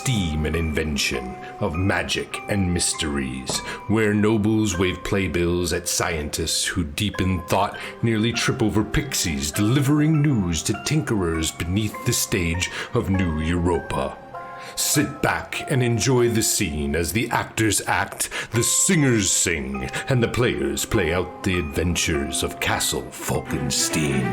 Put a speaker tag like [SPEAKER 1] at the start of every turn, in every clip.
[SPEAKER 1] steam and invention, of magic and mysteries, where nobles wave playbills at scientists who deep in thought nearly trip over pixies delivering news to tinkerers beneath the stage of New Europa. Sit back and enjoy the scene as the actors act, the singers sing, and the players play out the adventures of Castle Falkenstein.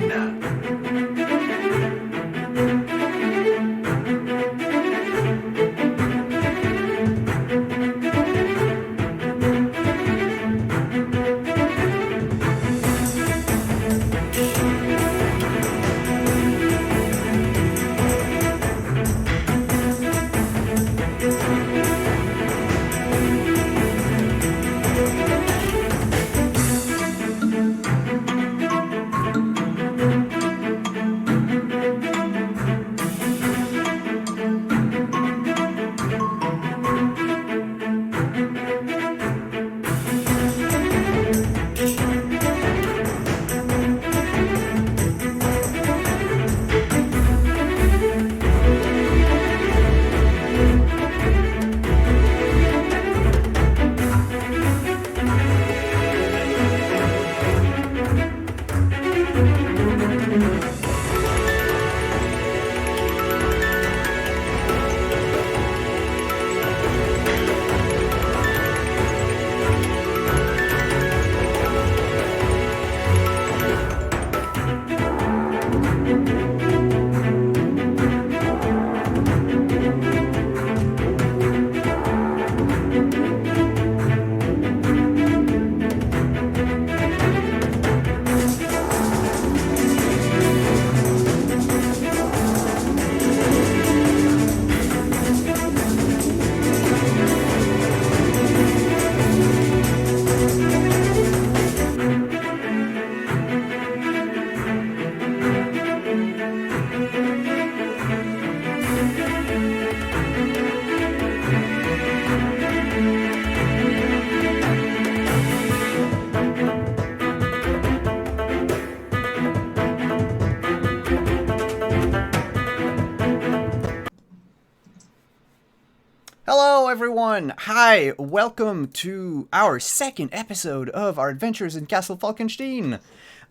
[SPEAKER 2] Hello everyone! Hi! Welcome to our second episode of our adventures in Castle Falkenstein.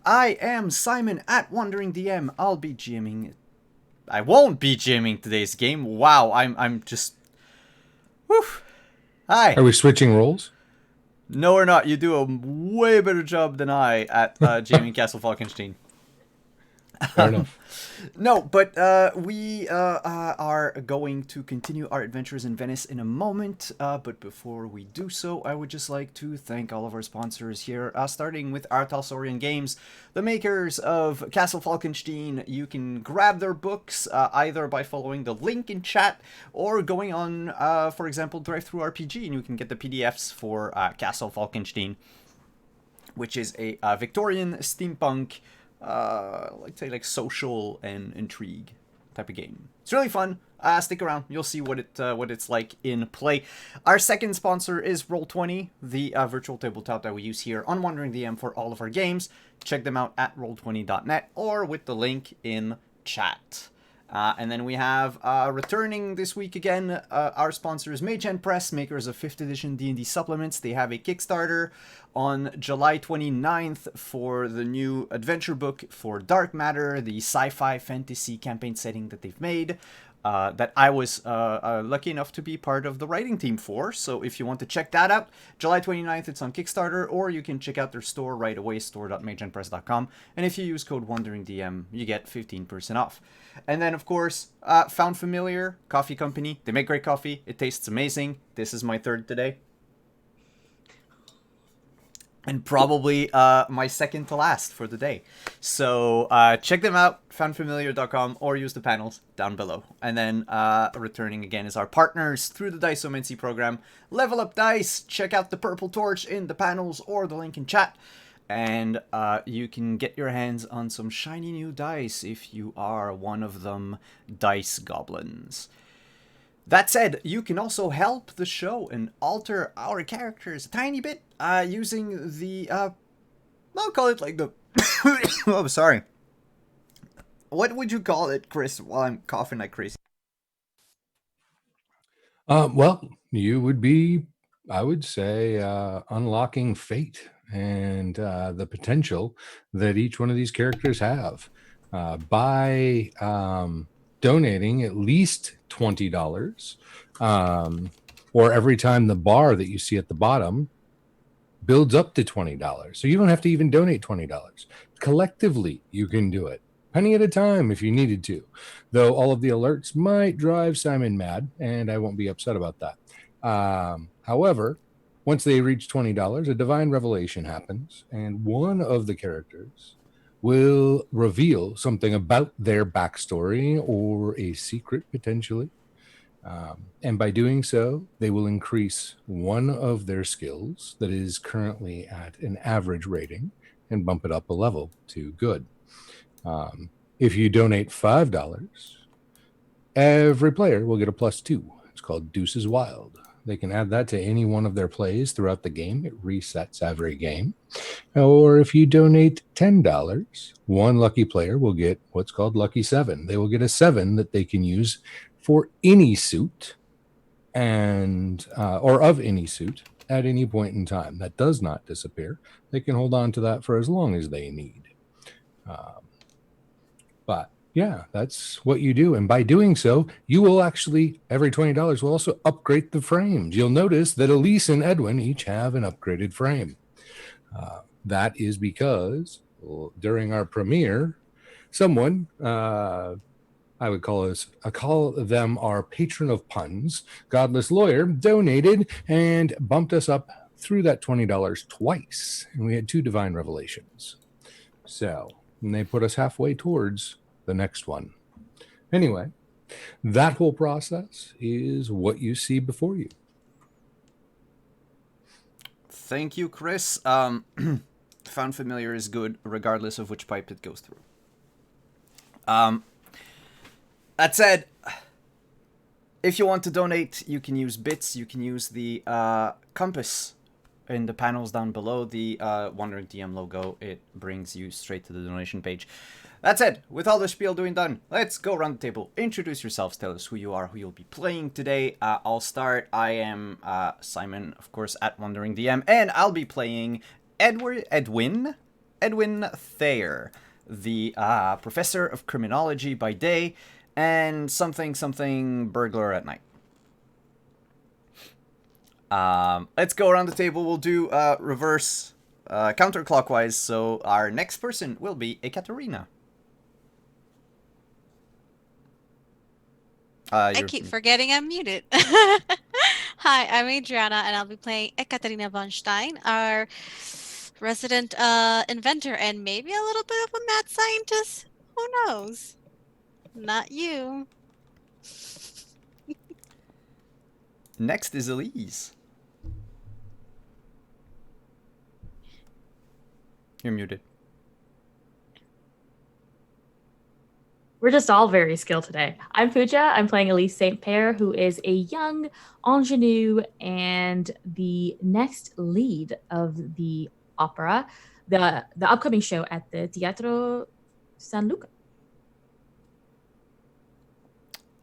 [SPEAKER 2] I am Simon at Wandering DM. I'll be GMing. I won't be GMing today's game. Wow, I'm just... Whew. Hi!
[SPEAKER 1] Are we switching roles?
[SPEAKER 2] No, we're not. You do a way better job than I at GMing Castle Falkenstein.
[SPEAKER 1] Fair enough.
[SPEAKER 2] No, but we are going to continue our adventures in Venice in a moment. But before we do so, I would just like to thank all of our sponsors here, starting with Tablozzo Games, the makers of Castle Falkenstein. You can grab their books either by following the link in chat or going on, for example, DriveThruRPG, and you can get the PDFs for Castle Falkenstein, which is a Victorian steampunk like social and intrigue type of game. It's really fun. Stick around. You'll see what it's like in play. Our second sponsor is Roll20, the virtual tabletop that we use here on Wandering DM for all of our games. Check them out at roll20.net or with the link in chat. And then we have, returning this week again, our sponsor is Mage Hand Press, makers of 5th edition D&D supplements. They have a Kickstarter on July 29th for the new adventure book for Dark Matter, the sci-fi fantasy campaign setting that they've made, that I was lucky enough to be part of the writing team for. So if you want to check that out, July 29th, it's on Kickstarter, or you can check out their store right away, store.mageandpress.com. And if you use code WanderingDM, you get 15% off. And then, of course, Found Familiar Coffee Company. They make great coffee. It tastes amazing. This is my third today. And probably my second to last for the day. So check them out, foundfamiliar.com, or use the panels down below. And then returning again is our partners through the Diceomancy program. Level Up Dice. Check out the purple torch in the panels or the link in chat. And you can get your hands on some shiny new dice if you are one of them dice goblins. That said, you can also help the show and alter our characters a tiny bit using the, I'll call it like the, oh, sorry. What would you call it, Chris, while I'm coughing like crazy?
[SPEAKER 1] Well, you would be, I would say, unlocking fate and the potential that each one of these characters have by donating at least $20, or every time the bar that you see at the bottom builds up to $20. So you don't have to even donate $20. Collectively, you can do it. Penny at a time if you needed to, though all of the alerts might drive Simon mad, and I won't be upset about that. However, once they reach $20, a divine revelation happens, and one of the characters will reveal something about their backstory or a secret potentially. And by doing so, they will increase one of their skills that is currently at an average rating and bump it up a level to good. If you donate $5, every player will get a +2. It's called Deuces Wild. They can add that to any one of their plays throughout the game. It resets every game. Or if you donate $10, one lucky player will get what's called Lucky 7. They will get a 7 that they can use for any suit and or of any suit at any point in time. That does not disappear. They can hold on to that for as long as they need. But yeah, that's what you do. And by doing so, you will actually, every $20 will also upgrade the frames. You'll notice that Elise and Edwin each have an upgraded frame. That is because during our premiere, someone, I would call them our patron of puns, Godless Lawyer, donated and bumped us up through that $20 twice. And we had 2 divine revelations. So, and they put us halfway towards the next one. Anyway, that whole process is what you see before you.
[SPEAKER 2] Thank you, Chris. Found familiar is good, regardless of which pipe it goes through. That said, if you want to donate, you can use bits. You can use the compass in the panels down below, the Wandering DM logo. It brings you straight to the donation page. That said, with all the spiel doing done, let's go around the table. Introduce yourselves. Tell us who you are, who you'll be playing today. I'll start. I am Simon, of course, at Wandering DM, and I'll be playing Edwin Thayer, the professor of criminology by day, and something burglar at night. Let's go around the table. We'll do reverse counterclockwise. So our next person will be Ekaterina.
[SPEAKER 3] I keep forgetting I'm muted. Hi, I'm Adriana, and I'll be playing Ekaterina von Stein, our resident inventor, and maybe a little bit of a mad scientist. Who knows? Not you.
[SPEAKER 2] Next is Elise. You're muted.
[SPEAKER 4] We're just all very skilled today. I'm Pooja. I'm playing Elise St. Pierre, who is a young ingenue and the next lead of the opera, the upcoming show at the Teatro San Luca.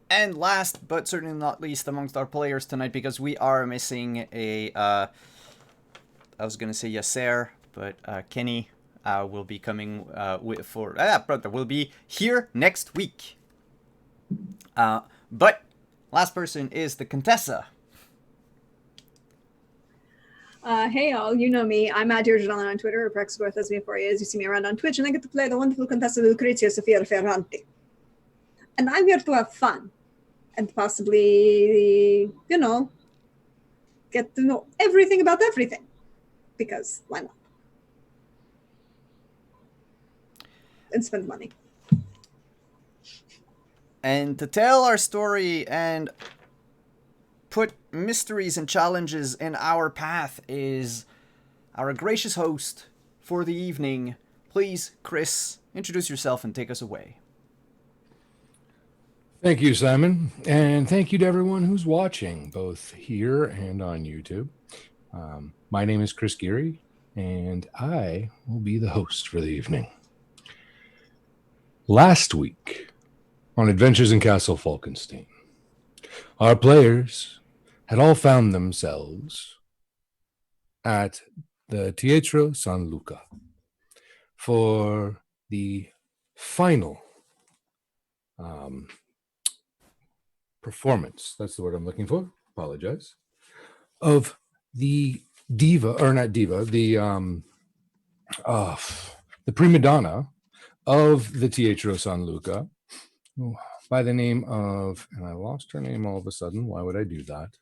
[SPEAKER 2] And last, but certainly not least amongst our players tonight, because we are missing a, I was going to say Yasser, but Kenny will be coming will be here next week. But last person is the Contessa.
[SPEAKER 5] Hey all, you know me. I'm at Deirdre on Twitter, or Prexworth as me for you, as you see me around on Twitch, and I get to play the wonderful Contessa Lucrezia Sofia Ferrante. And I'm here to have fun. And possibly, get to know everything about everything. Because why not? And spend money.
[SPEAKER 2] And to tell our story and put mysteries and challenges in our path is our gracious host for the evening. Please, Chris, introduce yourself and take us away.
[SPEAKER 1] Thank you, Simon, and thank you to everyone who's watching, both here and on YouTube. My name is Chris Geary, and I will be the host for the evening. Last week, on Adventures in Castle Falkenstein, our players had all found themselves at the Teatro San Luca for the final performance, that's the word I'm looking for, apologize, of the diva, or not diva, the prima donna of the Teatro San Luca, by the name of, and I lost her name all of a sudden. Why would I do that?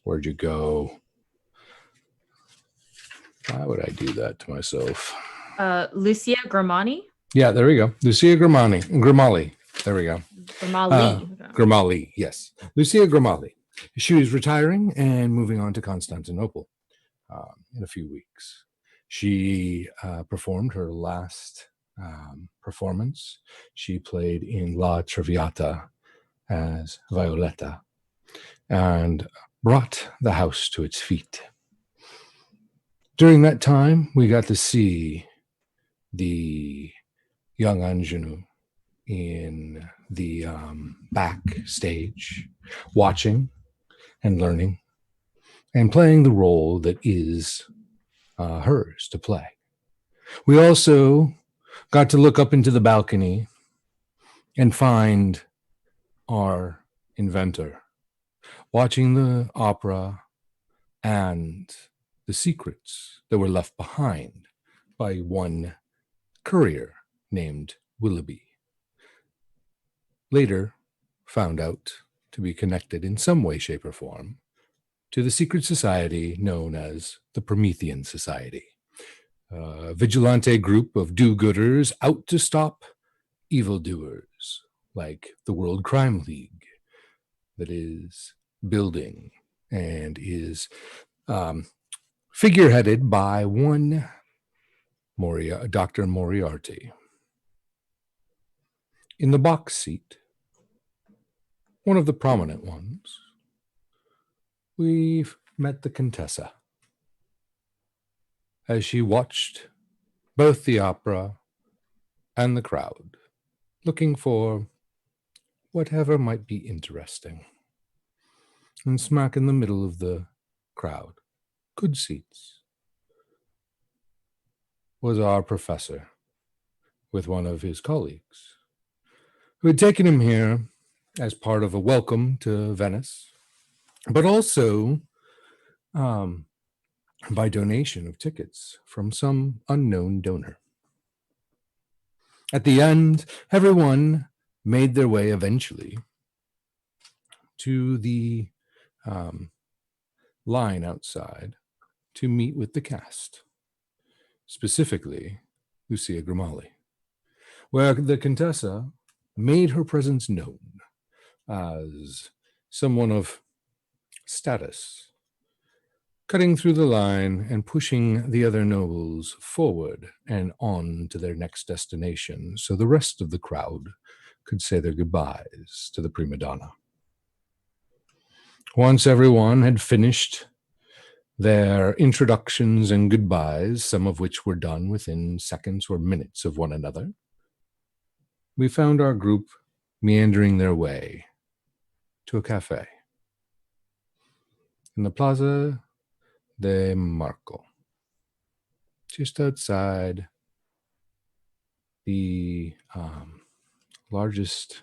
[SPEAKER 1] Where'd you go? Why would I do that to myself?
[SPEAKER 4] Lucia Grimani?
[SPEAKER 1] Yeah, there we go. Lucia Grimali. There we go. Grimali, yes. Lucia Grimali. She was retiring and moving on to Constantinople in a few weeks. She performed her last performance. She played in La Traviata as Violetta and brought the house to its feet. During that time, we got to see the young ingenue in the backstage, watching and learning and playing the role that is hers to play. We also got to look up into the balcony and find our inventor watching the opera and the secrets that were left behind by one courier named Willoughby. Later found out to be connected in some way, shape, or form to the secret society known as the Promethean Society, a vigilante group of do-gooders out to stop evildoers like the World Crime League that is building and is figureheaded by one Dr. Moriarty. In the box seat, one of the prominent ones, we've met the Contessa as she watched both the opera and the crowd, looking for whatever might be interesting. And smack in the middle of the crowd, good seats, was our professor with one of his colleagues who had taken him here as part of a welcome to Venice, but also by donation of tickets from some unknown donor. At the end, everyone made their way eventually to the line outside to meet with the cast, specifically Lucia Grimali, where the Contessa made her presence known as someone of status, cutting through the line and pushing the other nobles forward and on to their next destination so the rest of the crowd could say their goodbyes to the prima donna. Once everyone had finished their introductions and goodbyes, some of which were done within seconds or minutes of one another, we found our group meandering their way to a cafe in the Plaza de Marco, just outside the largest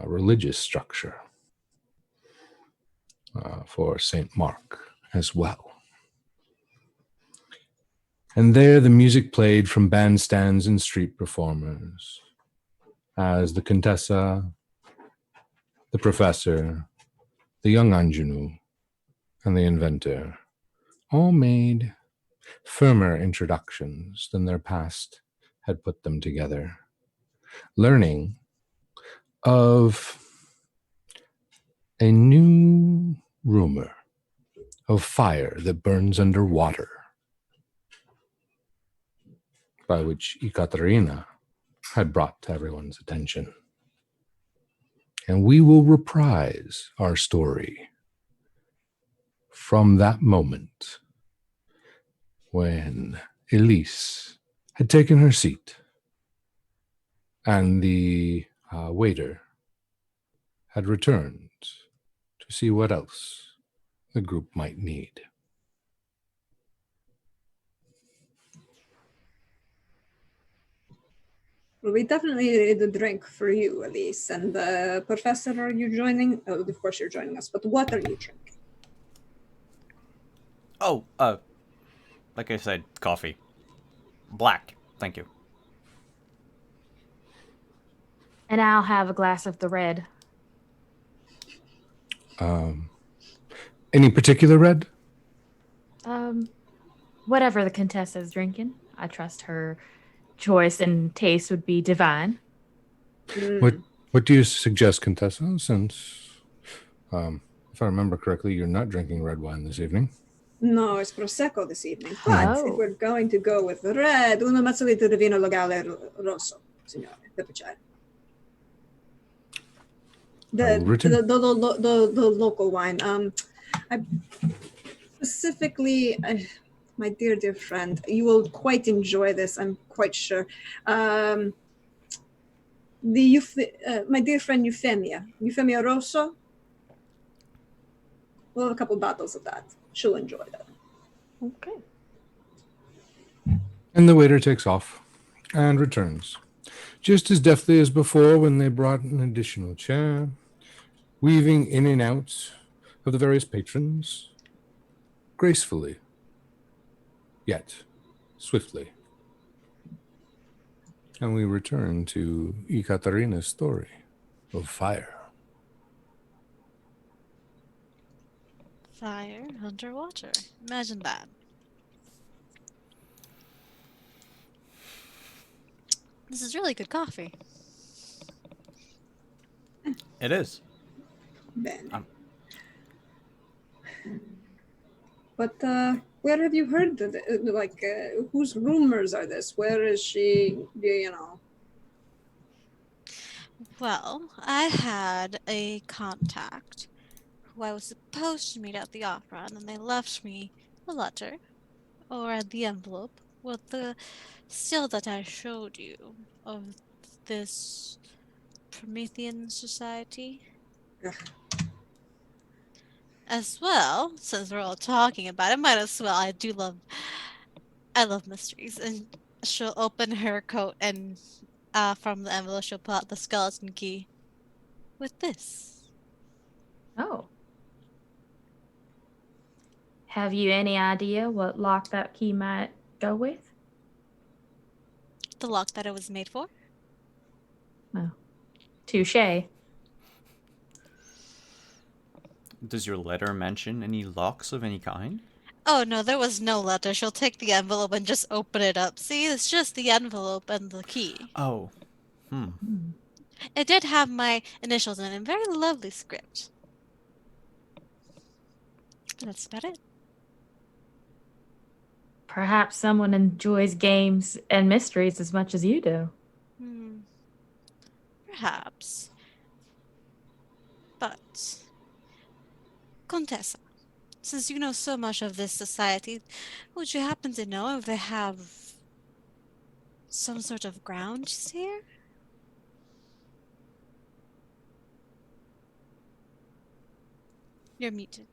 [SPEAKER 1] religious structure for St. Mark as well. And there the music played from bandstands and street performers as the Contessa, the professor, the young ingenue, and the inventor all made firmer introductions than their past had put them together, learning of a new rumor of fire that burns underwater, by which Ekaterina had brought to everyone's attention. And we will reprise our story from that moment when Elise had taken her seat and the waiter had returned to see what else the group might need.
[SPEAKER 5] Well, we definitely need a drink for you, Elise. And Professor, are you joining? Oh, of course you're joining us, but what are you drinking?
[SPEAKER 6] Oh, like I said, coffee. Black, thank you.
[SPEAKER 4] And I'll have a glass of the red.
[SPEAKER 1] Any particular red?
[SPEAKER 4] Whatever the Contessa's drinking. I trust her choice and taste would be divine.
[SPEAKER 1] What do you suggest, Contessa? Since, if I remember correctly, you're not drinking red wine this evening.
[SPEAKER 5] No, it's Prosecco this evening. But if we're going to go with red, una mazzolita di vino locale rosso, signore, per piacere. The local wine. I specifically, my dear friend, you will quite enjoy this. I'm quite sure. My dear friend Euphemia Rosso. We'll have a couple bottles of that. She'll enjoy that.
[SPEAKER 4] Okay.
[SPEAKER 1] And the waiter takes off and returns, just as deftly as before when they brought an additional chair, weaving in and out of the various patrons, gracefully, yet swiftly. And we return to Ekaterina's story of fire.
[SPEAKER 3] Fire underwater. Imagine that. This is really good coffee.
[SPEAKER 6] It is.
[SPEAKER 5] Bene. But where have you heard whose rumors are this? Where is she, you know?
[SPEAKER 3] Well, I had a contact who I was supposed to meet at the opera, and then they left me a letter, or the envelope, with the still that I showed you of this Promethean Society.
[SPEAKER 5] Ugh.
[SPEAKER 3] As well, since we're all talking about it, might as well. I love mysteries, and she'll open her coat, and from the envelope she'll pull out the skeleton key with this.
[SPEAKER 4] Oh. Have you any idea what lock that key might go with?
[SPEAKER 3] The lock that it was made for.
[SPEAKER 4] Oh. Touche.
[SPEAKER 6] Does your letter mention any locks of any kind?
[SPEAKER 3] Oh no, there was no letter. She'll take the envelope and just open it up. See, it's just the envelope and the key.
[SPEAKER 6] Oh.
[SPEAKER 3] It did have my initials in it, very lovely script. That's about it.
[SPEAKER 4] Perhaps someone enjoys games and mysteries as much as you do.
[SPEAKER 3] Perhaps. But, Contessa, since you know so much of this society, would you happen to know if they have some sort of grounds here? You're muted.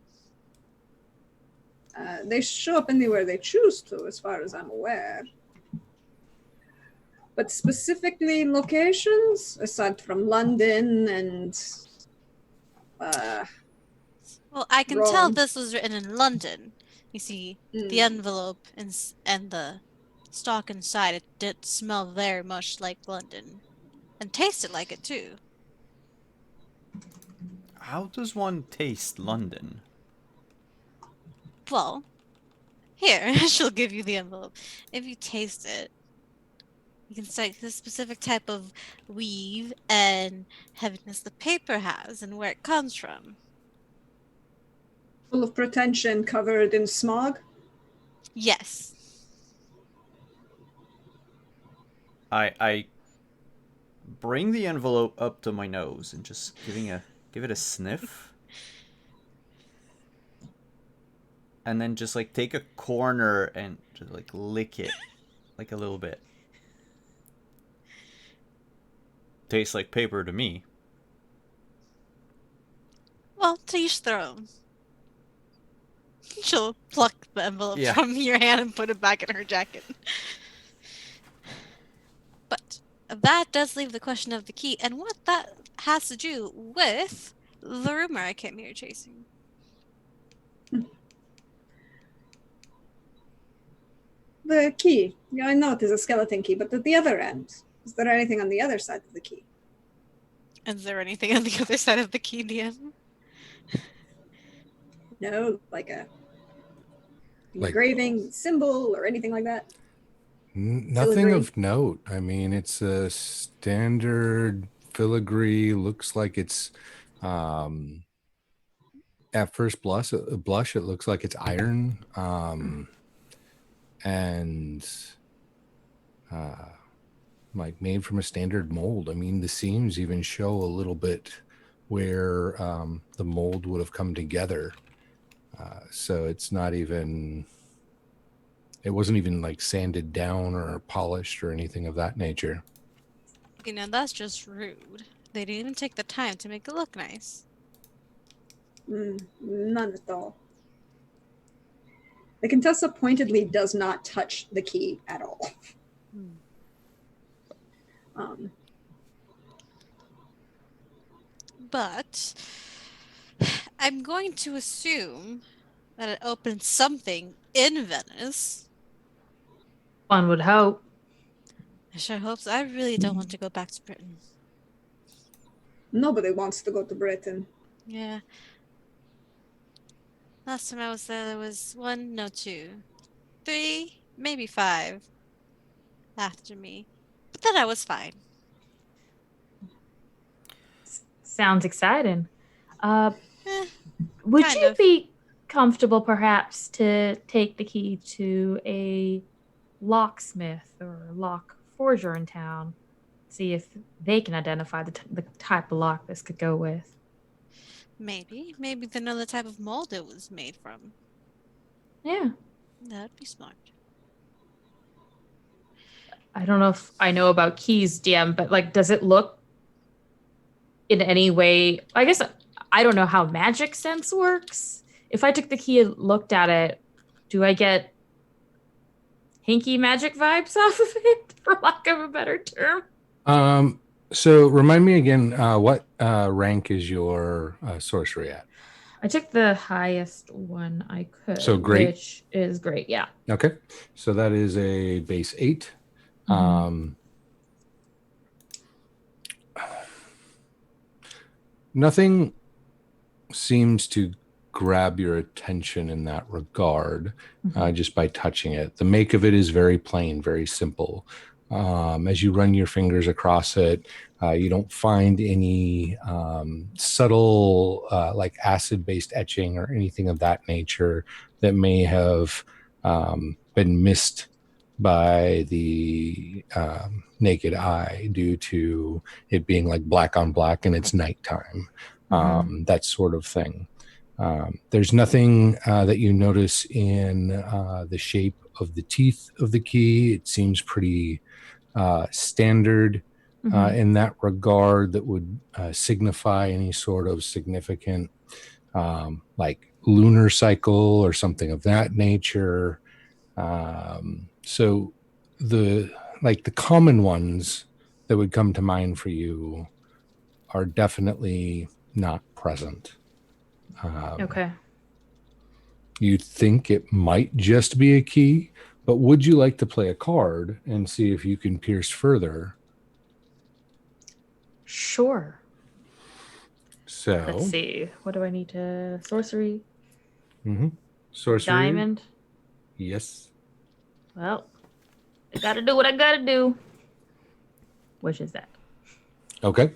[SPEAKER 5] They show up anywhere they choose to, as far as I'm aware. But specifically locations, aside from London and
[SPEAKER 3] Well, I can tell this was written in London. You see, the
[SPEAKER 5] Mm.
[SPEAKER 3] envelope and the stock inside, it did smell very much like London. And tasted like it, too.
[SPEAKER 6] How does one taste London?
[SPEAKER 3] Well, here, she'll give you the envelope. If you taste it, you can say the specific type of weave and heaviness the paper has and where it comes from.
[SPEAKER 5] full of pretension, covered in smog.
[SPEAKER 3] Yes.
[SPEAKER 6] I bring the envelope up to my nose and just give it a sniff. And then just like take a corner and just like lick it like a little bit. tastes like paper to me.
[SPEAKER 3] Well, to each their own. She'll pluck the envelope
[SPEAKER 6] Yeah.
[SPEAKER 3] from your hand and put it back in her jacket. But that does leave the question of the key and what that has to do with the rumor I came here chasing.
[SPEAKER 5] The key. Yeah, I know it is a skeleton key, but at the other end, is there anything on the other side of the key?
[SPEAKER 3] Is there anything on the other side of the key, DM?
[SPEAKER 5] No, like a
[SPEAKER 1] Like-
[SPEAKER 5] engraving symbol or anything like that?
[SPEAKER 1] Nothing
[SPEAKER 5] Filigree?
[SPEAKER 1] of note. I mean, it's a standard filigree. Looks like it's, at first blush, it looks like it's iron, and like made from a standard mold. I mean, the seams even show a little bit where the mold would have come together. So it's not even. It wasn't even like sanded down or polished or anything of that nature.
[SPEAKER 3] You know, that's just rude. They didn't even take the time to make it look nice.
[SPEAKER 5] None at all. The Contessa pointedly does not touch the key at all.
[SPEAKER 3] But I'm going to assume that it opened something in Venice.
[SPEAKER 4] One would hope.
[SPEAKER 3] I sure hope so. I really don't want to go back to Britain.
[SPEAKER 5] Nobody wants to go to Britain.
[SPEAKER 3] Yeah. Last time I was there was 2, 3, maybe 5 after me. But then I was fine.
[SPEAKER 4] Sounds exciting.
[SPEAKER 3] Eh,
[SPEAKER 4] Would
[SPEAKER 3] kind
[SPEAKER 4] you
[SPEAKER 3] of.
[SPEAKER 4] be comfortable perhaps to take the key to a locksmith or lock forger in town? See if they can identify the type of lock this could go with.
[SPEAKER 3] Maybe. Maybe they know the type of mold it was made from.
[SPEAKER 4] Yeah.
[SPEAKER 3] That'd be smart.
[SPEAKER 4] I don't know if I know about keys, DM, but like, does it look in any way? I guess I don't know how magic sense works. If I took the key and looked at it, do I get hinky magic vibes off of it, for lack of a better term?
[SPEAKER 1] So remind me again, what rank is your sorcery at?
[SPEAKER 4] I took the highest one I could.
[SPEAKER 1] So great.
[SPEAKER 4] Which is great, yeah.
[SPEAKER 1] Okay, so that is a base 8. Nothing seems to grab your attention in that regard, just by touching it. The make of it is very plain, very simple. As you run your fingers across it, you don't find any subtle like acid-based etching or anything of that nature that may have been missed by the naked eye due to it being like black on black and it's nighttime, that sort of thing. There's nothing that you notice in the shape of the teeth of the key. It seems pretty standard in that regard that would signify any sort of significant like lunar cycle or something of that nature. So the common ones that would come to mind for you are definitely not present.
[SPEAKER 4] Okay.
[SPEAKER 1] You think it might just be a key, but would you like to play a card and see if you can pierce further?
[SPEAKER 4] Sure.
[SPEAKER 1] So
[SPEAKER 4] Let's see. What do I need to... Sorcery?
[SPEAKER 1] Sorcery.
[SPEAKER 4] Diamond?
[SPEAKER 1] Yes.
[SPEAKER 4] Well, I gotta do what I gotta do. Which is that?
[SPEAKER 1] Okay.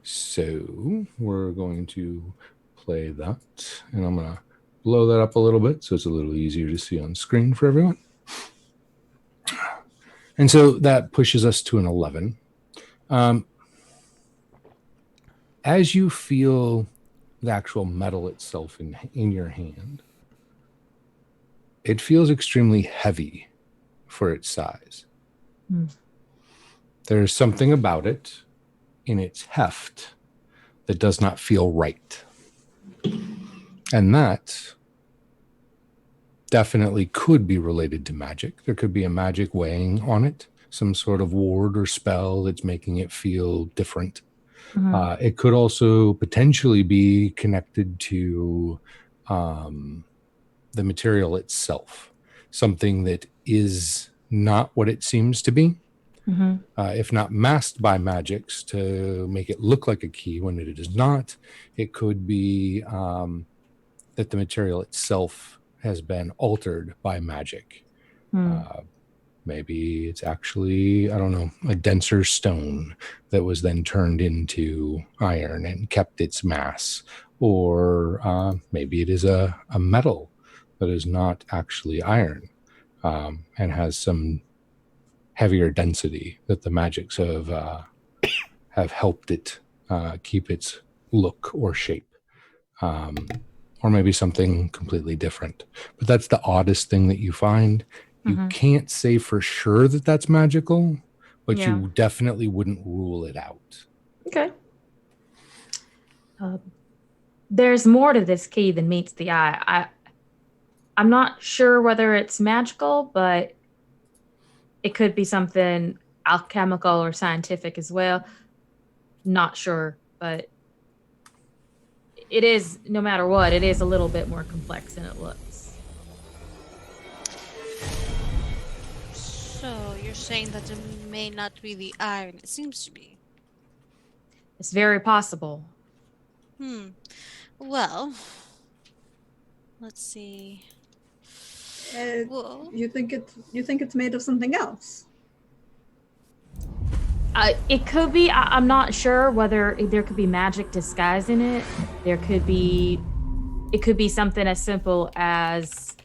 [SPEAKER 1] So we're going to play that, and I'm going to blow that up a little bit so it's a little easier to see on screen for everyone. And so that pushes us to an 11. As you feel the actual metal itself in your hand, it feels extremely heavy for its size. There's something about it in its heft that does not feel right. And that definitely could be related to magic. There could be a magic weighing on it, some sort of ward or spell that's making it feel different. It could also potentially be connected to the material itself, something that is not what it seems to be. If not masked by magics to make it look like a key when it is not. It could be that the material itself has been altered by magic. Maybe it's actually, I don't know, a denser stone that was then turned into iron and kept its mass. Or maybe it is a metal that is not actually iron and has some heavier density that the magics have helped it keep its look or shape. Or maybe something completely different. But that's the oddest thing that you find. You can't say for sure that that's magical, but you definitely wouldn't rule it out.
[SPEAKER 4] Okay. There's more to this key than meets the eye. I'm not sure whether it's magical, but it could be something alchemical or scientific as well. Not sure, but it is, no matter what, it is a little bit more complex than it looks.
[SPEAKER 3] So you're saying that it may not be the iron it seems to be.
[SPEAKER 4] It's very possible.
[SPEAKER 3] Well, let's see. Whoa.
[SPEAKER 5] You think it's made of something else?
[SPEAKER 4] It could be. I'm not sure whether there could be magic disguised in it. It could be something as simple as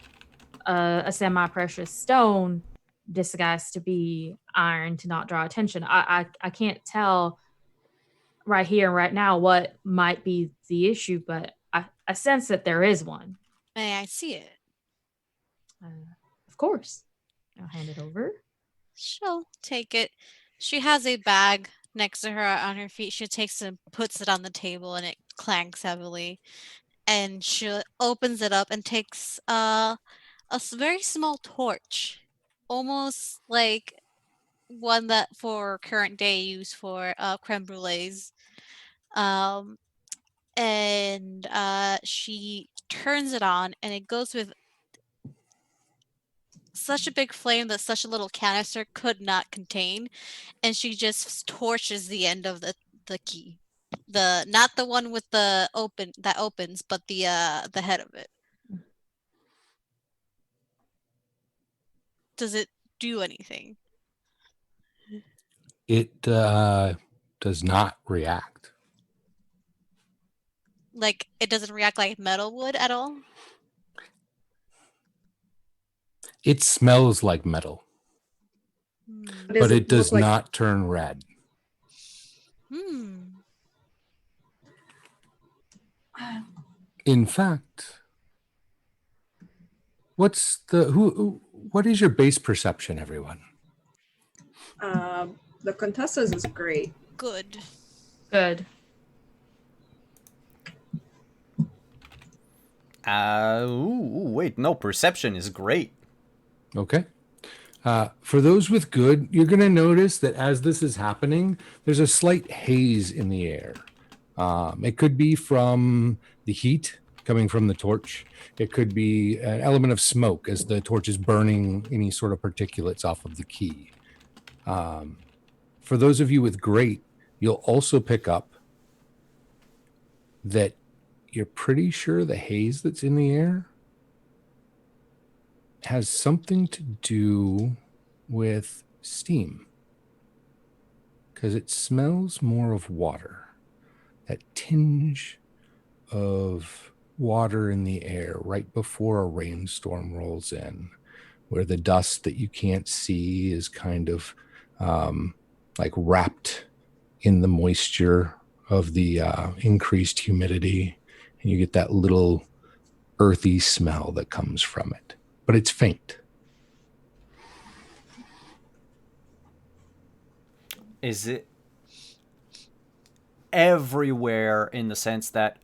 [SPEAKER 4] a semi-precious stone disguised to be iron to not draw attention. I can't tell right here and right now what might be the issue, but I sense that there is one.
[SPEAKER 3] May I see it?
[SPEAKER 4] Of course. I'll hand it over.
[SPEAKER 3] She'll take it. She has a bag next to her on her feet. She takes it and puts it on the table, and it clanks heavily. And she opens it up and takes a very small torch, almost like one that for current day used for creme brulees. And she turns it on, and it goes with such a big flame that such a little canister could not contain, and she just torches the end of the key. Not the one with the open that opens, but the head of it. Does it do anything?
[SPEAKER 1] It does not react.
[SPEAKER 3] Like, it doesn't react like metal would at all?
[SPEAKER 1] It smells like metal, but it does not turn red. In fact, what is your base perception, everyone?
[SPEAKER 5] The Contessa's is great.
[SPEAKER 3] Good.
[SPEAKER 6] Wait, no, perception is great.
[SPEAKER 1] Okay. For those with good, you're going to notice that as this is happening, there's a slight haze in the air. It could be from the heat coming from the torch. It could be an element of smoke as the torch is burning any sort of particulates off of the key. For those of you with great, you'll also pick up that you're pretty sure the haze that's in the air has something to do with steam, because it smells more of water, that tinge of water in the air right before a rainstorm rolls in, where the dust that you can't see is kind of like wrapped in the moisture of the increased humidity, and you get that little earthy smell that comes from it. But it's faint.
[SPEAKER 6] Is it everywhere in the sense that,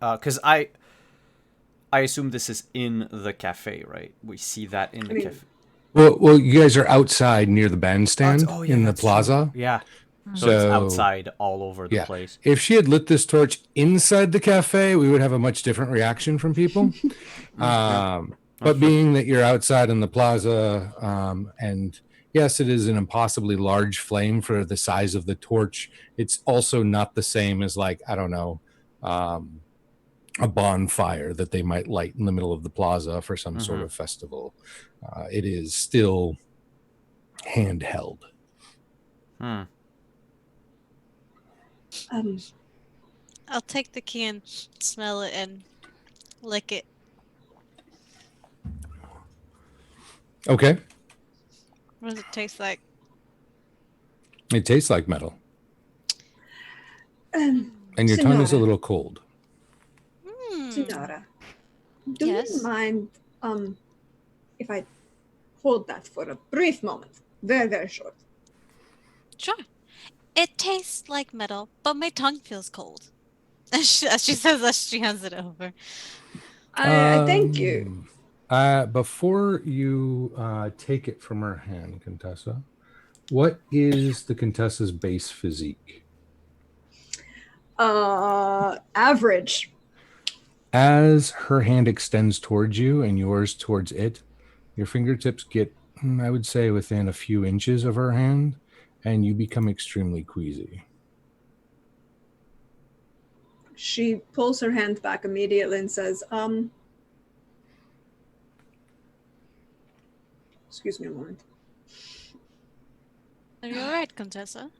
[SPEAKER 6] because I assume this is in the cafe, right? We see that in the cafe.
[SPEAKER 1] Well, you guys are outside near the bandstand in the
[SPEAKER 6] that's true.
[SPEAKER 1] plaza.
[SPEAKER 6] Yeah. So it's
[SPEAKER 1] So
[SPEAKER 6] outside all over the
[SPEAKER 1] yeah,
[SPEAKER 6] place.
[SPEAKER 1] if she had lit this torch inside the cafe, we would have a much different reaction from people. But being that you're outside in the plaza, and yes, it is an impossibly large flame for the size of the torch. It's also not the same as, like, I don't know, a bonfire that they might light in the middle of the plaza for some sort of festival. It is still handheld.
[SPEAKER 3] I'll take the key and smell it and lick it.
[SPEAKER 1] Okay.
[SPEAKER 3] What does it taste like?
[SPEAKER 1] It tastes like metal. And your
[SPEAKER 5] Sonora.
[SPEAKER 1] tongue is a little cold.
[SPEAKER 5] Sonora, do
[SPEAKER 3] Yes?
[SPEAKER 5] you mind if I hold that for a brief moment? Very, very short.
[SPEAKER 3] Sure. It tastes like metal, but my tongue feels cold. As she says as she hands it over.
[SPEAKER 5] I thank you.
[SPEAKER 1] Before you take it from her hand, Contessa, what is the Contessa's base physique?
[SPEAKER 5] Average.
[SPEAKER 1] As her hand extends towards you and yours towards it, your fingertips get, I would say, within a few inches of her hand, and you become extremely queasy.
[SPEAKER 5] She pulls her hand back immediately and says, excuse me a moment.
[SPEAKER 3] Are you alright, Contessa?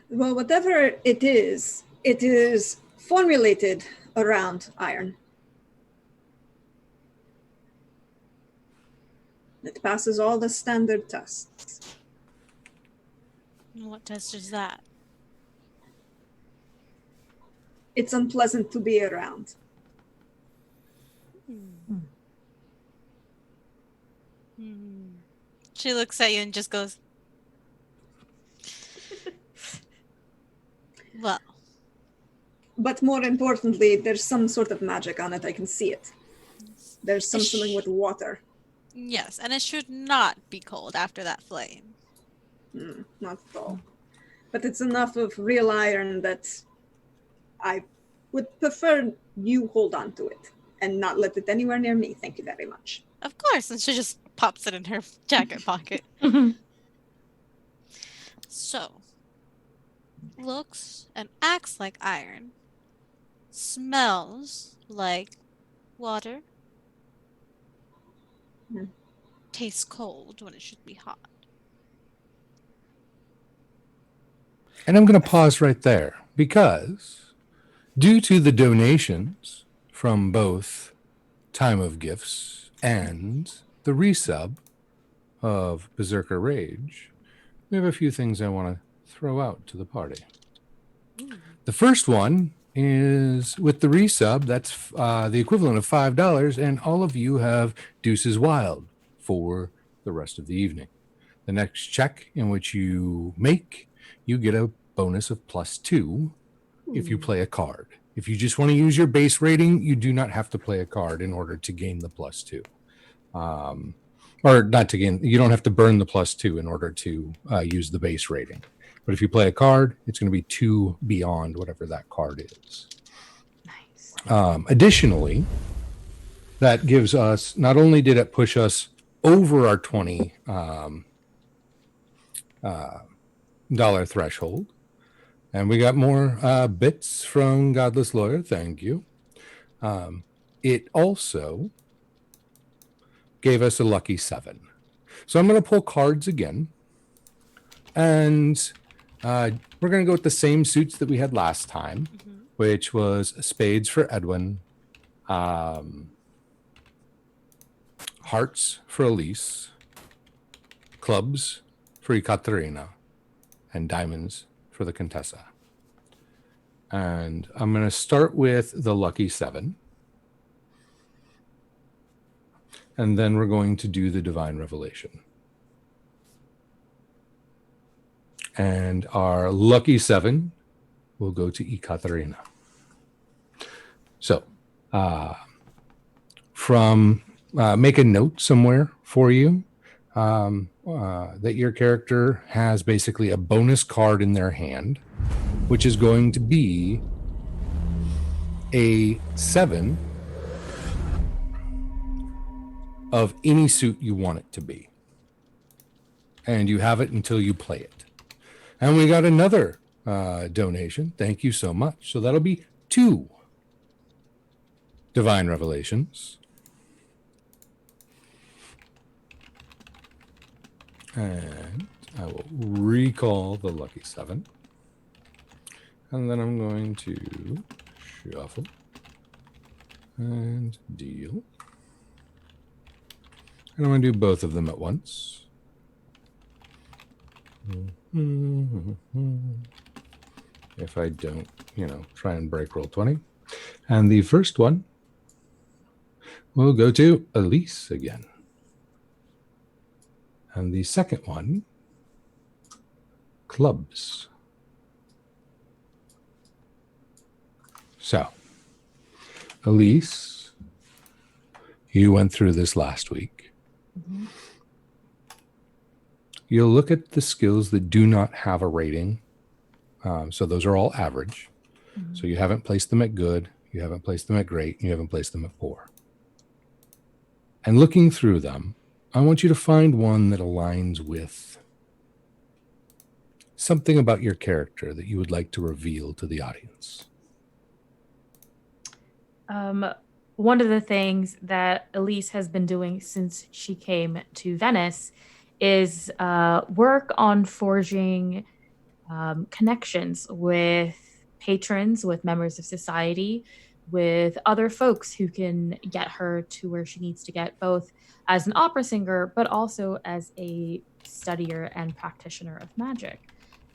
[SPEAKER 5] Well, whatever it is formulated around iron. It passes all the standard tests.
[SPEAKER 3] What test is that?
[SPEAKER 5] It's unpleasant to be around.
[SPEAKER 3] She looks at you and just goes, well.
[SPEAKER 5] But more importantly, there's some sort of magic on it. I can see it. There's something with water.
[SPEAKER 3] Yes, and it should not be cold after that flame.
[SPEAKER 5] Not at all. But it's enough of real iron that I would prefer you hold on to it and not let it anywhere near me. Thank you very much.
[SPEAKER 3] Of course, and she just pops it in her jacket pocket. So, looks and acts like iron, smells like water, tastes cold when it should be hot.
[SPEAKER 1] And I'm going to pause right there because due to the donations from both Time of Gifts and the resub of Berserker Rage, we have a few things I want to throw out to the party. The first one is with the resub, that's the equivalent of $5, and all of you have Deuces Wild for the rest of the evening. The next check in which you make, you get a bonus of +2 if you play a card. If you just want to use your base rating, you do not have to play a card in order to gain the +2. Or not to gain, you don't have to burn the +2 in order to use the base rating. But if you play a card, it's going to be 2 beyond whatever that card is.
[SPEAKER 4] Nice.
[SPEAKER 1] Additionally, that gives us, not only did it push us over our $20 dollar threshold, and we got more bits from Godless Lawyer, thank you. It also gave us a lucky 7. So I'm going to pull cards again, and we're going to go with the same suits that we had last time, which was spades for Edwin, hearts for Elise, clubs for Ekaterina, and diamonds for the Contessa. And I'm going to start with the lucky 7. And then we're going to do the divine revelation. And our lucky 7 will go to Ekaterina. So, make a note somewhere for you that your character has basically a bonus card in their hand, which is going to be a 7 of any suit you want it to be. And you have it until you play it. And we got another donation. Thank you so much. So that'll be 2 Divine Revelations. And I will recall the lucky 7. And then I'm going to shuffle and deal. And I'm going to do both of them at once. If I don't, try and break roll 20. And the first one will go to Elise again. And the second one, clubs. So, Elise, you went through this last week. Mm-hmm. You'll look at the skills that do not have a rating. So those are all average. Mm-hmm. So you haven't placed them at good, you haven't placed them at great, you haven't placed them at poor. And looking through them, I want you to find one that aligns with something about your character that you would like to reveal to the audience.
[SPEAKER 4] One of the things that Elise has been doing since she came to Venice is work on forging connections with patrons, with members of society, with other folks who can get her to where she needs to get, both as an opera singer, but also as a studier and practitioner of magic.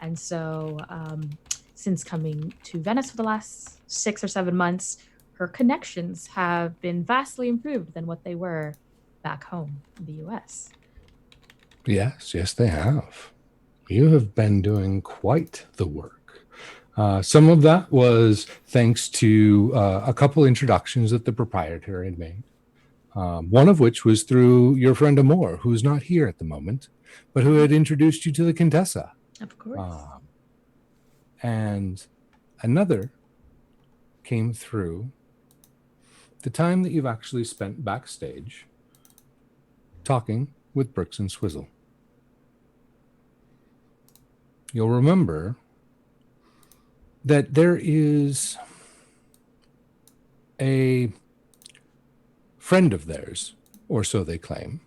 [SPEAKER 4] And so since coming to Venice for the last 6 or 7 months, her connections have been vastly improved than what they were back home in the US.
[SPEAKER 1] Yes, they have. You have been doing quite the work. Some of that was thanks to a couple introductions that the proprietor had made. One of which was through your friend Amor, who's not here at the moment, but who had introduced you to the Contessa.
[SPEAKER 4] Of course.
[SPEAKER 1] And another came through the time that you've actually spent backstage talking with Bricks and Swizzle. You'll remember that there is a friend of theirs, or so they claim,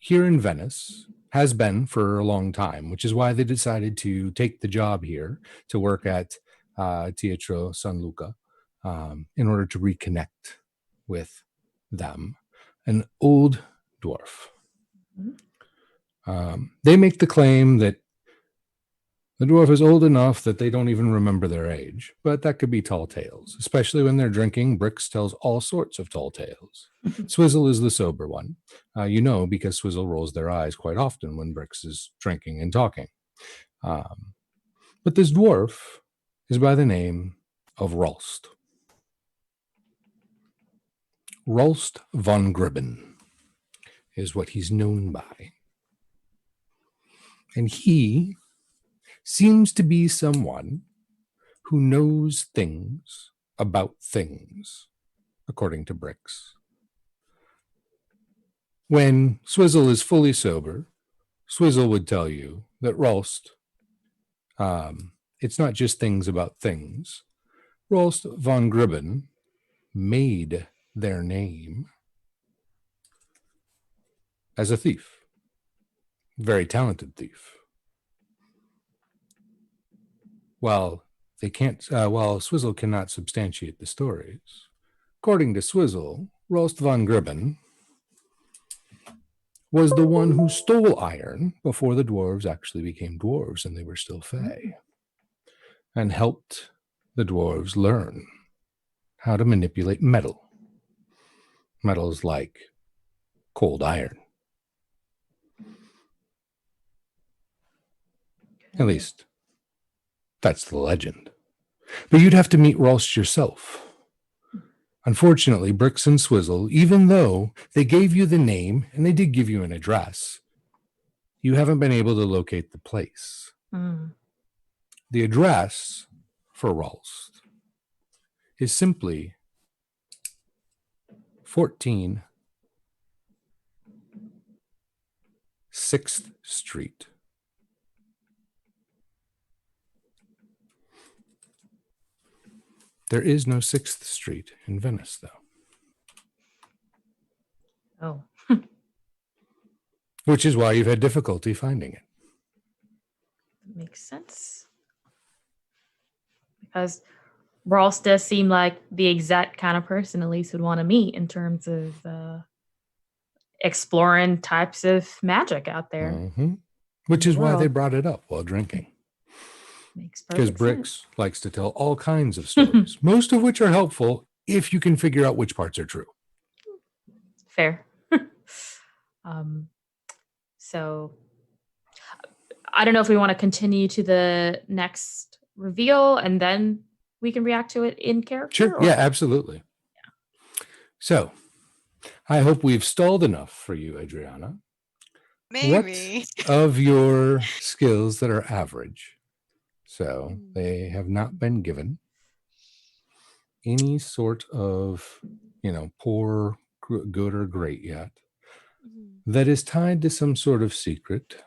[SPEAKER 1] here in Venice, has been for a long time, which is why they decided to take the job here to work at Teatro San Luca in order to reconnect with them. An old dwarf. They make the claim that the dwarf is old enough that they don't even remember their age, but that could be tall tales, especially when they're drinking. Bricks tells all sorts of tall tales. Swizzle is the sober one, because Swizzle rolls their eyes quite often when Bricks is drinking and talking. But this dwarf is by the name of Rolst. Rolst von Gribben is what he's known by. And he seems to be someone who knows things about things, according to Bricks. When Swizzle is fully sober, Swizzle would tell you that Rolst, it's not just things about things. Rolst von Gribben made their name as a thief. Very talented thief. While Swizzle cannot substantiate the stories, according to Swizzle, Rolst von Gribben was the one who stole iron before the dwarves actually became dwarves and they were still fae, and helped the dwarves learn how to manipulate metal. Metals like cold iron. At least, that's the legend. But you'd have to meet Rolst yourself. Unfortunately, Bricks and Swizzle, even though they gave you the name and they did give you an address, you haven't been able to locate the place. The address for Rolst is simply 14 6th Street. There is no 6th Street in Venice, though.
[SPEAKER 4] Oh.
[SPEAKER 1] Which is why you've had difficulty finding it.
[SPEAKER 4] Makes sense. Because Ross does seem like the exact kind of person Elise would want to meet in terms of exploring types of magic out there.
[SPEAKER 1] Mm-hmm. Which is why
[SPEAKER 4] Wow.
[SPEAKER 1] they brought it up while drinking.
[SPEAKER 4] Makes
[SPEAKER 1] Because
[SPEAKER 4] perfect
[SPEAKER 1] Bricks
[SPEAKER 4] sense.
[SPEAKER 1] likes to tell all kinds of stories, most of which are helpful if you can figure out which parts are true.
[SPEAKER 4] Fair. So I don't know if we want to continue to the next reveal and then we can react to it in character.
[SPEAKER 1] Sure.
[SPEAKER 4] or-
[SPEAKER 1] Yeah, absolutely. So I hope we've stalled enough for you, Adriana.
[SPEAKER 3] Maybe.
[SPEAKER 1] What of your skills that are average? So they have not been given any sort of, poor, good, or great yet. That is tied to some sort of secret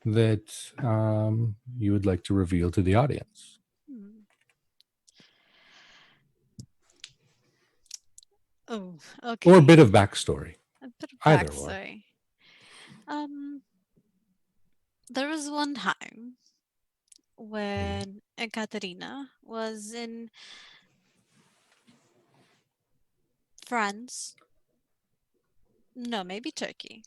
[SPEAKER 1] that you would like to reveal to the audience.
[SPEAKER 3] Oh, okay.
[SPEAKER 1] Or a bit of backstory.
[SPEAKER 3] A bit of
[SPEAKER 1] Either or.
[SPEAKER 3] backstory. There was one time when Ekaterina was in France. No, maybe Turkey.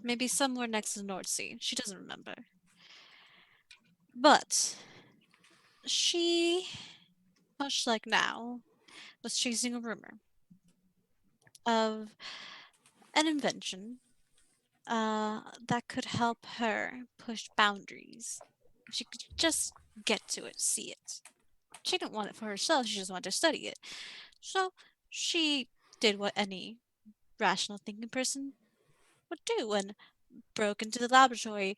[SPEAKER 3] Maybe somewhere next to the North Sea. She doesn't remember. But she, much like now, was chasing a rumor of an invention that could help her push boundaries. If she could just get to it, see it. She didn't want it for herself, she just wanted to study it. So she did what any rational thinking person would do and broke into the laboratory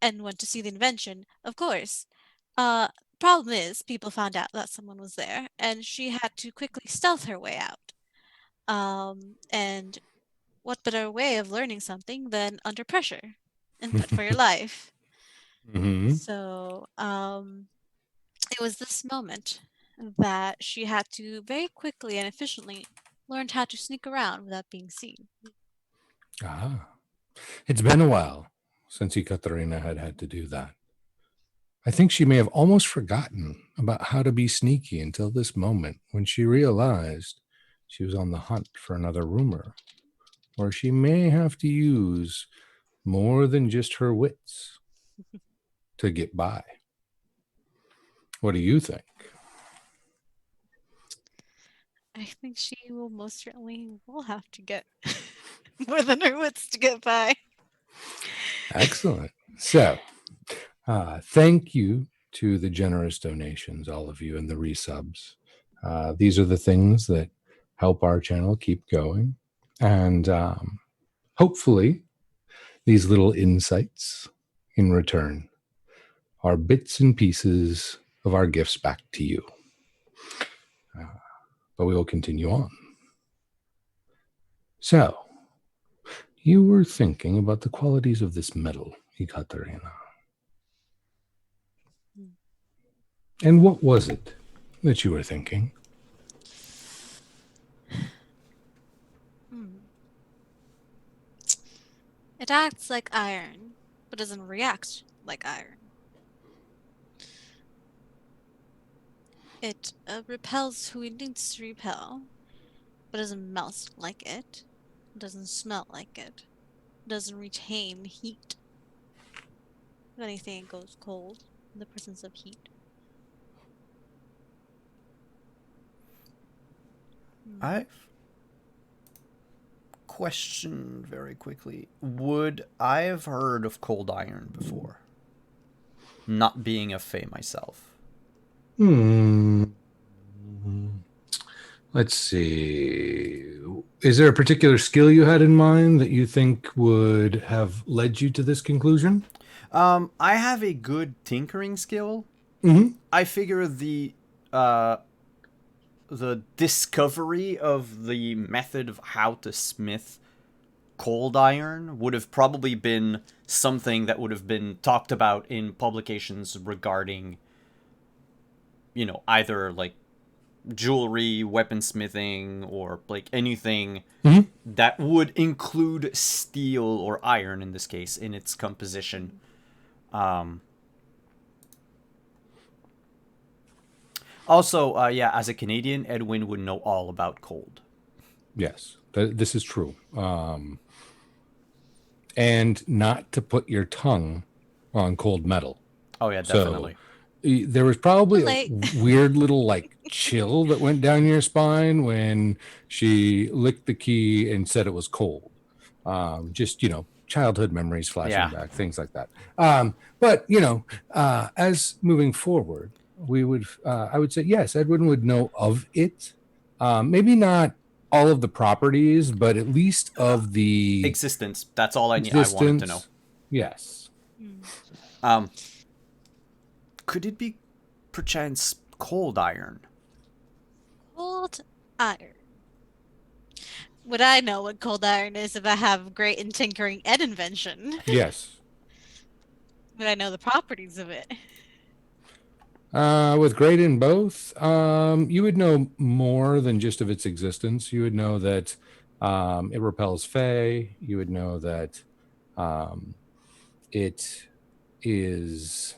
[SPEAKER 3] and went to see the invention, of course. Problem is, people found out that someone was there, and she had to quickly stealth her way out. And what better way of learning something than under pressure and threat for your life?
[SPEAKER 1] Mm-hmm.
[SPEAKER 3] So, it was this moment that she had to very quickly and efficiently learn how to sneak around without being seen.
[SPEAKER 1] Ah. It's been a while since Ekaterina had to do that. I think she may have almost forgotten about how to be sneaky until this moment when she realized she was on the hunt for another rumor, or she may have to use more than just her wits to get by. What do you think?
[SPEAKER 3] I think she will most certainly will have to get more than her wits to get by.
[SPEAKER 1] Excellent. So, thank you to the generous donations, all of you, and the resubs. These are the things that help our channel keep going. And hopefully, these little insights in return are bits and pieces of our gifts back to you. But we will continue on. So, you were thinking about the qualities of this metal, Ekaterina. And what was it that you were thinking?
[SPEAKER 3] It acts like iron, but doesn't react like iron. It repels who it needs to repel, but doesn't melt like it, doesn't smell like it, doesn't retain heat. If anything, it goes cold in the presence of heat.
[SPEAKER 2] I've
[SPEAKER 6] question very quickly. Would I have heard of cold iron before? Not being a fae myself.
[SPEAKER 1] Let's see. Is there a particular skill you had in mind that you think would have led you to this conclusion?
[SPEAKER 6] I have a good tinkering skill.
[SPEAKER 1] Mm-hmm.
[SPEAKER 6] I figure the discovery of the method of how to smith cold iron would have probably been something that would have been talked about in publications regarding, either like jewelry, weaponsmithing, or like anything that would include steel or iron in this case in its composition. Also, as a Canadian, Edwin would know all about cold.
[SPEAKER 1] Yes, this is true. And not to put your tongue on cold metal.
[SPEAKER 6] Oh yeah, definitely.
[SPEAKER 1] So, there was probably
[SPEAKER 3] Relate.
[SPEAKER 1] a weird little chill that went down your spine when she licked the key and said it was cold. Just childhood memories flashing back, things like that. But as moving forward, I would say yes, Edwin would know of it. Maybe not all of the properties, but at least of the
[SPEAKER 6] existence. That's all I wanted to know.
[SPEAKER 1] Yes.
[SPEAKER 6] Could it be perchance cold iron?
[SPEAKER 3] Cold iron. Would I know what cold iron is if I have great in tinkering and invention?
[SPEAKER 1] Yes.
[SPEAKER 3] Would I know the properties of it?
[SPEAKER 1] With great in both, you would know more than just of its existence. You would know that it repels fae. You would know that it is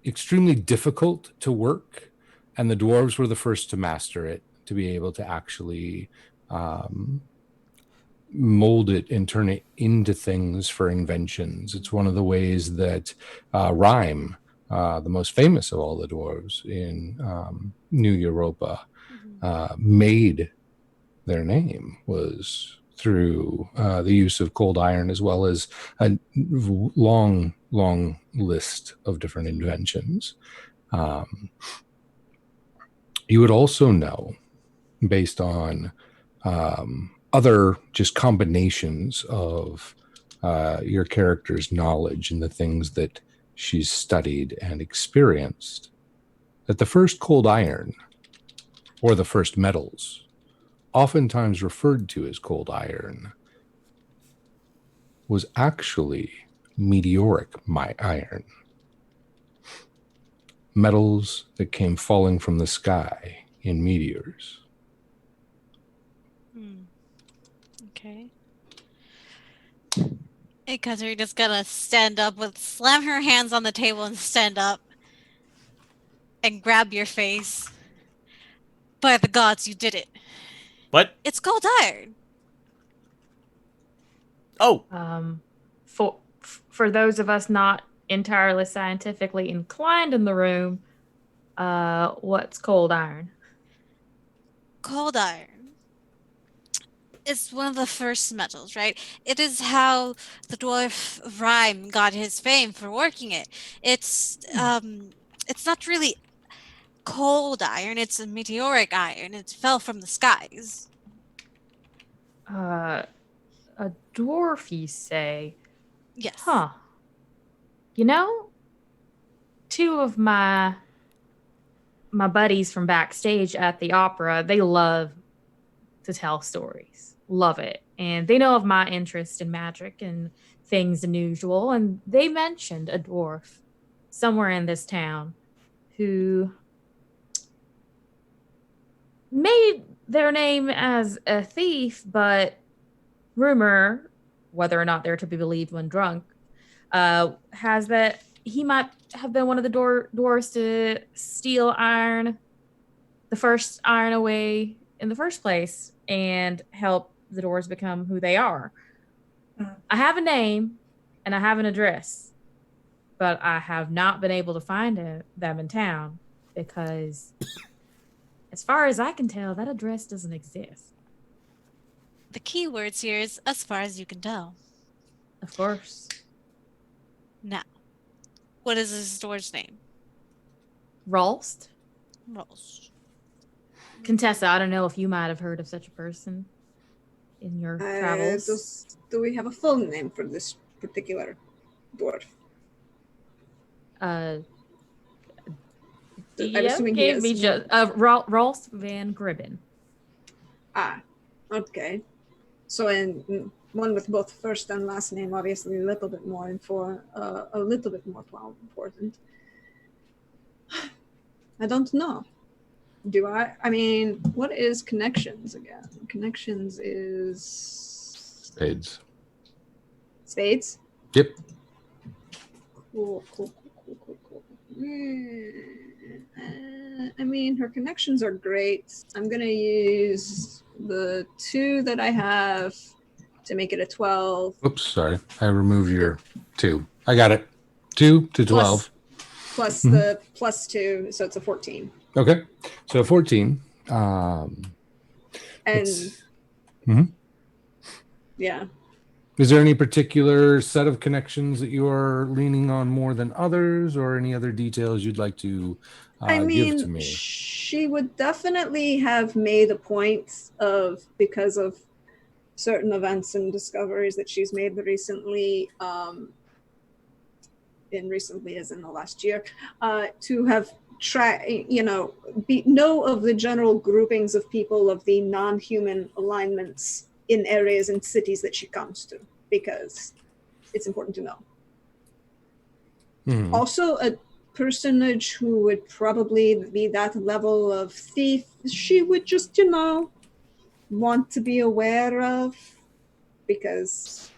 [SPEAKER 1] extremely difficult to work, and the dwarves were the first to master it, to be able to actually mold it and turn it into things for inventions. It's one of the ways that rhyme, the most famous of all the dwarves in New Europa, made their name, was through the use of cold iron, as well as a long list of different inventions. You would also know, based on other just combinations of your character's knowledge and the things that she's studied and experienced, that the first cold iron, or the first metals, oftentimes referred to as cold iron, was actually meteoric iron. Metals that came falling from the sky in meteors.
[SPEAKER 3] Okay. Ekaterina's gonna stand up slam her hands on the table and stand up and grab your face. By the gods, you did it.
[SPEAKER 6] What?
[SPEAKER 3] It's cold iron.
[SPEAKER 6] Oh.
[SPEAKER 4] For those of us not entirely scientifically inclined in the room, what's cold iron?
[SPEAKER 3] Cold iron. It's one of the first metals, right? It is how the dwarf Rhyme got his fame for working it. It's not really cold iron, it's a meteoric iron. It fell from the skies.
[SPEAKER 4] A dwarf, you say?
[SPEAKER 3] Yes.
[SPEAKER 4] Huh. Two of my buddies from backstage at the opera, they love to tell stories. Love it. And they know of my interest in magic and things unusual, and they mentioned a dwarf somewhere in this town who made their name as a thief, but rumor, whether or not they're to be believed when drunk, has that he might have been one of the dwarves to steal the first iron away in the first place, and help the dwarves become who they are. I have a name and I have an address, but I have not been able to find them in town because, as far as I can tell, that address doesn't exist.
[SPEAKER 3] The key words here is as far as you can tell.
[SPEAKER 4] Of course.
[SPEAKER 3] Now, what is this store's name?
[SPEAKER 4] Rolst?
[SPEAKER 3] Rolls.
[SPEAKER 4] Contessa, I don't know if you might have heard of such a person in your travels.
[SPEAKER 5] Do we have a full name for this particular dwarf?
[SPEAKER 4] I'm
[SPEAKER 5] I'm assuming he
[SPEAKER 4] gave
[SPEAKER 5] is.
[SPEAKER 4] me just Rolst van Gribben.
[SPEAKER 5] Ah, okay. So in one with both first and last name, obviously a little bit more important. I don't know. Do I? I mean, what is connections again? Connections is
[SPEAKER 1] Spades.
[SPEAKER 5] spades.
[SPEAKER 1] Yep.
[SPEAKER 5] Cool. I mean, her connections are great. I'm gonna use the 2 that I have to make it a 12.
[SPEAKER 1] Oops, sorry. I removed your 2. I got it. 2 to 12.
[SPEAKER 5] Plus the plus 2, so it's a 14.
[SPEAKER 1] Okay. So 14.
[SPEAKER 5] And yeah.
[SPEAKER 1] Is there any particular set of connections that you are leaning on more than others, or any other details you'd like to give to me?
[SPEAKER 5] She would definitely have made a point of, because of certain events and discoveries that she's made recently, recently as in the last year, to have know of the general groupings of people of the non-human alignments in areas and cities that she comes to, because it's important to know.
[SPEAKER 1] Mm-hmm.
[SPEAKER 5] Also, a personage who would probably be that level of thief, she would just, want to be aware of, because,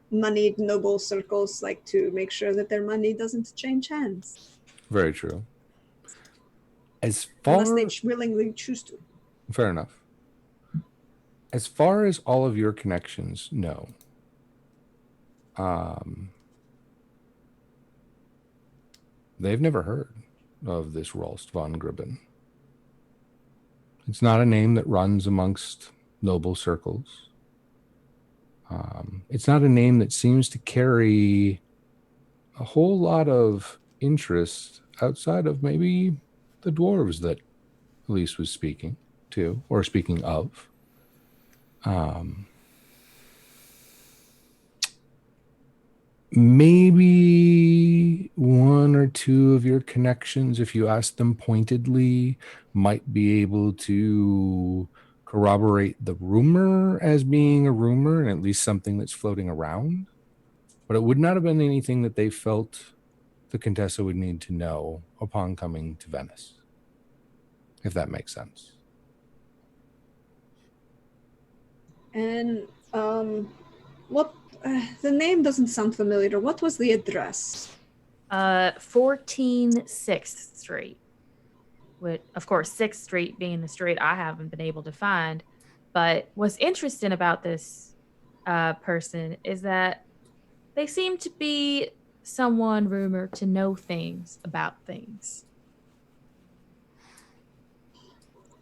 [SPEAKER 5] moneyed noble circles like to make sure that their money doesn't change hands.
[SPEAKER 1] Very true.
[SPEAKER 5] Unless they willingly choose to.
[SPEAKER 1] Fair enough. As far as all of your connections know, they've never heard of this Rolst von Gribben. It's not a name that runs amongst noble circles. It's not a name that seems to carry a whole lot of interest outside of maybe the dwarves that Elise was speaking to, or speaking of. Maybe 1 or 2 of your connections, if you ask them pointedly, might be able to corroborate the rumor as being a rumor, and at least something that's floating around. But it would not have been anything that they felt the Contessa would need to know upon coming to Venice, if that makes sense.
[SPEAKER 5] And what the name doesn't sound familiar. What was the address?
[SPEAKER 4] 14 6th Street. With, of course, 6th Street being the street I haven't been able to find. But what's interesting about this person is that they seem to be someone rumored to know things about things.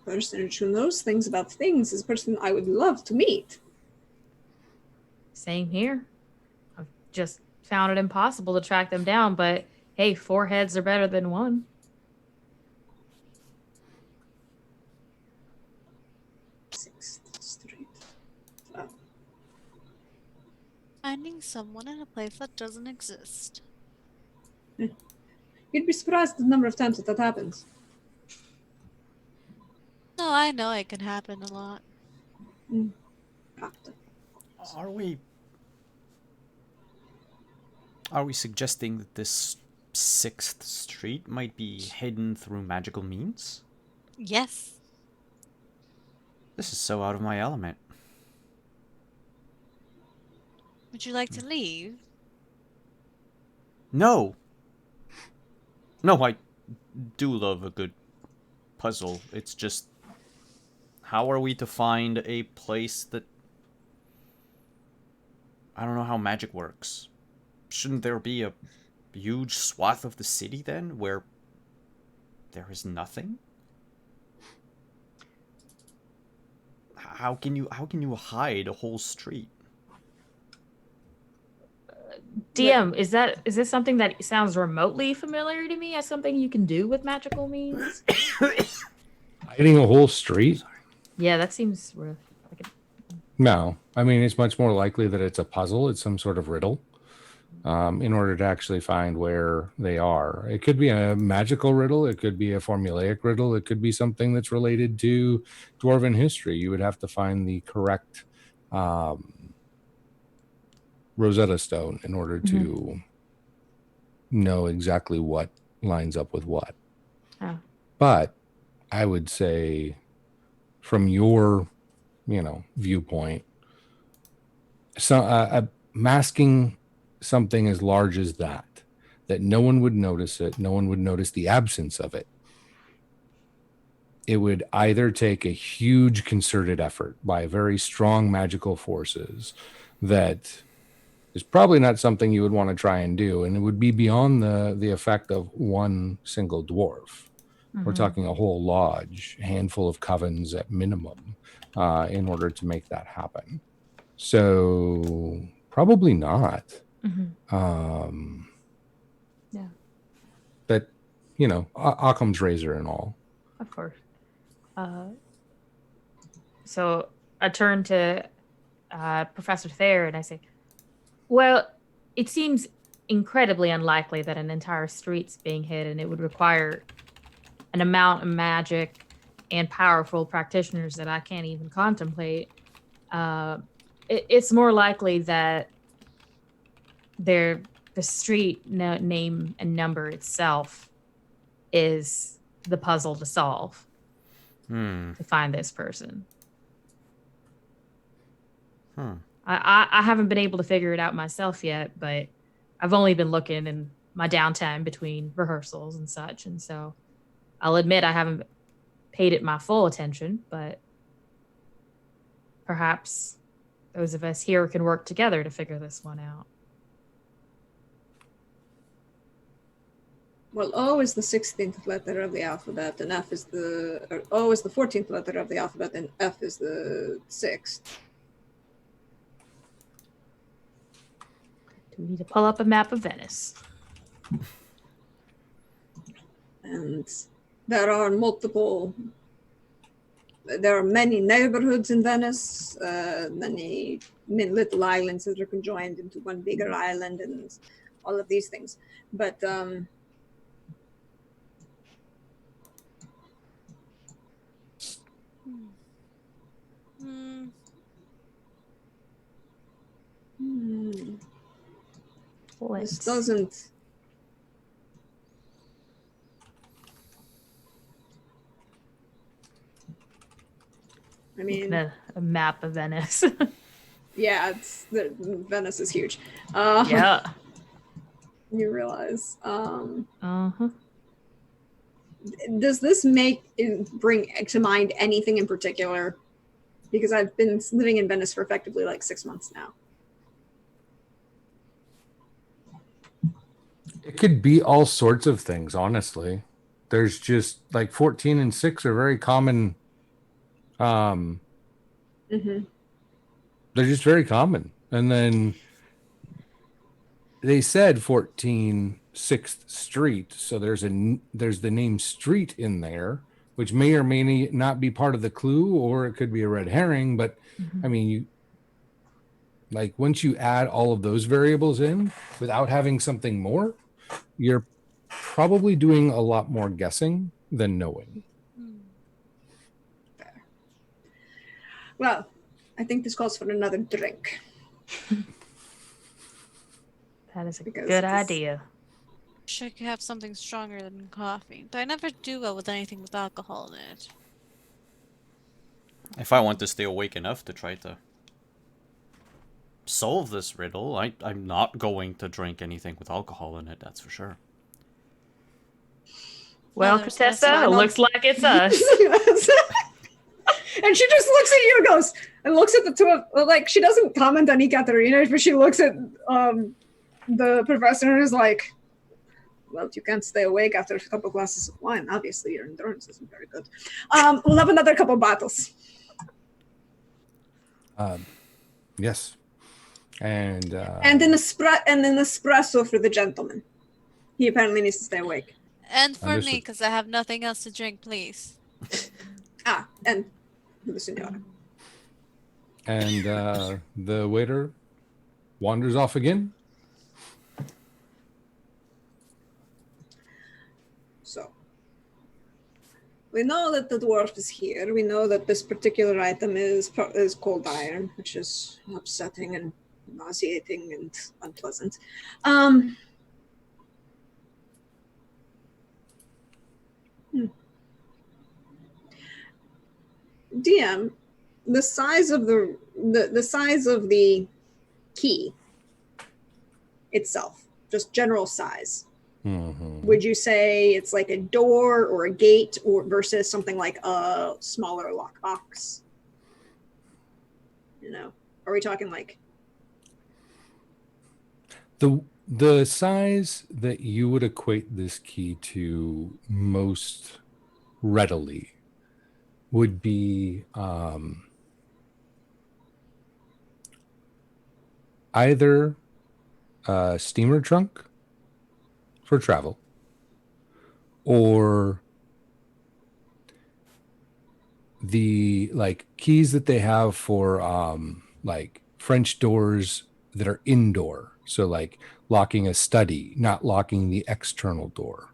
[SPEAKER 5] Person who knows things about things is a person I would love to meet.
[SPEAKER 4] Same here. I've just found it impossible to track them down, but hey, 4 heads are better than 1.
[SPEAKER 3] Finding someone in a place that doesn't exist.
[SPEAKER 5] You'd be surprised the number of times that happens.
[SPEAKER 3] No, I know it can happen a lot.
[SPEAKER 6] Are we suggesting that this 6th Street might be hidden through magical means?
[SPEAKER 3] Yes.
[SPEAKER 6] This is so out of my element.
[SPEAKER 3] Would you like to leave?
[SPEAKER 6] No, I do love a good puzzle. It's just, how are we to find a place that... I don't know how magic works. Shouldn't there be a huge swath of the city then where there is nothing? how can you hide a whole street?
[SPEAKER 4] DM, is this something that sounds remotely familiar to me as something you can do with magical means?
[SPEAKER 1] Hiding a whole street?
[SPEAKER 4] Yeah, that seems like
[SPEAKER 1] No. I mean, it's much more likely that it's a puzzle. It's some sort of riddle. In order to actually find where they are. It could be a magical riddle. It could be a formulaic riddle. It could be something that's related to dwarven history. You would have to find the correct Rosetta Stone in order to know exactly what lines up with what.
[SPEAKER 4] Oh.
[SPEAKER 1] But I would say from your, viewpoint, masking something as large as that no one would notice it, no one would notice the absence of it. It would either take a huge concerted effort by very strong magical forces that is probably not something you would want to try and do, and it would be beyond the effect of one single dwarf. We're talking a whole lodge, a handful of covens at minimum, in order to make that happen. So probably not.
[SPEAKER 4] Yeah.
[SPEAKER 1] But, Occam's razor and all.
[SPEAKER 4] Of course. So I turn to Professor Thayer and I say, well, it seems incredibly unlikely that an entire street's being hid, and it would require an amount of magic and powerful practitioners that I can't even contemplate. It's more likely that the street name and number itself is the puzzle to solve to find this person. I haven't been able to figure it out myself yet, but I've only been looking in my downtime between rehearsals and such, and so I'll admit I haven't paid it my full attention, but perhaps those of us here can work together to figure this one out.
[SPEAKER 5] Well, O is the 16th letter of the alphabet, and O is the 14th letter of the alphabet, and F is the 6th.
[SPEAKER 4] Do we need to pull up a map of Venice?
[SPEAKER 5] And there are many neighborhoods in Venice, many little islands that are conjoined into one bigger island, and all of these things. But this doesn't. I mean,
[SPEAKER 4] a map of Venice.
[SPEAKER 5] Yeah, Venice is huge.
[SPEAKER 4] Yeah.
[SPEAKER 5] You realize. Does this bring to mind anything in particular? Because I've been living in Venice for effectively like 6 months now.
[SPEAKER 1] It could be all sorts of things, honestly. There's just like 14 and 6 are very common. They're just very common. And then they said 14 6th Street, so there's the name Street in there, which may or may not be part of the clue, or it could be a red herring. But I mean, once you add all of those variables in without having something more, you're probably doing a lot more guessing than knowing.
[SPEAKER 5] Fair. Well, I think this calls for another drink.
[SPEAKER 4] That is a good idea.
[SPEAKER 3] Should have something stronger than coffee. But I never do well with anything with alcohol in it.
[SPEAKER 6] If I want to stay awake enough to try to solve this riddle, I'm not going to drink anything with alcohol in it, that's for sure.
[SPEAKER 4] Well, Contessa, it looks like it's us.
[SPEAKER 5] And she just looks at you and goes, and looks at the two of, she doesn't comment on Ekaterina, but she looks at the professor and is like, well, you can't stay awake after a couple glasses of wine. Obviously, your endurance isn't very good. We'll have another couple bottles.
[SPEAKER 1] Yes. And
[SPEAKER 5] And an espresso for the gentleman. He apparently needs to stay awake.
[SPEAKER 3] And for me,
[SPEAKER 1] Understood.
[SPEAKER 3] because I have nothing else to drink, please.
[SPEAKER 5] And the senora.
[SPEAKER 1] and the waiter wanders off again.
[SPEAKER 5] So, we know that the dwarf is here. We know that this particular item is cold iron, which is upsetting and nauseating and unpleasant. DM, the size of the size of the key itself, just general size.
[SPEAKER 1] Mm-hmm.
[SPEAKER 5] Would you say it's like a door or a gate, or versus something like a smaller lockbox? You know, are we talking like
[SPEAKER 1] The size that you would equate this key to most readily would be either a steamer trunk for travel or the like keys that they have for like French doors that are indoor, so like locking a study, not locking the external door,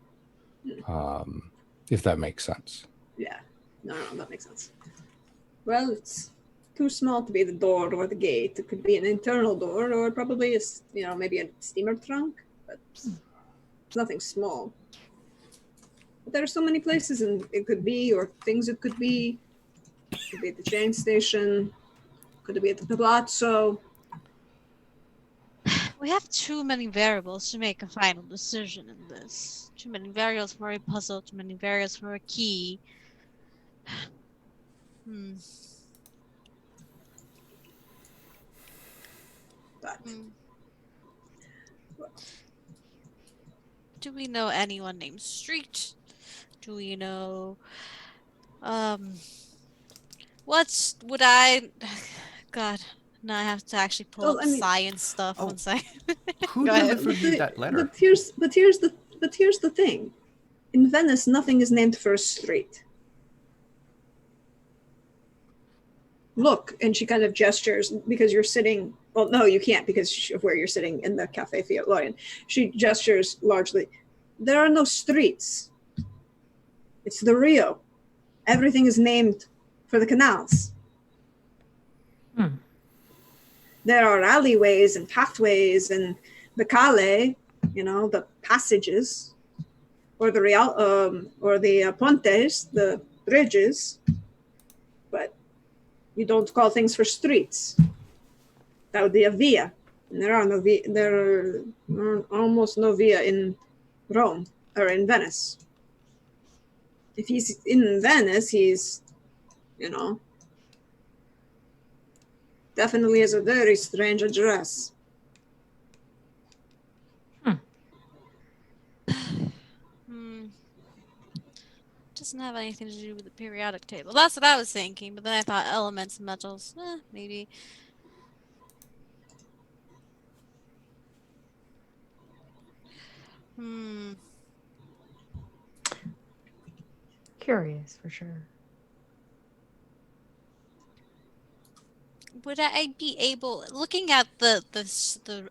[SPEAKER 1] if that makes sense.
[SPEAKER 5] Yeah, no, that makes sense. Well, it's too small to be the door or the gate. It could be an internal door, or probably maybe a steamer trunk, but it's nothing small. But there are so many places and it could be, or things it could be. It could be at the train station. Could it be at the Tablozzo?
[SPEAKER 3] We have too many variables to make a final decision in this. Too many variables for a puzzle, too many variables for a key.
[SPEAKER 5] But
[SPEAKER 3] do we know anyone named Street? Do we know what's would I God, now I have to actually pull
[SPEAKER 5] Well,
[SPEAKER 3] up
[SPEAKER 5] I mean-
[SPEAKER 3] science stuff
[SPEAKER 6] Oh.
[SPEAKER 3] one second.
[SPEAKER 6] Who
[SPEAKER 3] Go ahead.
[SPEAKER 6] delivered you that letter?
[SPEAKER 5] But here's the thing. In Venice, nothing is named for a street. Look, and she kind of gestures because you're sitting. Well, no, you can't because of where you're sitting in the Cafe Fiat Lorien. She gestures largely. There are no streets. It's the Rio. Everything is named for the canals. There are alleyways and pathways and the calle, the passages, or the pontes, the bridges. But you don't call things for streets. That would be a via. And there are almost no via in Rome or in Venice. If he's in Venice, he's, definitely has a very strange address.
[SPEAKER 3] Doesn't have anything to do with the periodic table. That's what I was thinking, but then I thought elements and metals, maybe.
[SPEAKER 4] Curious for sure.
[SPEAKER 3] Would I be able, looking at the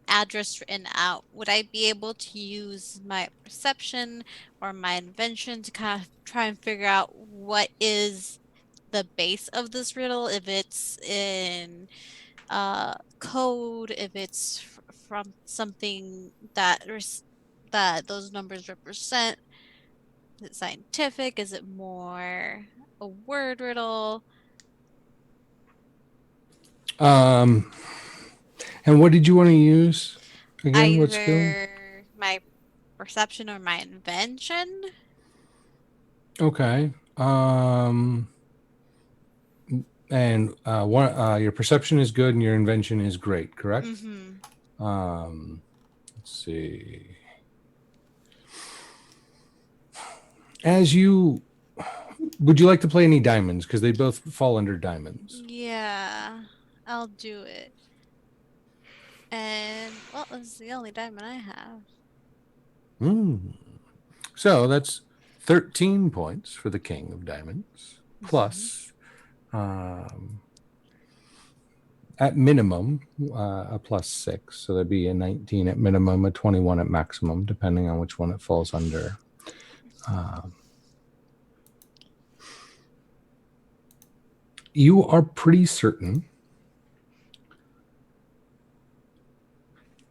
[SPEAKER 3] address written out, would I be able to use my perception or my invention to kind of try and figure out what is the base of this riddle? If it's in code, if it's from something that those numbers represent? Is it scientific? Is it more a word riddle?
[SPEAKER 1] And what did you want to use again? What skill?
[SPEAKER 3] Either my perception or my invention.
[SPEAKER 1] Okay. And your perception is good and your invention is great, correct?
[SPEAKER 3] Mm-hmm.
[SPEAKER 1] Let's see. Would you like to play any diamonds? Because they both fall under diamonds.
[SPEAKER 3] Yeah. I'll do it. And, well, this is the only diamond I have.
[SPEAKER 1] So that's 13 points for the King of Diamonds, plus, at minimum, a +6. So there'd be a 19 at minimum, a 21 at maximum, depending on which one it falls under. You are pretty certain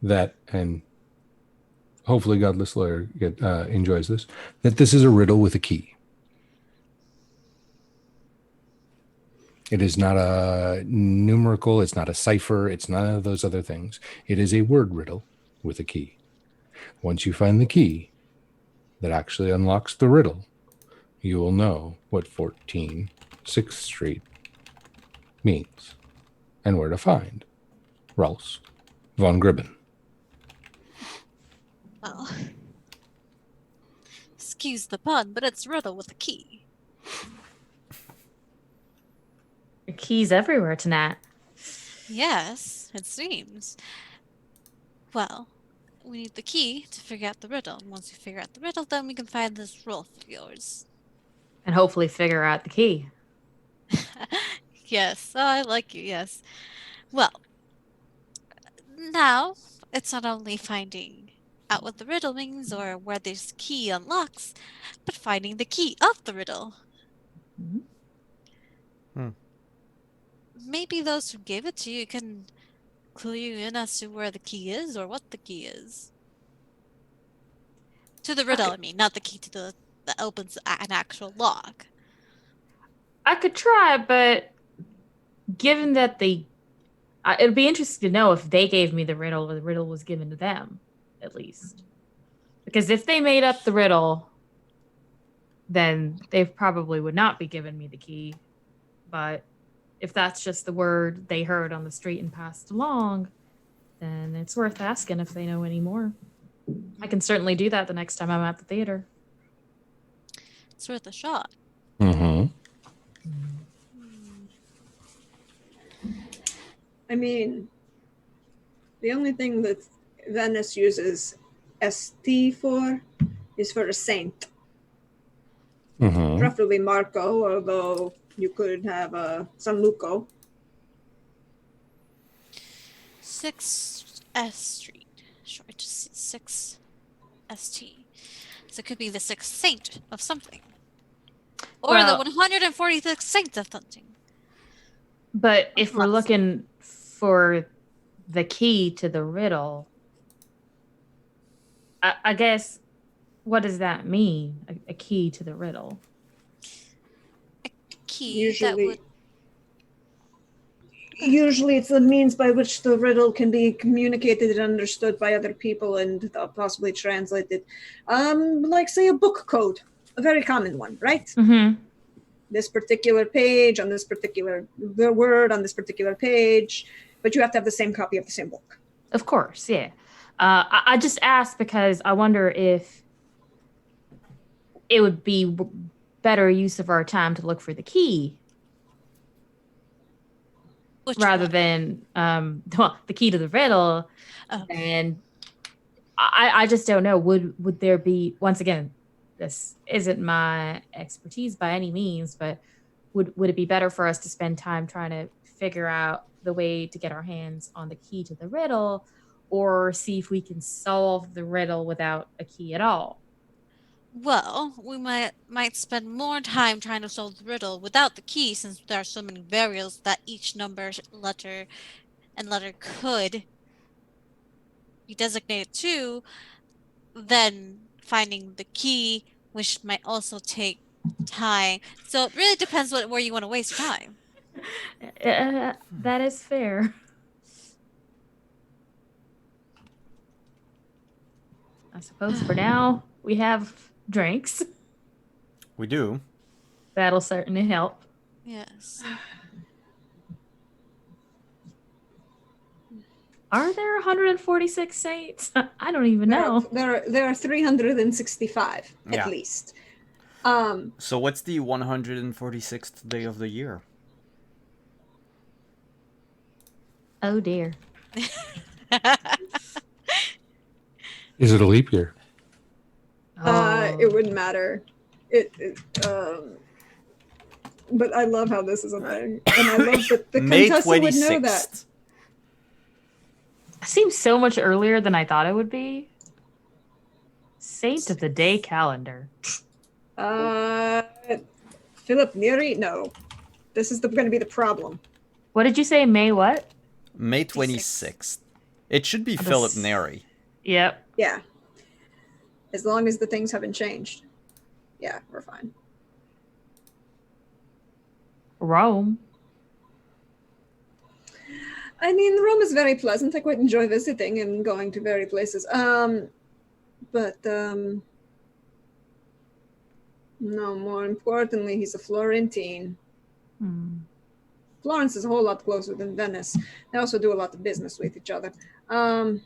[SPEAKER 1] that, and hopefully Godless Lawyer enjoys this, that this is a riddle with a key. It is not a numerical, it's not a cipher, it's none of those other things. It is a word riddle with a key. Once you find the key that actually unlocks the riddle, you will know what 14 6th Street means and where to find Rolf von Gribben.
[SPEAKER 3] Well, excuse the pun, but it's riddle with a key.
[SPEAKER 4] Your keys everywhere tonight.
[SPEAKER 3] Yes, it seems. Well, we need the key to figure out the riddle. And once we figure out the riddle, then we can find this Rolf of yours.
[SPEAKER 4] And hopefully figure out the key.
[SPEAKER 3] Yes, oh, I like you, yes. Well, now it's not only finding out what the riddle means or where this key unlocks, but finding the key of the riddle. Maybe those who gave it to you can clue you in as to where the key is or what the key is. To the riddle, I mean, not the key to the that opens an actual lock.
[SPEAKER 4] I could try, but given that it'd be interesting to know if they gave me the riddle or the riddle was given to them, at least. Because if they made up the riddle, then they probably would not be giving me the key. But if that's just the word they heard on the street and passed along, then it's worth asking if they know any more. I can certainly do that the next time I'm at the theater.
[SPEAKER 3] It's worth a shot.
[SPEAKER 1] Mm-hmm.
[SPEAKER 5] I mean, the only thing that Venice uses ST for is for a saint.
[SPEAKER 1] Mm-hmm.
[SPEAKER 5] Preferably Marco, although you could have San Luco.
[SPEAKER 3] 6 S Street. Sure, just 6 ST. So it could be the 6th saint of something. Or
[SPEAKER 4] Well-
[SPEAKER 3] the 146th saint of something.
[SPEAKER 4] But if we're looking for the key to the riddle, I guess, what does that mean? A key to the riddle?
[SPEAKER 3] Key that would...
[SPEAKER 5] Usually it's the means by which the riddle can be communicated and understood by other people and possibly translated. Like, say, a book code, a very common one, right?
[SPEAKER 4] Mm-hmm.
[SPEAKER 5] This particular page on this particular word on this particular page, but you have to have the same copy of the same book.
[SPEAKER 4] Of course, yeah. I just asked because I wonder if it would be better use of our time to look for the key rather than the key to the riddle.
[SPEAKER 3] Oh.
[SPEAKER 4] And I just don't know. Would there be, once again, this isn't my expertise by any means, but would it be better for us to spend time trying to figure out the way to get our hands on the key to the riddle, or see if we can solve the riddle without a key at all?
[SPEAKER 3] Well, we might spend more time trying to solve the riddle without the key, since there are so many variables that each number, letter, and letter could be designated to, than finding the key, which might also take time. So it really depends where you want to waste your time.
[SPEAKER 4] That is fair. I suppose for now we have drinks.
[SPEAKER 6] We do.
[SPEAKER 4] That'll certainly help.
[SPEAKER 3] Yes.
[SPEAKER 4] Are there 146 saints? I don't even know.
[SPEAKER 5] There are 365
[SPEAKER 6] Yeah.
[SPEAKER 5] at least.
[SPEAKER 6] So what's the 146th day of the year?
[SPEAKER 4] Oh dear.
[SPEAKER 1] Is it a leap year?
[SPEAKER 5] It wouldn't matter. But I love how this is a thing, and I love that the
[SPEAKER 6] May
[SPEAKER 5] Contessa would know that.
[SPEAKER 6] 26th.
[SPEAKER 4] Seems so much earlier than I thought it would be. Saint of the Day calendar.
[SPEAKER 5] Philip Neri? No. This is going to be the problem.
[SPEAKER 4] What did you say? May what?
[SPEAKER 6] May 26th. It should be Philip Neri.
[SPEAKER 4] Yep.
[SPEAKER 5] Yeah. As long as the things haven't changed. Yeah, we're fine.
[SPEAKER 4] Rome.
[SPEAKER 5] I mean, Rome is very pleasant. I quite enjoy visiting and going to very places. No, more importantly, he's a Florentine. Florence is a whole lot closer than Venice. They also do a lot of business with each other. But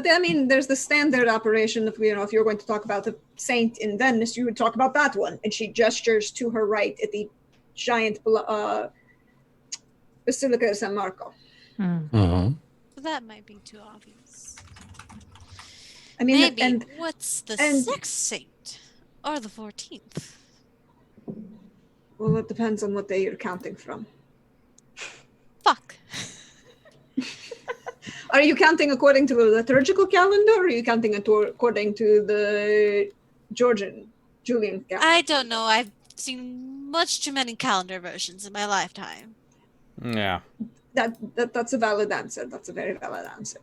[SPEAKER 5] I mean, there's the standard operation of, if you're going to talk about a saint in Venice, you would talk about that one. And she gestures to her right at the giant Basilica of San Marco.
[SPEAKER 3] That might be too obvious.
[SPEAKER 5] I mean,
[SPEAKER 3] Maybe. What's the 6th saint? Or the 14th?
[SPEAKER 5] Well, it depends on what day you're counting from.
[SPEAKER 3] Fuck.
[SPEAKER 5] Are you counting according to the liturgical calendar, or are you counting according to the Julian calendar?
[SPEAKER 3] I don't know. I've seen much too many calendar versions in my lifetime.
[SPEAKER 6] Yeah.
[SPEAKER 5] That's a valid answer. That's a very valid answer.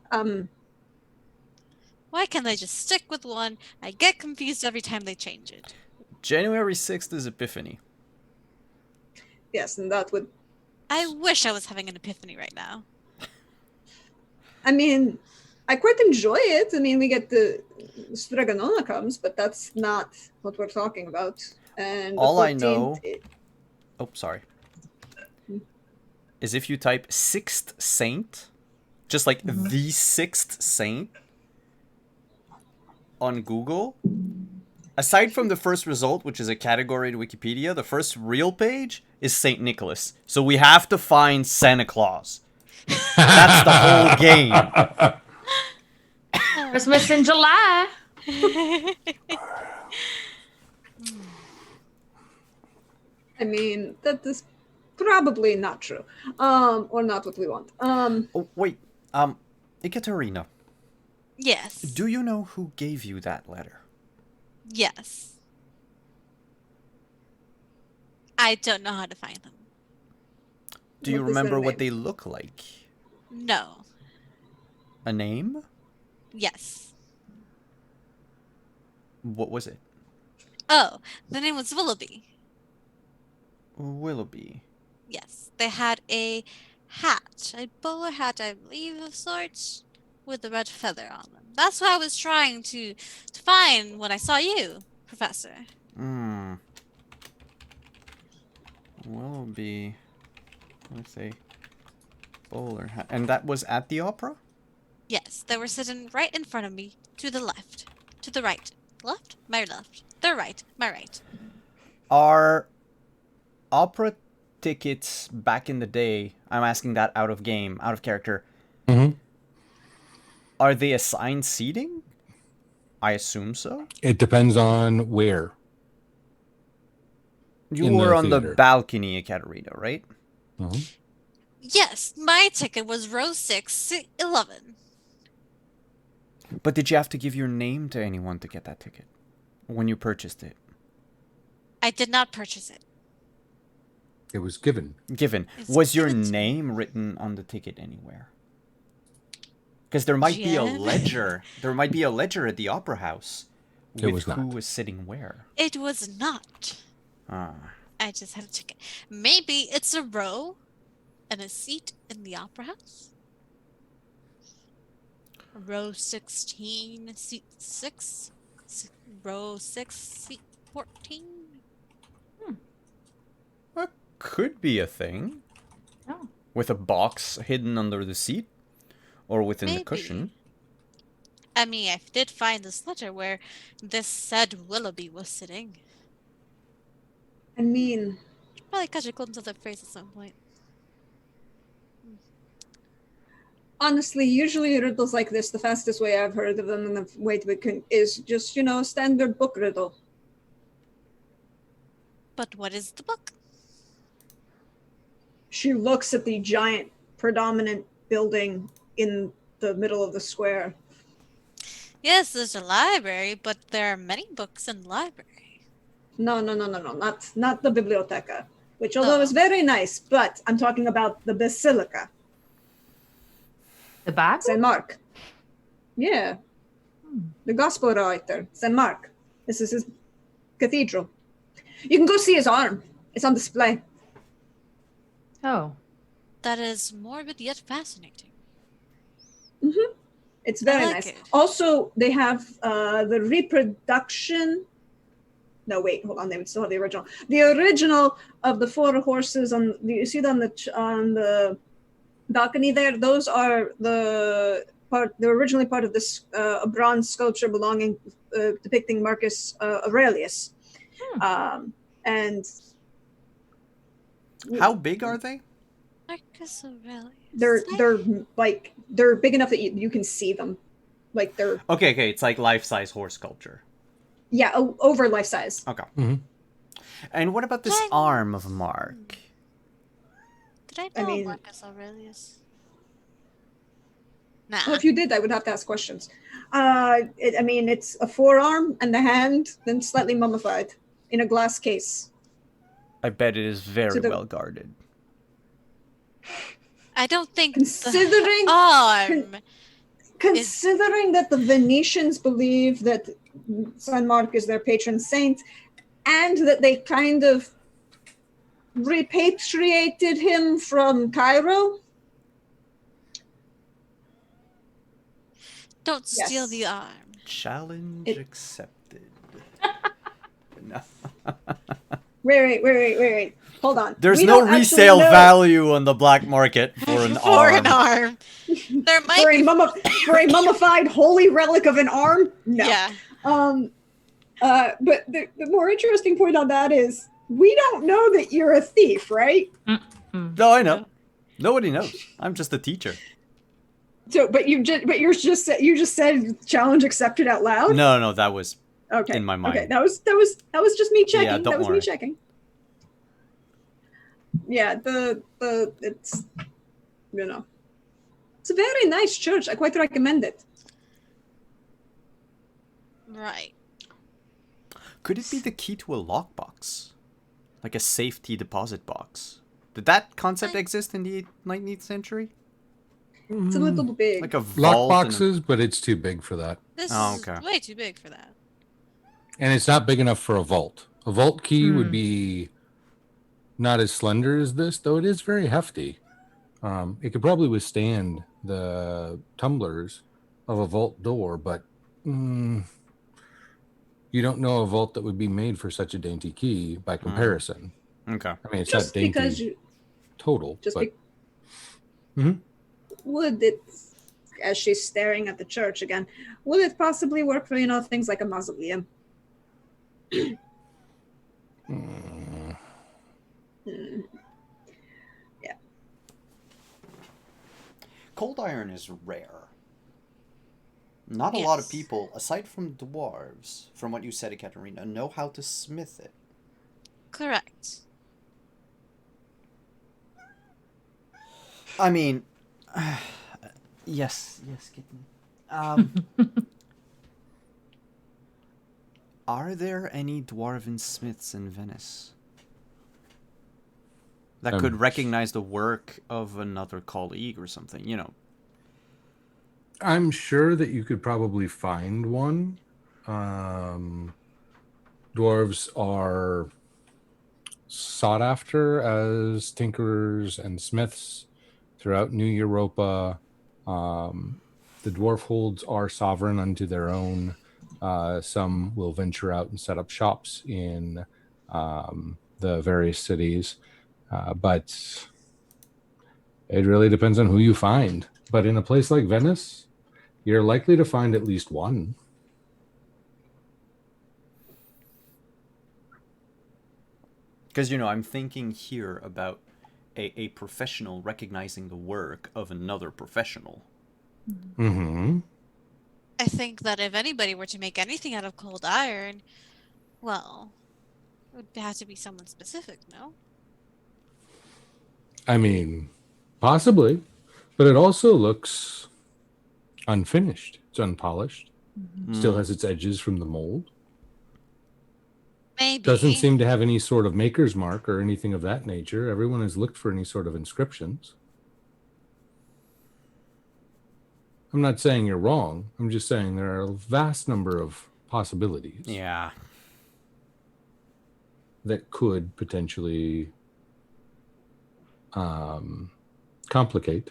[SPEAKER 3] Why can't they just stick with one? I get confused every time they change it.
[SPEAKER 6] January 6th is Epiphany.
[SPEAKER 5] Yes, and that would...
[SPEAKER 3] I wish I was having an epiphany right now.
[SPEAKER 5] I mean, I quite enjoy it. I mean, we get the Stregonona comes, but that's not what we're talking about. And
[SPEAKER 6] all I know... Oh, sorry. Is if you type 6th saint, just like the 6th saint, on Google, aside from the first result, which is a category to Wikipedia, the first real page is Saint Nicholas. So we have to find Santa Claus. That's the whole game.
[SPEAKER 4] Christmas in July.
[SPEAKER 5] I mean, that is probably not true. Or not what we want.
[SPEAKER 6] Oh, wait. Ekaterina.
[SPEAKER 3] Yes.
[SPEAKER 6] Do you know who gave you that letter?
[SPEAKER 3] Yes. I don't know how to find them.
[SPEAKER 6] Do you
[SPEAKER 5] What is their
[SPEAKER 6] remember what
[SPEAKER 5] name?
[SPEAKER 6] they look like?
[SPEAKER 3] No.
[SPEAKER 6] A name?
[SPEAKER 3] Yes.
[SPEAKER 6] What was it?
[SPEAKER 3] Oh, the name was Willoughby.
[SPEAKER 6] Willoughby.
[SPEAKER 3] Yes. They had a hat, a bowler hat, I believe, of sorts, with a red feather on them. That's what I was trying to find when I saw you, Professor.
[SPEAKER 6] Willoughby. Let's say bowler hat. And that was at the opera?
[SPEAKER 3] Yes, they were sitting right in front of me, to the left, to the right. Left? My left. The right, my right.
[SPEAKER 6] Are opera tickets back in the day, I'm asking that out of game, out of character, are they assigned seating? I assume so.
[SPEAKER 1] It depends on where.
[SPEAKER 6] You
[SPEAKER 1] In the
[SPEAKER 6] were on the
[SPEAKER 1] theater.
[SPEAKER 6] balcony, Ekaterina, right?
[SPEAKER 3] Yes, my ticket was row 6, 11.
[SPEAKER 6] But did you have to give your name to anyone to get that ticket when you purchased it?
[SPEAKER 3] I did not purchase it.
[SPEAKER 1] It was given.
[SPEAKER 6] Given.
[SPEAKER 3] It's
[SPEAKER 6] Was your
[SPEAKER 3] given to me.
[SPEAKER 6] name written on the ticket anywhere? Because there might be a
[SPEAKER 3] Jen?
[SPEAKER 6] ledger. There might be a ledger at the opera house
[SPEAKER 1] It
[SPEAKER 6] with
[SPEAKER 1] was
[SPEAKER 6] who
[SPEAKER 1] not.
[SPEAKER 6] was sitting where.
[SPEAKER 3] It was not.
[SPEAKER 6] Ah.
[SPEAKER 3] I just had a ticket. Maybe it's a row and a seat in the opera house. Row 16, seat 6. Row 6, seat 14.
[SPEAKER 6] That could be a thing.
[SPEAKER 4] Oh.
[SPEAKER 6] With a box hidden under the seat. Or within the
[SPEAKER 3] Maybe.
[SPEAKER 6] cushion.
[SPEAKER 3] I mean, I did find this letter where this said Willoughby was sitting.
[SPEAKER 5] I mean,
[SPEAKER 3] Probably catch a glimpse of that phrase at some point.
[SPEAKER 5] Honestly, usually riddles like this, the fastest way I've heard of them and the way to is just, standard book riddle.
[SPEAKER 3] But what is the book?
[SPEAKER 5] She looks at the giant predominant building in the middle of the square.
[SPEAKER 3] Yes, there's a library, but there are many books in the library.
[SPEAKER 5] No, not the biblioteca, which although is very nice, but I'm talking about the basilica.
[SPEAKER 4] The back?
[SPEAKER 5] St. Mark. Yeah. The gospel writer, St. Mark. This is his cathedral. You can go see his arm. It's on display.
[SPEAKER 4] Oh.
[SPEAKER 3] That is morbid yet fascinating.
[SPEAKER 5] Mm-hmm. It's very
[SPEAKER 3] like
[SPEAKER 5] nice.
[SPEAKER 3] it.
[SPEAKER 5] Also, they have the reproduction. No, wait, hold on. They would still have the original. The original of the four horses you see it on the balcony there. Those are they're originally part of this a bronze sculpture depicting Marcus Aurelius. And
[SPEAKER 6] How big are they?
[SPEAKER 3] Marcus Aurelius.
[SPEAKER 5] They're big enough that you can see them. Like they're
[SPEAKER 6] Okay, it's like life-size horse sculpture.
[SPEAKER 5] yeah, over life size.
[SPEAKER 6] Okay.
[SPEAKER 1] Mm-hmm.
[SPEAKER 6] And what about this arm of Mark?
[SPEAKER 3] Did I know Marcus Aurelius? Nah.
[SPEAKER 5] Well, if you did, I would have to ask questions. It's a forearm and the hand, then slightly mummified in a glass case.
[SPEAKER 6] I bet it is very
[SPEAKER 5] So
[SPEAKER 6] well guarded.
[SPEAKER 3] I don't think
[SPEAKER 5] Considering
[SPEAKER 3] the arm.
[SPEAKER 5] considering that the Venetians believe that San Mark is their patron saint, and that they kind of repatriated him from Cairo.
[SPEAKER 3] Don't steal
[SPEAKER 5] Yes.
[SPEAKER 3] the arm.
[SPEAKER 6] Challenge accepted. No.
[SPEAKER 5] Wait. Hold on.
[SPEAKER 6] There's
[SPEAKER 5] We
[SPEAKER 6] no
[SPEAKER 5] don't actually
[SPEAKER 6] resale
[SPEAKER 5] know-
[SPEAKER 6] value on the black market for an
[SPEAKER 3] For
[SPEAKER 6] arm.
[SPEAKER 3] an arm. There might
[SPEAKER 5] for
[SPEAKER 3] be.
[SPEAKER 5] a mummified holy relic of an arm. No.
[SPEAKER 3] Yeah.
[SPEAKER 5] But the more interesting point on that is we don't know that you're a thief, right?
[SPEAKER 6] No, I know. Nobody knows. I'm just a teacher.
[SPEAKER 5] So, you just said challenge accepted out loud.
[SPEAKER 6] No, that was
[SPEAKER 5] Okay.
[SPEAKER 6] in my mind.
[SPEAKER 5] Okay, that was just me checking.
[SPEAKER 6] Yeah, don't
[SPEAKER 5] that was
[SPEAKER 6] worry.
[SPEAKER 5] me checking. Yeah, it's it's a very nice church. I quite recommend it.
[SPEAKER 3] Right.
[SPEAKER 6] Could it be the key to a lockbox? Like a safety deposit box? Did that concept exist in the 19th century?
[SPEAKER 5] It's a little big.
[SPEAKER 6] Like a
[SPEAKER 1] Lock
[SPEAKER 6] vault and a-
[SPEAKER 1] boxes, but it's too big for that.
[SPEAKER 3] This
[SPEAKER 6] Oh,
[SPEAKER 3] is
[SPEAKER 6] okay.
[SPEAKER 3] way too big for that.
[SPEAKER 1] And it's not big enough for a vault. A vault key would be not as slender as this, though it is very hefty. It could probably withstand the tumblers of a vault door, but you don't know a vault that would be made for such a dainty key by comparison.
[SPEAKER 6] Okay.
[SPEAKER 1] I mean, it's
[SPEAKER 5] just
[SPEAKER 1] not dainty
[SPEAKER 5] because you
[SPEAKER 1] total,
[SPEAKER 5] just
[SPEAKER 1] but
[SPEAKER 5] would it, as she's staring at the church again, would it possibly work for things like a mausoleum? Yeah.
[SPEAKER 6] Cold iron is rare. Not a lot of
[SPEAKER 3] Yes.
[SPEAKER 6] people, aside from dwarves, from what you said, Ekaterina, know how to smith it.
[SPEAKER 3] Correct.
[SPEAKER 6] I mean, yes, kitten. Are there any dwarven smiths in Venice that could recognize the work of another colleague or something? You know.
[SPEAKER 1] I'm sure that you could probably find one. Dwarves are sought after as tinkerers and smiths throughout New Europa. The dwarf holds are sovereign unto their own. Some will venture out and set up shops in the various cities, but it really depends on who you find. But in a place like Venice, you're likely to find at least one.
[SPEAKER 6] Because, I'm thinking here about a professional recognizing the work of another professional.
[SPEAKER 1] Mm-hmm.
[SPEAKER 3] I think that if anybody were to make anything out of cold iron, well, it would have to be someone specific, no?
[SPEAKER 1] I mean, possibly, but it also looks unfinished. It's unpolished. Still has its edges from the mold.
[SPEAKER 3] Maybe.
[SPEAKER 1] Doesn't seem to have any sort of maker's mark or anything of that nature. Everyone has looked for any sort of inscriptions. I'm not saying you're wrong. I'm just saying there are a vast number of possibilities
[SPEAKER 6] Yeah.
[SPEAKER 1] that could potentially complicate.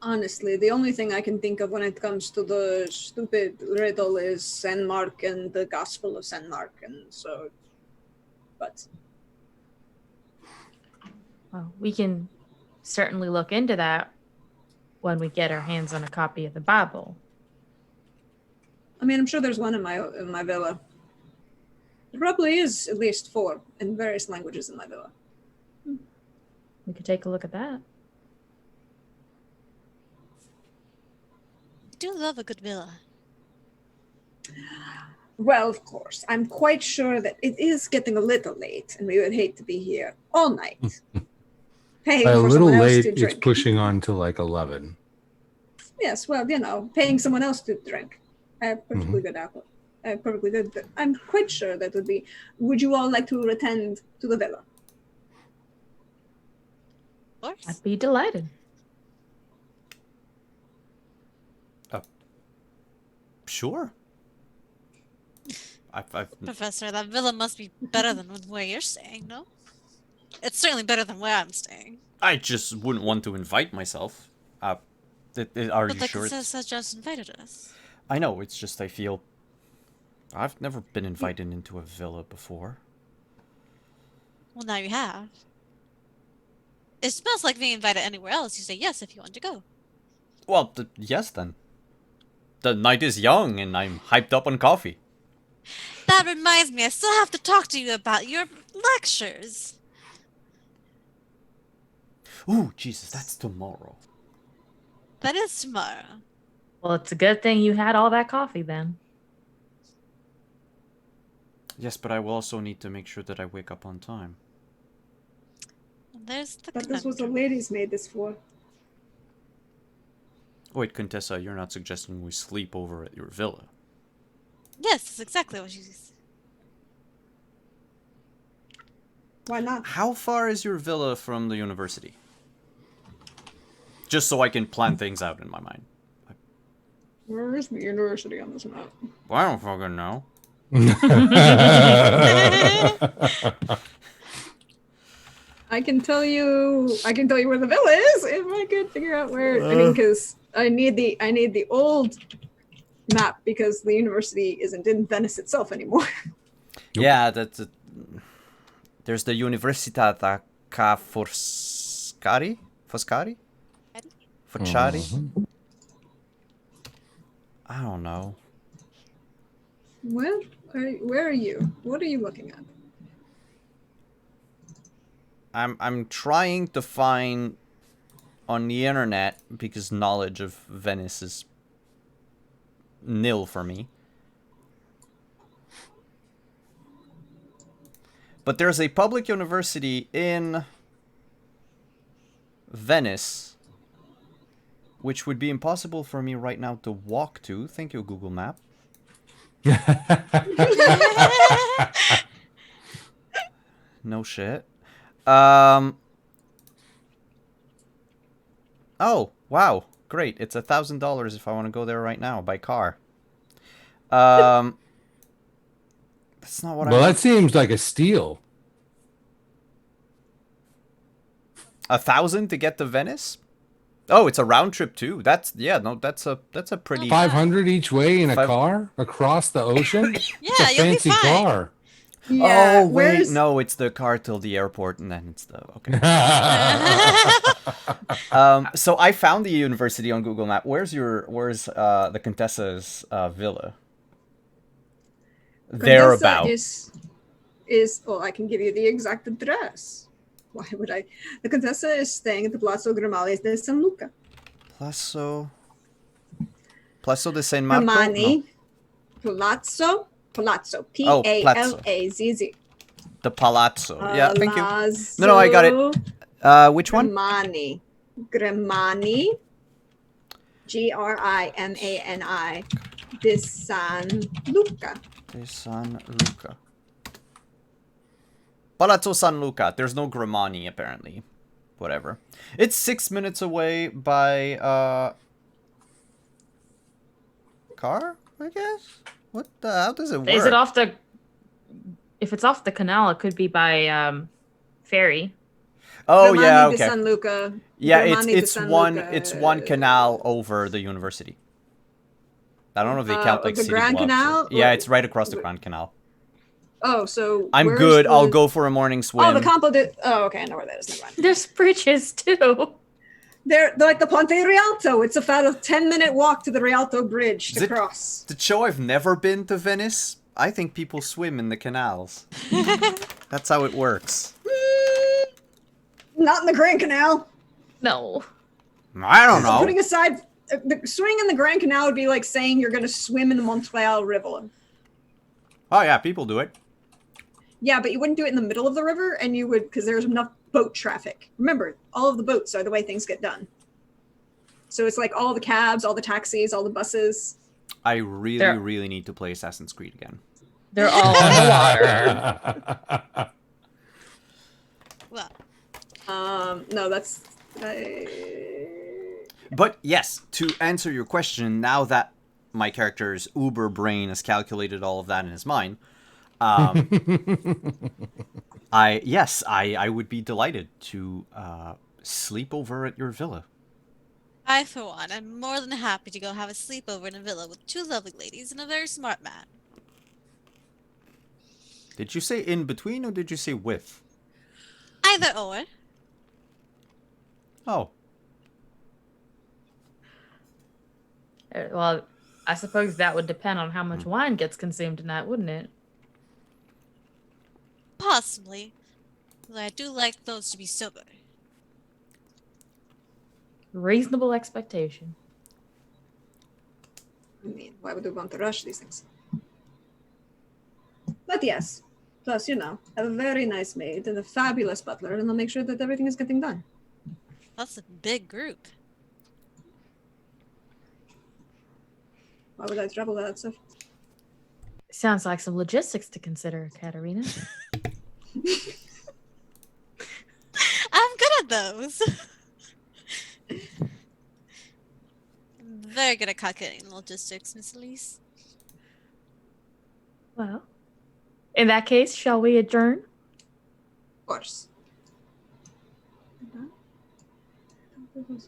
[SPEAKER 5] Honestly, the only thing I can think of when it comes to the stupid riddle is San Mark and the Gospel of San Mark, and so. But
[SPEAKER 4] Well, we can certainly look into that when we get our hands on a copy of the Bible.
[SPEAKER 5] I mean, I'm sure there's one in my villa. There probably is at least 4 in various languages in my villa.
[SPEAKER 4] We could take a look at that.
[SPEAKER 3] I do love a good villa.
[SPEAKER 5] Well, of course, I'm quite sure that it is getting a little late, and we would hate to be here all night. Paying
[SPEAKER 1] By a
[SPEAKER 5] for
[SPEAKER 1] little
[SPEAKER 5] someone else
[SPEAKER 1] late,
[SPEAKER 5] to
[SPEAKER 1] it's
[SPEAKER 5] drink.
[SPEAKER 1] pushing on to like 11.
[SPEAKER 5] Yes, well, paying someone else to drink. I have perfectly good alcohol. Perfectly good. But I'm quite sure that would be. Would you all like to attend to the villa?
[SPEAKER 3] Of course.
[SPEAKER 4] I'd be delighted.
[SPEAKER 6] Sure.
[SPEAKER 3] Professor, that villa must be better than where you're staying, no? It's certainly better than where I'm staying.
[SPEAKER 6] I just wouldn't want to invite myself. Are
[SPEAKER 3] But
[SPEAKER 6] you
[SPEAKER 3] the
[SPEAKER 6] sure?
[SPEAKER 3] princess has just invited us.
[SPEAKER 6] I know, it's just I feel... I've never been invited into a villa before.
[SPEAKER 3] Well, now you have. It smells like being invited anywhere else. You say yes if you want to go.
[SPEAKER 6] Well, yes then. The night is young and I'm hyped up on coffee.
[SPEAKER 3] That reminds me, I still have to talk to you about your lectures.
[SPEAKER 6] Ooh, Jesus, that's tomorrow.
[SPEAKER 3] That is tomorrow.
[SPEAKER 4] Well, it's a good thing you had all that coffee then.
[SPEAKER 6] Yes, but I will also need to make sure that I wake up on time.
[SPEAKER 3] There's the
[SPEAKER 5] But this was the
[SPEAKER 3] conundrum.
[SPEAKER 5] ladies' made this for.
[SPEAKER 6] Wait, Contessa, you're not suggesting we sleep over at your villa?
[SPEAKER 3] Yes, that's exactly what you said.
[SPEAKER 5] Why not?
[SPEAKER 6] How far is your villa from the university? Just so I can plan things out in my mind.
[SPEAKER 5] Where is the university on this map?
[SPEAKER 6] Well, I don't fucking know.
[SPEAKER 5] I can tell you where the villa is if I could figure out where. I mean, because I need the old map because the university isn't in Venice itself anymore.
[SPEAKER 6] Yeah, that's there's the Università Ca' Foscari? Foscari? Foscari? I don't know.
[SPEAKER 5] Where are you? What are you looking at?
[SPEAKER 6] I'm trying to find on the internet because knowledge of Venice is nil for me. But there's a public university in Venice which would be impossible for me right now to walk to. Thank you, Google Map. No shit. Oh, wow. Great. It's $1,000 if I want to go there right now by car. That's not what I
[SPEAKER 1] Well,
[SPEAKER 6] want.
[SPEAKER 1] that seems like a steal.
[SPEAKER 6] 1,000 to get to Venice? Oh, it's a round trip too. That's a pretty
[SPEAKER 1] 500 each way in a
[SPEAKER 6] 5
[SPEAKER 1] car across the ocean?
[SPEAKER 3] Yeah,
[SPEAKER 1] It's a
[SPEAKER 3] you'll be
[SPEAKER 1] fancy
[SPEAKER 3] fine.
[SPEAKER 1] car.
[SPEAKER 5] Yeah,
[SPEAKER 6] oh wait,
[SPEAKER 5] where's
[SPEAKER 6] no, it's the car till the airport, and then it's the okay. So I found the university on Google Map. Where's the Contessa's villa?
[SPEAKER 5] Contessa
[SPEAKER 6] Thereabouts.
[SPEAKER 5] is well, I can give you the exact address. Why would I? The Contessa is staying at the Palazzo Grimali de San Luca.
[SPEAKER 6] Palazzo de San Marco.
[SPEAKER 5] Grimani.
[SPEAKER 6] No.
[SPEAKER 5] Palazzo.
[SPEAKER 6] Palazzo.
[SPEAKER 5] Palazzo.
[SPEAKER 6] The Palazzo. Yeah, thank you. No, I got it. Which one?
[SPEAKER 5] Grimani. Grimani. Grimani. De San Luca.
[SPEAKER 6] De San Luca. Palazzo San Luca. There's no Grimani, apparently. Whatever. It's 6 minutes away by, car, I guess? How does it work?
[SPEAKER 4] Is it off the... If it's off the canal, it could be by, ferry.
[SPEAKER 6] Oh,
[SPEAKER 5] Grimani
[SPEAKER 6] yeah,
[SPEAKER 5] de
[SPEAKER 6] okay.
[SPEAKER 5] San Luca.
[SPEAKER 6] Yeah,
[SPEAKER 5] Grimani de
[SPEAKER 6] it's
[SPEAKER 5] San
[SPEAKER 6] one
[SPEAKER 5] Luca.
[SPEAKER 6] it's one canal over the university. I don't know if they count like
[SPEAKER 5] the
[SPEAKER 6] city
[SPEAKER 5] Grand
[SPEAKER 6] blocks.
[SPEAKER 5] Canal?
[SPEAKER 6] Yeah, it's right across the Grand Canal.
[SPEAKER 5] Oh, so
[SPEAKER 6] I'm
[SPEAKER 5] where's
[SPEAKER 6] good. I'll
[SPEAKER 5] the-
[SPEAKER 6] go for a morning swim.
[SPEAKER 5] Oh, the Campo de... Oh, okay, I know where that is. Never mind.
[SPEAKER 4] There's bridges, too.
[SPEAKER 5] They're like the Ponte Rialto. It's about a 10-minute walk to the Rialto Bridge to
[SPEAKER 6] Is it-
[SPEAKER 5] cross.
[SPEAKER 6] To show I've never been to Venice, I think people swim in the canals. That's how it works.
[SPEAKER 5] Not in the Grand Canal.
[SPEAKER 4] No.
[SPEAKER 6] I don't know.
[SPEAKER 5] Putting aside... the swimming in the Grand Canal would be like saying you're going to swim in the Montreal River.
[SPEAKER 6] Oh yeah, people do it.
[SPEAKER 5] Yeah, but you wouldn't do it in the middle of the river, and you would... Because there's enough boat traffic. Remember, all of the boats are the way things get done. So it's like all the cabs, all the taxis, all the buses.
[SPEAKER 6] I really need to play Assassin's Creed again.
[SPEAKER 4] They're all on the water.
[SPEAKER 3] Well,
[SPEAKER 5] No, that's...
[SPEAKER 6] But yes, to answer your question, now that my character's uber brain has calculated all of that in his mind, I would be delighted to sleep over at your villa.
[SPEAKER 3] I, for one, am more than happy to go have a sleepover in a villa with two lovely ladies and a very smart man.
[SPEAKER 6] Did you say in between or did you say with?
[SPEAKER 3] Either or.
[SPEAKER 6] Oh.
[SPEAKER 4] Well, I suppose that would depend on how much wine gets consumed tonight, wouldn't it?
[SPEAKER 3] Possibly. Though I do like those to be sober.
[SPEAKER 4] Reasonable expectation.
[SPEAKER 5] I mean, why would we want to rush these things? But yes. Plus, you know, have a very nice maid and a fabulous butler, and they'll make sure that everything is getting done.
[SPEAKER 3] That's a big group.
[SPEAKER 5] Why would I travel that stuff?
[SPEAKER 4] Sounds like some logistics to consider, Katerina.
[SPEAKER 3] I'm good at those. I'm very good at calculating logistics, Miss Elise.
[SPEAKER 4] Well, in that case, shall we adjourn?
[SPEAKER 5] Of course.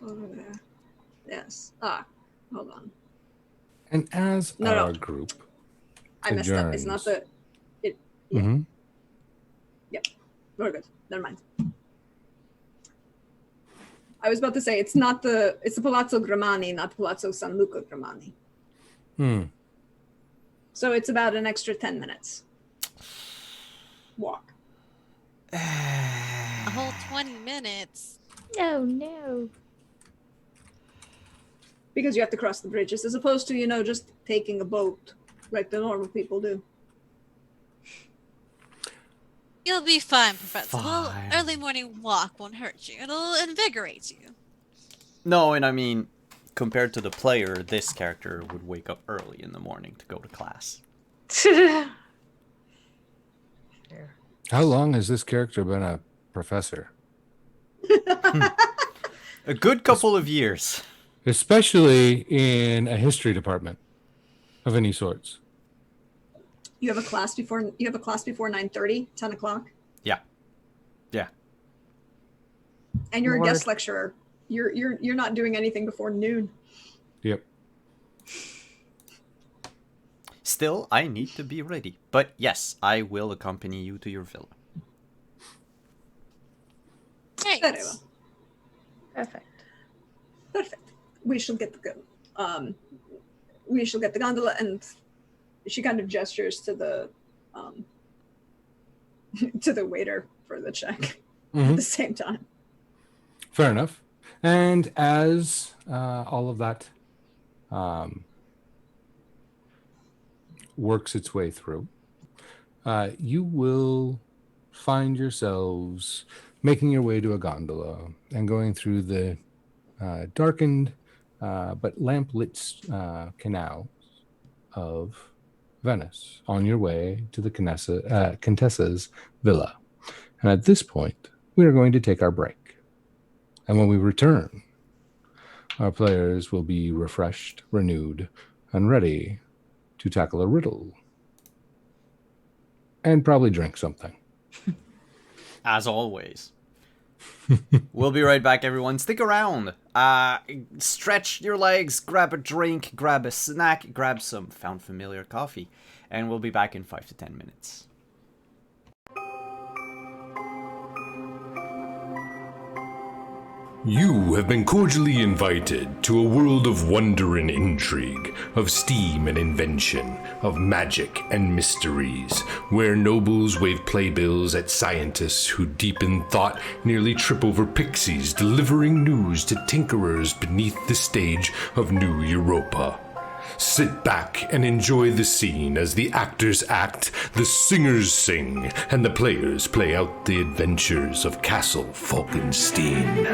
[SPEAKER 5] Over there. Yes. Hold on.
[SPEAKER 1] And as
[SPEAKER 5] No.
[SPEAKER 1] our group
[SPEAKER 5] I messed up. It's not
[SPEAKER 1] adjourns.
[SPEAKER 5] the...
[SPEAKER 1] Mhm.
[SPEAKER 5] We're good. Never mind. I was about to say, it's the Palazzo Grimani, not Palazzo San Luca Grimani. So it's about an extra 10 minutes. Walk.
[SPEAKER 3] A whole 20 minutes.
[SPEAKER 4] Oh, no.
[SPEAKER 5] Because you have to cross the bridges, as opposed to, just taking a boat like the normal people do.
[SPEAKER 3] You'll be fine, Professor. Well,
[SPEAKER 6] Fine.
[SPEAKER 3] early morning walk won't hurt you. It'll invigorate you.
[SPEAKER 6] No, and I mean, compared to the player, this character would wake up early in the morning to go to class.
[SPEAKER 4] Fair.
[SPEAKER 1] How long has this character been a professor?
[SPEAKER 6] A good couple of years.
[SPEAKER 1] Especially in a history department of any sorts.
[SPEAKER 5] You have a class before 9:30, 10 o'clock,
[SPEAKER 6] Yeah.
[SPEAKER 5] and you're a
[SPEAKER 4] Lord.
[SPEAKER 5] guest lecturer. You're not doing anything before noon.
[SPEAKER 1] Yep.
[SPEAKER 6] Still, I need to be ready. But yes, I will accompany you to your villa.
[SPEAKER 3] Great.
[SPEAKER 5] Very well.
[SPEAKER 4] Perfect.
[SPEAKER 5] Perfect. We shall get the gondola, and she kind of gestures to the to the waiter for the check at the same time.
[SPEAKER 1] Fair enough. And as all of that works its way through, you will find yourselves making your way to a gondola and going through the darkened but lamp-lit canals of Venice on your way to the Contessa's villa. And at this point, we are going to take our break. And when we return, our players will be refreshed, renewed, and ready to tackle a riddle. And probably drink something.
[SPEAKER 6] As always. We'll be right back, everyone. Stick around. Stretch your legs, grab a drink, grab a snack, grab some found familiar coffee, and we'll be back in 5 to 10 minutes.
[SPEAKER 1] You have been cordially invited to a world of wonder and intrigue, of steam and invention, of magic and mysteries, where nobles wave playbills at scientists who deep in thought nearly trip over pixies, delivering news to tinkerers beneath the stage of New Europa. Sit back and enjoy the scene as the actors act, the singers sing, and the players play out the adventures of Castle Falkenstein.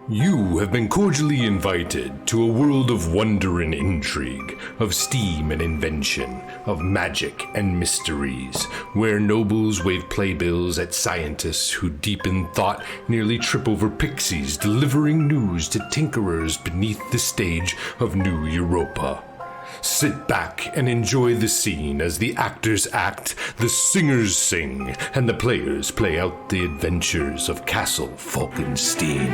[SPEAKER 1] You have been cordially invited to a world of wonder and intrigue, of steam and invention, of magic and mysteries, where nobles wave playbills at scientists who deep in thought nearly trip over pixies delivering news to tinkerers beneath the stage of New Europa. Sit back and enjoy the scene as the actors act, the singers sing, and the players play out the adventures of Castle Falkenstein.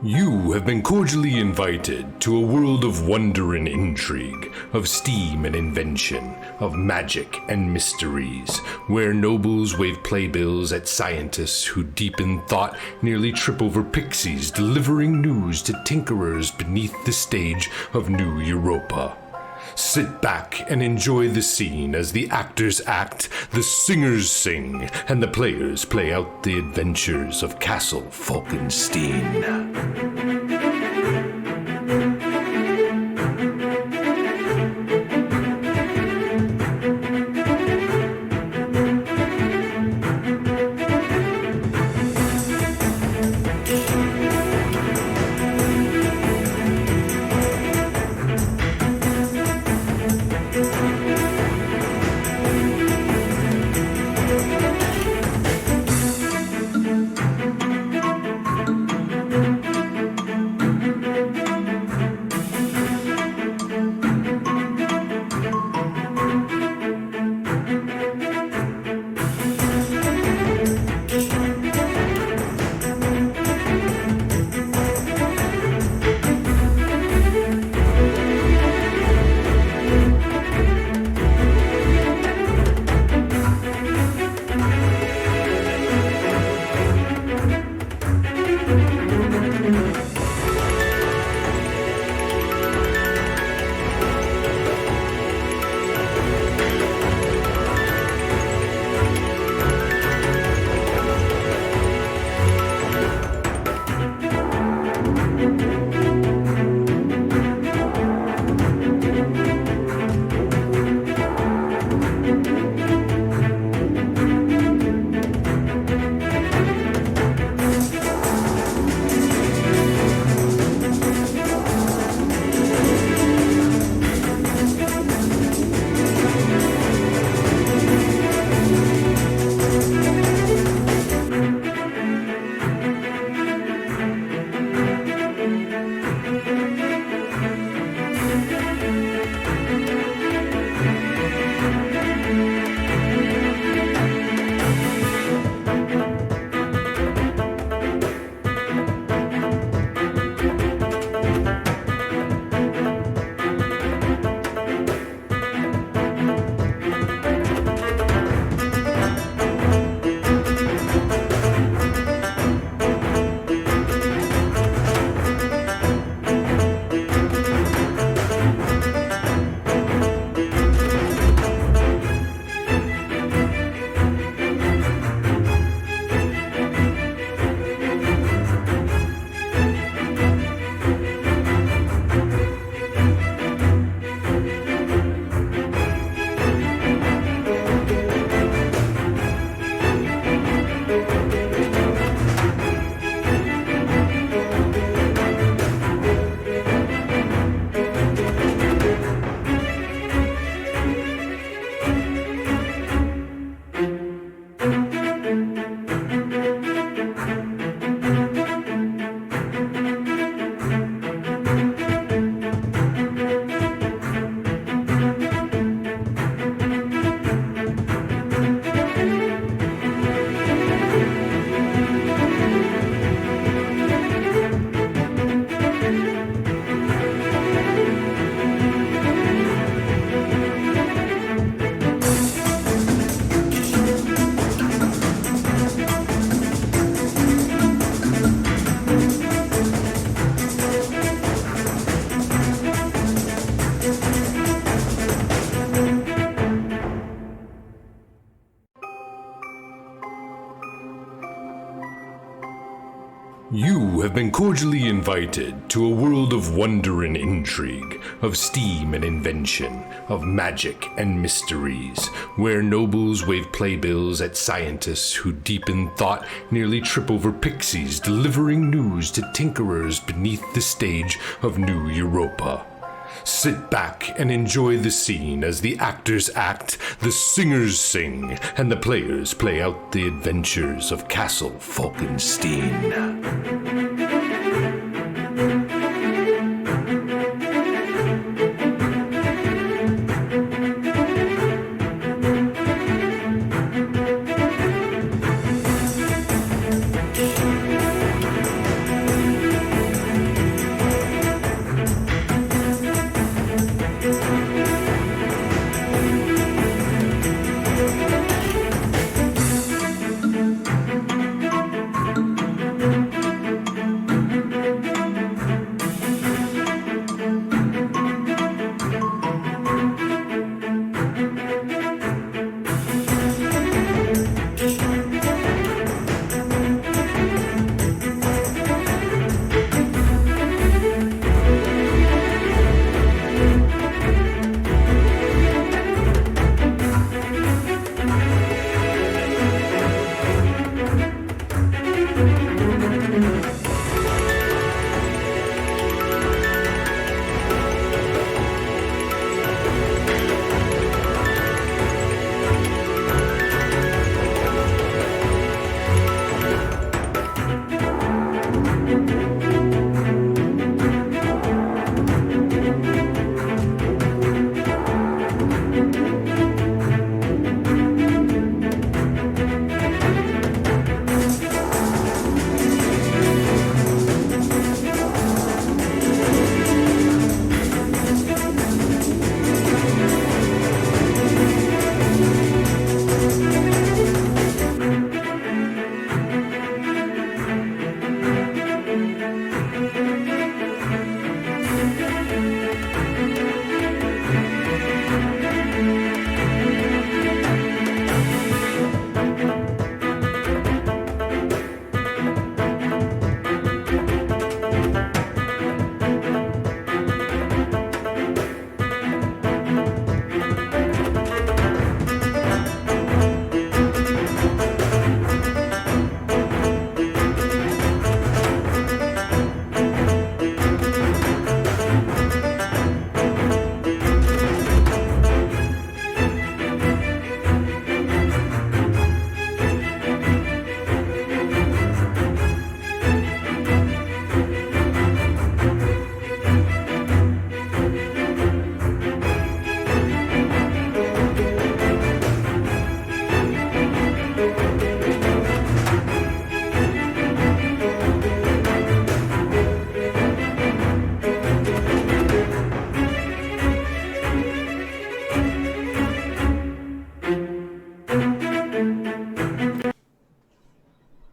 [SPEAKER 1] You have been cordially invited to a world of wonder and intrigue, of steam and invention, of magic and mysteries, where nobles wave playbills at scientists who deep in thought nearly trip over pixies delivering news to tinkerers beneath the stage of New Europa. Sit back and enjoy the scene as the actors act, the singers sing, and the players play out the adventures of Castle Falkenstein. You have been cordially invited to a world of wonder and intrigue, of steam and invention, of magic and mysteries, where nobles wave playbills at scientists who deep in thought nearly trip over pixies, delivering news to tinkerers beneath the stage of New Europa. Sit back and enjoy the scene as the actors act, the singers sing, and the players play out the adventures of Castle Falkenstein.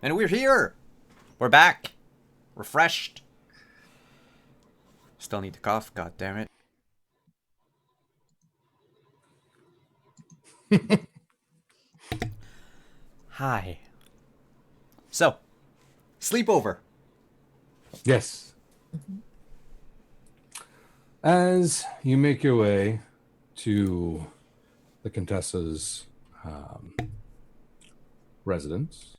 [SPEAKER 6] And we're here. We're back. Refreshed. Still need to cough, god damn it. Hi. So, sleepover.
[SPEAKER 1] Yes. As you make your way to the Contessa's residence,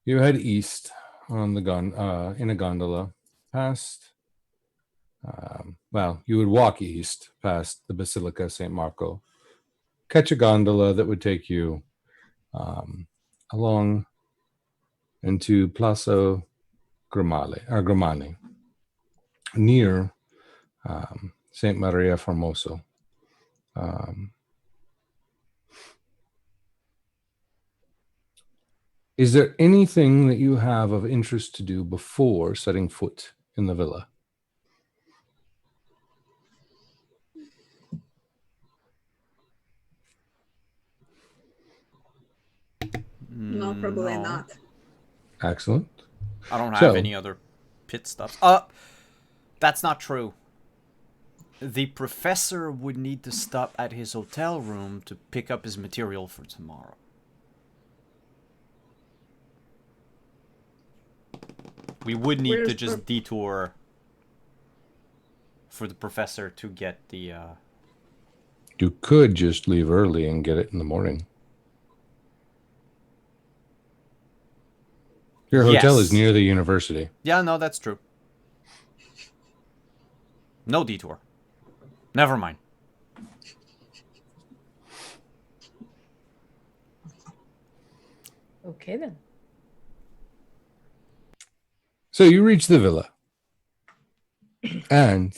[SPEAKER 1] you head east on the in a gondola past. You would walk east past the Basilica St. Marco, catch a gondola that would take you along into Plaza Grimani, near St. Maria Formoso. Is there anything that you have of interest to do before setting foot in the villa?
[SPEAKER 5] No, probably not.
[SPEAKER 1] Excellent.
[SPEAKER 6] I don't have any other pit stops. That's not true. The professor would need to stop at his hotel room to pick up his material for tomorrow. We would need to
[SPEAKER 5] Where's
[SPEAKER 6] just detour for the professor to get the...
[SPEAKER 1] You could just leave early and get it in the morning. Your hotel is
[SPEAKER 6] Yes.
[SPEAKER 1] near the university.
[SPEAKER 6] Yeah, no, that's true. No detour. Never mind.
[SPEAKER 4] Okay then.
[SPEAKER 1] So you reach the villa. And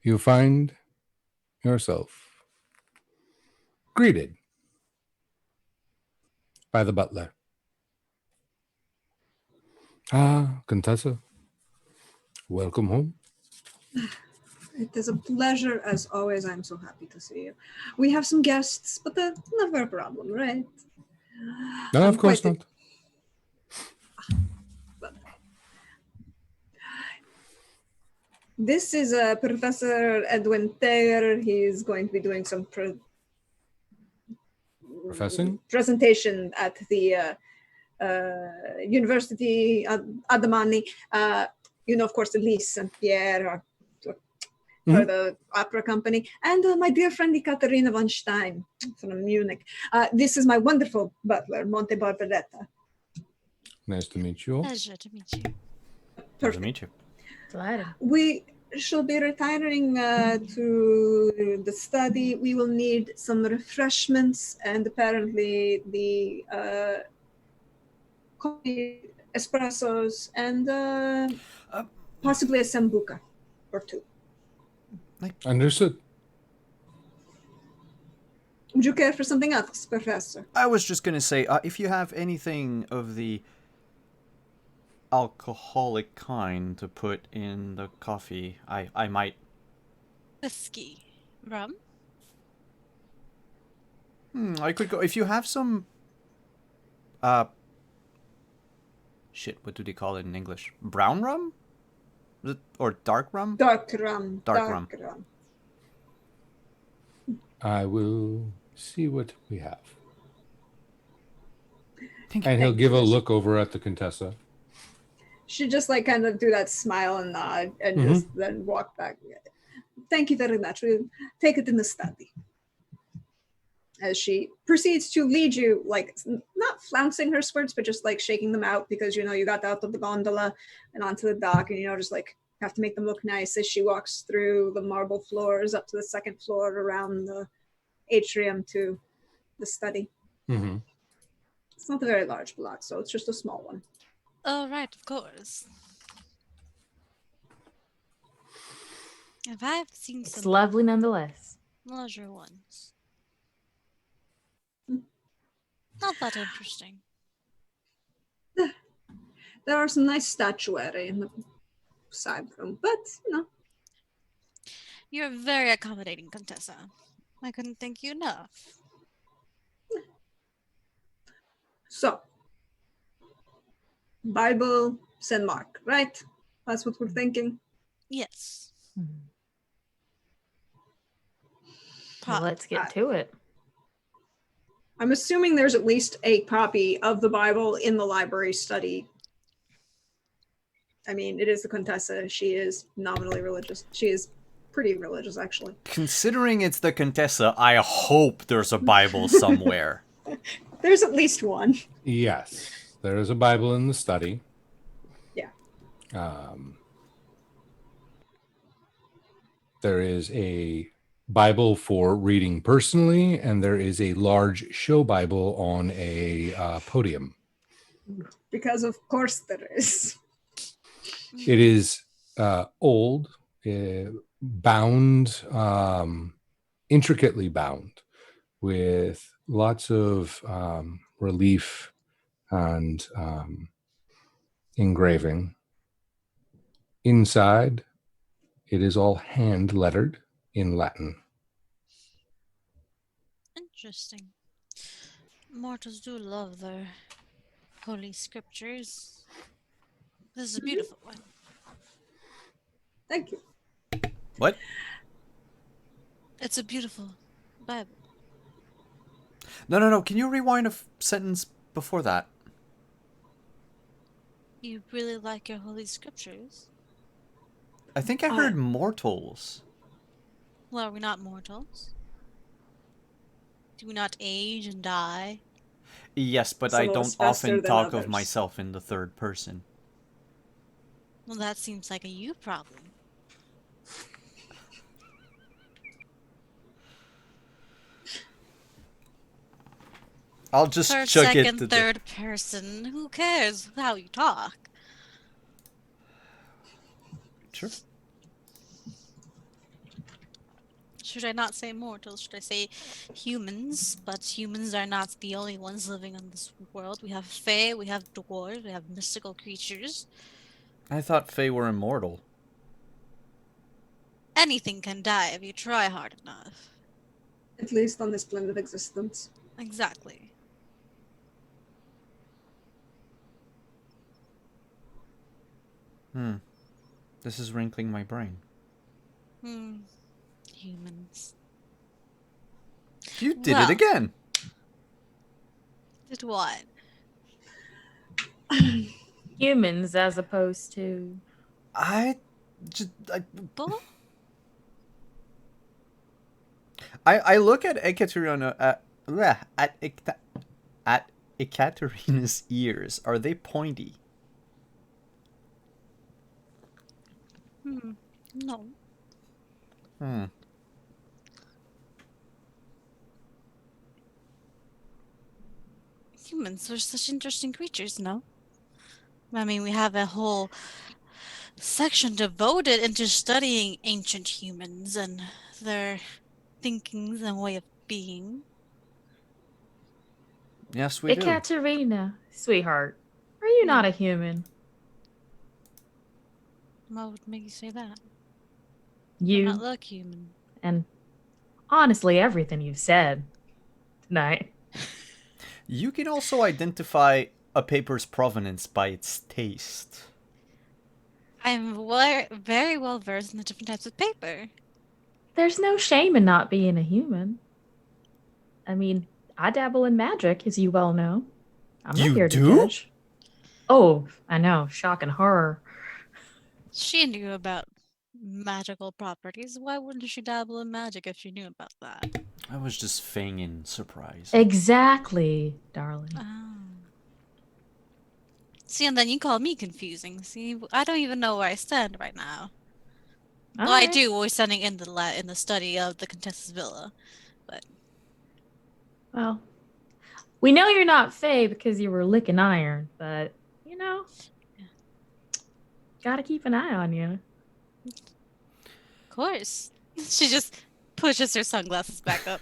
[SPEAKER 1] you find yourself greeted by the butler. Ah, Contessa. Welcome home.
[SPEAKER 5] It is a pleasure as always. I'm so happy to see you. We have some guests, but that's never a problem, right?
[SPEAKER 1] No,
[SPEAKER 5] I'm
[SPEAKER 1] of course
[SPEAKER 5] quite-
[SPEAKER 1] not.
[SPEAKER 5] This is Professor Edwin Thayer. He's going to be doing some
[SPEAKER 1] Professing?
[SPEAKER 5] presentation at the University Adamani. Of course, Elise and Pierre are for the opera company. And my dear friend Ekaterina von Stein from Munich. This is my wonderful butler, Monte Barbaretta.
[SPEAKER 1] Nice to meet you all.
[SPEAKER 3] Pleasure to meet you.
[SPEAKER 6] Pleasure to meet you.
[SPEAKER 4] Delighted.
[SPEAKER 5] We shall be retiring to the study. We will need some refreshments, and apparently the coffee, espressos, and possibly a sambuca or two.
[SPEAKER 1] Understood.
[SPEAKER 5] Would you care for something else, Professor?
[SPEAKER 6] I was just going to say, if you have anything of the alcoholic kind to put in the coffee, I might...
[SPEAKER 3] Whiskey. Rum?
[SPEAKER 6] I could go... If you have some... Shit, what do they call it in English? Brown rum? Or dark rum?
[SPEAKER 5] Dark rum.
[SPEAKER 6] Dark rum.
[SPEAKER 1] I will see what we have.
[SPEAKER 6] Thank
[SPEAKER 1] And he'll give a look over at the Contessa.
[SPEAKER 5] She just kind of do that smile and nod and just then walk back. Thank you very much. We'll take it in the study. As she proceeds to lead you, not flouncing her skirts, but just shaking them out because, you got out of the gondola and onto the dock and, just have to make them look nice as she walks through the marble floors up to the second floor around the atrium to the study.
[SPEAKER 1] Mm-hmm.
[SPEAKER 5] It's not a very large block, so it's just a small one.
[SPEAKER 3] Oh, right, of course. Have I seen
[SPEAKER 4] It's
[SPEAKER 3] some
[SPEAKER 4] lovely nonetheless.
[SPEAKER 3] larger ones? Not that interesting.
[SPEAKER 5] There are some nice statuary in the side room, but
[SPEAKER 3] You're very accommodating, Contessa. I couldn't thank you enough.
[SPEAKER 5] So, Bible, St. Mark, right? That's what we're thinking.
[SPEAKER 3] Yes.
[SPEAKER 4] Well, let's get to it.
[SPEAKER 5] I'm assuming there's at least a copy of the Bible in the library study. I mean, it is the Contessa. She is nominally religious. She is pretty religious, actually.
[SPEAKER 6] Considering it's the Contessa, I hope there's a Bible somewhere.
[SPEAKER 5] There's at least one.
[SPEAKER 1] Yes. There is a Bible in the study.
[SPEAKER 5] Yeah.
[SPEAKER 1] There is a Bible for reading personally, and there is a large show Bible on a podium.
[SPEAKER 5] Because of course there is.
[SPEAKER 1] It is old, bound, intricately bound, with lots of relief and engraving. Inside, it is all hand lettered in Latin.
[SPEAKER 3] Interesting. Mortals do love their holy scriptures. This is a beautiful one.
[SPEAKER 5] Thank you.
[SPEAKER 6] What?
[SPEAKER 3] It's a beautiful Bible.
[SPEAKER 6] No. Can you rewind a sentence before that?
[SPEAKER 3] You really like your holy scriptures.
[SPEAKER 6] I think I heard mortals.
[SPEAKER 3] Well, are we not mortals? Do we not age and die?
[SPEAKER 6] Yes, but
[SPEAKER 5] Some
[SPEAKER 6] I
[SPEAKER 5] of us
[SPEAKER 6] don't
[SPEAKER 5] faster
[SPEAKER 6] often
[SPEAKER 5] than
[SPEAKER 6] talk of
[SPEAKER 5] others.
[SPEAKER 6] myself in the third person.
[SPEAKER 3] Well, that seems like a you problem.
[SPEAKER 6] I'll just
[SPEAKER 3] First,
[SPEAKER 6] chuck
[SPEAKER 3] second,
[SPEAKER 6] it to
[SPEAKER 3] third person. Who cares how you talk?
[SPEAKER 6] Sure.
[SPEAKER 3] Should I not say mortals? Should I say humans? But humans are not the only ones living on this world. We have fae, we have dwarves, we have mystical creatures.
[SPEAKER 6] I thought Fae were immortal.
[SPEAKER 3] Anything can die if you try hard enough.
[SPEAKER 5] At least on this plane of existence.
[SPEAKER 3] Exactly.
[SPEAKER 6] This is wrinkling my brain.
[SPEAKER 3] Humans.
[SPEAKER 6] You did
[SPEAKER 3] Well.
[SPEAKER 6] it again.
[SPEAKER 3] Did what?
[SPEAKER 4] Humans as opposed to...
[SPEAKER 3] Bull?
[SPEAKER 6] I look at Ekaterina at Ekaterina's ears. Are they pointy?
[SPEAKER 3] No. Humans are such interesting creatures, no? I mean, we have a whole section devoted into studying ancient humans and their thinkings and way of being.
[SPEAKER 6] Yes, we do.
[SPEAKER 4] Ekaterina, sweetheart, are you not a human?
[SPEAKER 3] What would make you say that?
[SPEAKER 4] You
[SPEAKER 3] Not look human.
[SPEAKER 4] and honestly everything you've said tonight.
[SPEAKER 6] You can also identify a paper's provenance by its taste.
[SPEAKER 3] I'm very well versed in the different types of paper.
[SPEAKER 4] There's no shame in not being a human. I mean, I dabble in magic, as you well know. I'm not
[SPEAKER 6] You
[SPEAKER 4] here
[SPEAKER 6] do?
[SPEAKER 4] to judge. Oh, I know. Shock and horror.
[SPEAKER 3] She knew about magical properties. Why wouldn't she dabble in magic if she knew about that?
[SPEAKER 6] I was just feigning surprise.
[SPEAKER 4] Exactly, darling.
[SPEAKER 3] Oh. See, and then you call me confusing. See, I don't even know where I stand right now.
[SPEAKER 4] All
[SPEAKER 3] Well, I
[SPEAKER 4] right.
[SPEAKER 3] do. We're standing in the study of the Contessa's Villa, but
[SPEAKER 4] Well, we know you're not Fae because you were licking iron, but, you know, gotta keep an eye on you.
[SPEAKER 3] of course, she just pushes her sunglasses back up.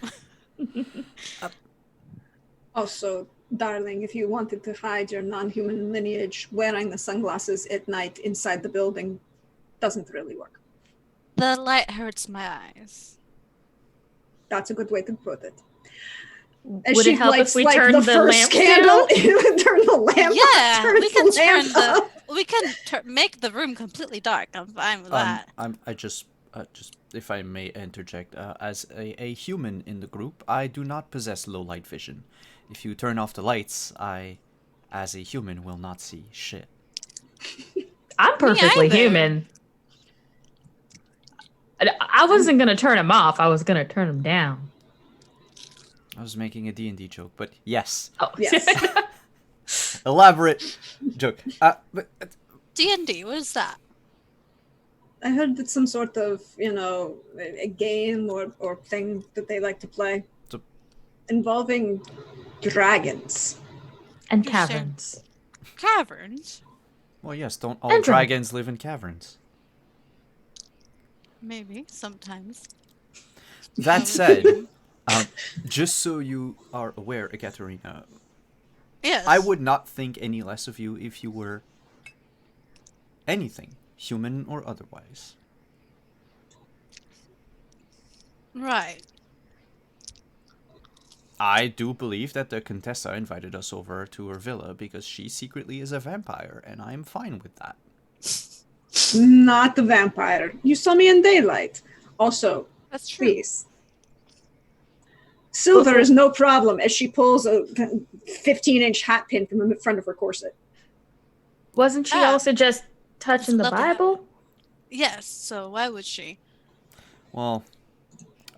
[SPEAKER 5] Also, darling, if you wanted to hide your non-human lineage, wearing the sunglasses at night inside the building doesn't really work.
[SPEAKER 3] The light hurts my eyes.
[SPEAKER 5] That's a good way to put it.
[SPEAKER 4] Would it help if we turned the lamp
[SPEAKER 5] candle?
[SPEAKER 4] down?
[SPEAKER 5] Turn the lamp
[SPEAKER 3] Yeah,
[SPEAKER 5] up,
[SPEAKER 3] we can
[SPEAKER 5] lamp
[SPEAKER 3] turn the.
[SPEAKER 5] up.
[SPEAKER 3] We can make the room completely dark. I'm fine with that.
[SPEAKER 6] I just, if I may interject, as a human in the group, I do not possess low light vision. If you turn off the lights, I, as a human, will not see shit.
[SPEAKER 4] I'm perfectly
[SPEAKER 3] either.
[SPEAKER 4] human. I wasn't gonna turn him off. I was gonna turn him down.
[SPEAKER 6] I was making a D&D joke, but yes.
[SPEAKER 4] Oh,
[SPEAKER 5] Yes.
[SPEAKER 6] Elaborate joke. But
[SPEAKER 3] D&D, what is that?
[SPEAKER 5] I heard it's some sort of, a game or thing that they like to play
[SPEAKER 6] So-
[SPEAKER 5] involving dragons.
[SPEAKER 4] and
[SPEAKER 3] You're saying-
[SPEAKER 4] caverns.
[SPEAKER 3] Caverns?
[SPEAKER 6] well, yes, don't all
[SPEAKER 4] And
[SPEAKER 6] dragons live in caverns?
[SPEAKER 3] Maybe, sometimes.
[SPEAKER 6] That said, just so you are aware, Ekaterina,
[SPEAKER 3] Yes.
[SPEAKER 6] I would not think any less of you if you were anything, human or otherwise.
[SPEAKER 3] Right.
[SPEAKER 6] I do believe that the Contessa invited us over to her villa because she secretly is a vampire, and I'm fine with that.
[SPEAKER 5] Not the vampire. You saw me in daylight. Also,
[SPEAKER 3] That's true.
[SPEAKER 5] please. Silver is no problem as she pulls a 15-inch hat pin from the front of her corset.
[SPEAKER 4] Wasn't she
[SPEAKER 3] Ah,
[SPEAKER 4] also just touching the
[SPEAKER 3] love to have
[SPEAKER 4] Bible?
[SPEAKER 3] Yes, so why would she?
[SPEAKER 6] Well,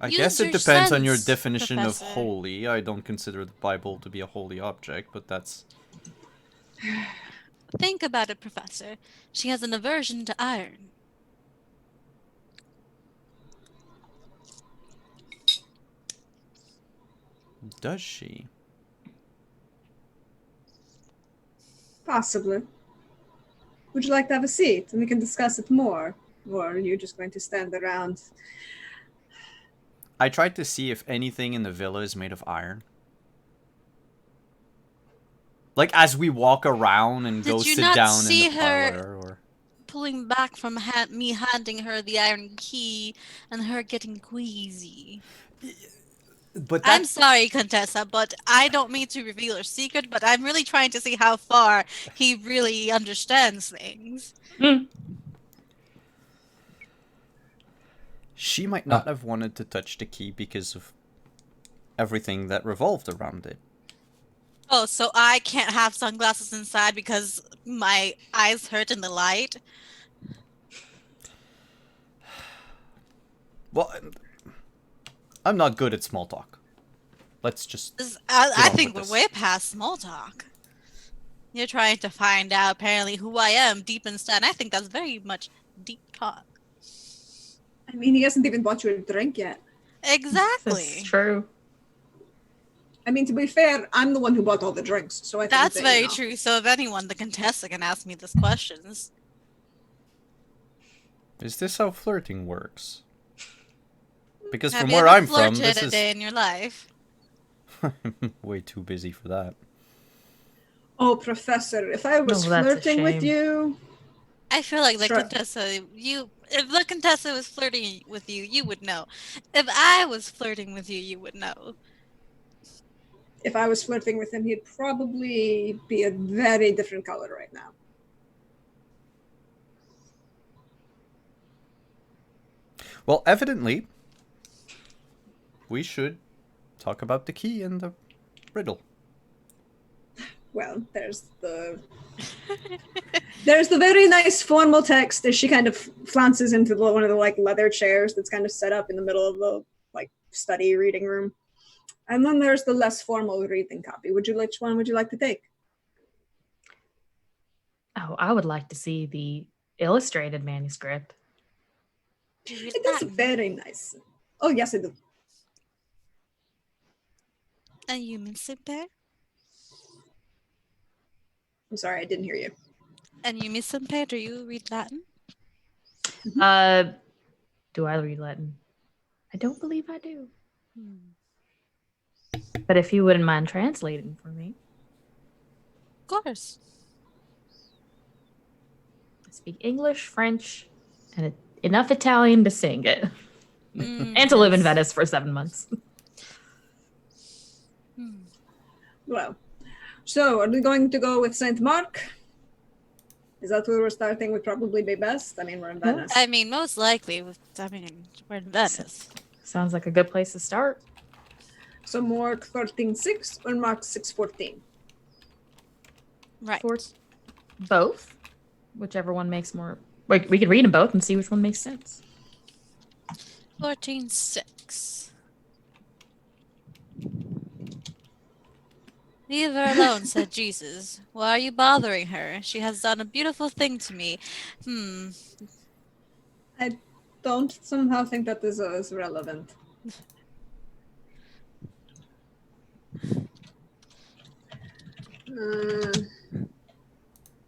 [SPEAKER 6] I
[SPEAKER 3] Use
[SPEAKER 6] guess it
[SPEAKER 3] your
[SPEAKER 6] depends on your
[SPEAKER 3] sense,
[SPEAKER 6] definition of
[SPEAKER 3] Professor.
[SPEAKER 6] holy. I don't consider the Bible to be a holy object, but that's...
[SPEAKER 3] Think about it, Professor. She has an aversion to iron.
[SPEAKER 6] Does she?
[SPEAKER 5] Possibly. Would you like to have a seat and we can discuss it more? Or are you just going to stand around?
[SPEAKER 6] I tried to see if anything in the villa is made of iron. Like, as we walk around and go
[SPEAKER 3] Did you
[SPEAKER 6] sit
[SPEAKER 3] not
[SPEAKER 6] down in
[SPEAKER 3] see
[SPEAKER 6] the
[SPEAKER 3] her
[SPEAKER 6] parlor, or...
[SPEAKER 3] pulling back from me handing her the iron key and her getting queasy?
[SPEAKER 6] But
[SPEAKER 3] I'm sorry, Contessa, but I don't mean to reveal her secret, but I'm really trying to see how far he really understands things.
[SPEAKER 6] She might not have wanted to touch the key because of everything that revolved around it.
[SPEAKER 3] Oh, so I can't have sunglasses inside because my eyes hurt in the light?
[SPEAKER 6] Well, I'm not good at small talk. Let's just...
[SPEAKER 3] I
[SPEAKER 6] on
[SPEAKER 3] think
[SPEAKER 6] with
[SPEAKER 3] we're
[SPEAKER 6] this.
[SPEAKER 3] way past small talk. You're trying to find out apparently who I am deep inside. I think that's very much deep talk.
[SPEAKER 5] I mean, he hasn't even bought you a drink yet.
[SPEAKER 3] Exactly.
[SPEAKER 4] That's true.
[SPEAKER 5] I mean, to be fair, I'm the one who bought all the drinks, so I think
[SPEAKER 3] That's
[SPEAKER 5] that,
[SPEAKER 3] very true. So if anyone, the Contessa can ask me these questions.
[SPEAKER 6] Is this how flirting works? Because
[SPEAKER 3] Have
[SPEAKER 6] from
[SPEAKER 3] you
[SPEAKER 6] where
[SPEAKER 3] ever
[SPEAKER 6] I'm from,
[SPEAKER 3] flirted
[SPEAKER 6] this
[SPEAKER 3] a
[SPEAKER 6] is...
[SPEAKER 3] day in your life?
[SPEAKER 6] I'm way too busy for that.
[SPEAKER 5] Oh, Professor, if I was
[SPEAKER 4] Oh, that's a
[SPEAKER 5] flirting with
[SPEAKER 4] shame.
[SPEAKER 5] you,
[SPEAKER 3] I feel like the
[SPEAKER 5] Sure.
[SPEAKER 3] Contessa, if the Contessa was flirting with you, you would know. If I was flirting with you, you would know.
[SPEAKER 5] if I was flirting with him, he'd probably be a very different color right now.
[SPEAKER 6] Well, evidently, we should talk about the key and the riddle.
[SPEAKER 5] Well, there's the very nice formal text as she kind of flounces into one of the like leather chairs that's kind of set up in the middle of the like study reading room. And then there's the less formal reading copy. Which one would you like to take?
[SPEAKER 4] Oh, I would like to see the illustrated manuscript.
[SPEAKER 5] It is very nice. Oh, yes, I do.
[SPEAKER 3] And you, Miss Simper?
[SPEAKER 5] I'm sorry, I didn't hear you.
[SPEAKER 3] And you, Miss Simper, do you read Latin?
[SPEAKER 4] Do I read Latin? I don't believe I do. But if you wouldn't mind translating for me.
[SPEAKER 3] Of course.
[SPEAKER 4] I speak English, French, and enough Italian to sing it. And to live in Venice for 7 months.
[SPEAKER 5] Well, so are we going to go with St. Mark? Is that where we're starting? Would probably be best. I mean, we're in Venice.
[SPEAKER 3] I mean, most likely, we're in Venice.
[SPEAKER 4] Sounds like a good place to start.
[SPEAKER 5] So Mark 13:6 or Mark 6:14?
[SPEAKER 3] Right.
[SPEAKER 4] For both. Whichever one makes more... We could read them both and see which one makes sense.
[SPEAKER 3] 14:6. Leave her alone, said Jesus. Why are you bothering her? She has done a beautiful thing to me.
[SPEAKER 5] I don't somehow think that this is relevant.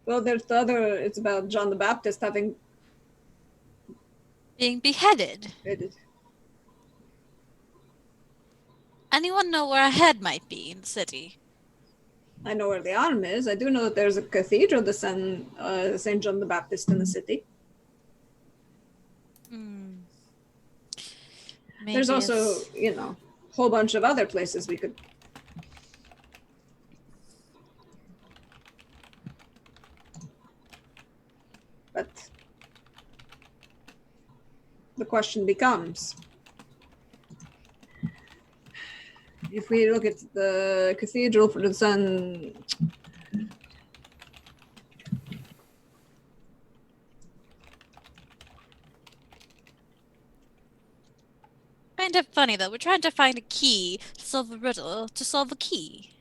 [SPEAKER 5] Well, there's the other. It's about John the Baptist having
[SPEAKER 3] Being beheaded. Anyone know where a head might be in the city?
[SPEAKER 5] I know where the arm is. I do know that there's a cathedral to St. John the Baptist in the city. There's also, a whole bunch of other places we could. But the question becomes, if we look at the cathedral for the sun,
[SPEAKER 3] kind of funny, though. We're trying to find a key to solve a riddle, to solve a key.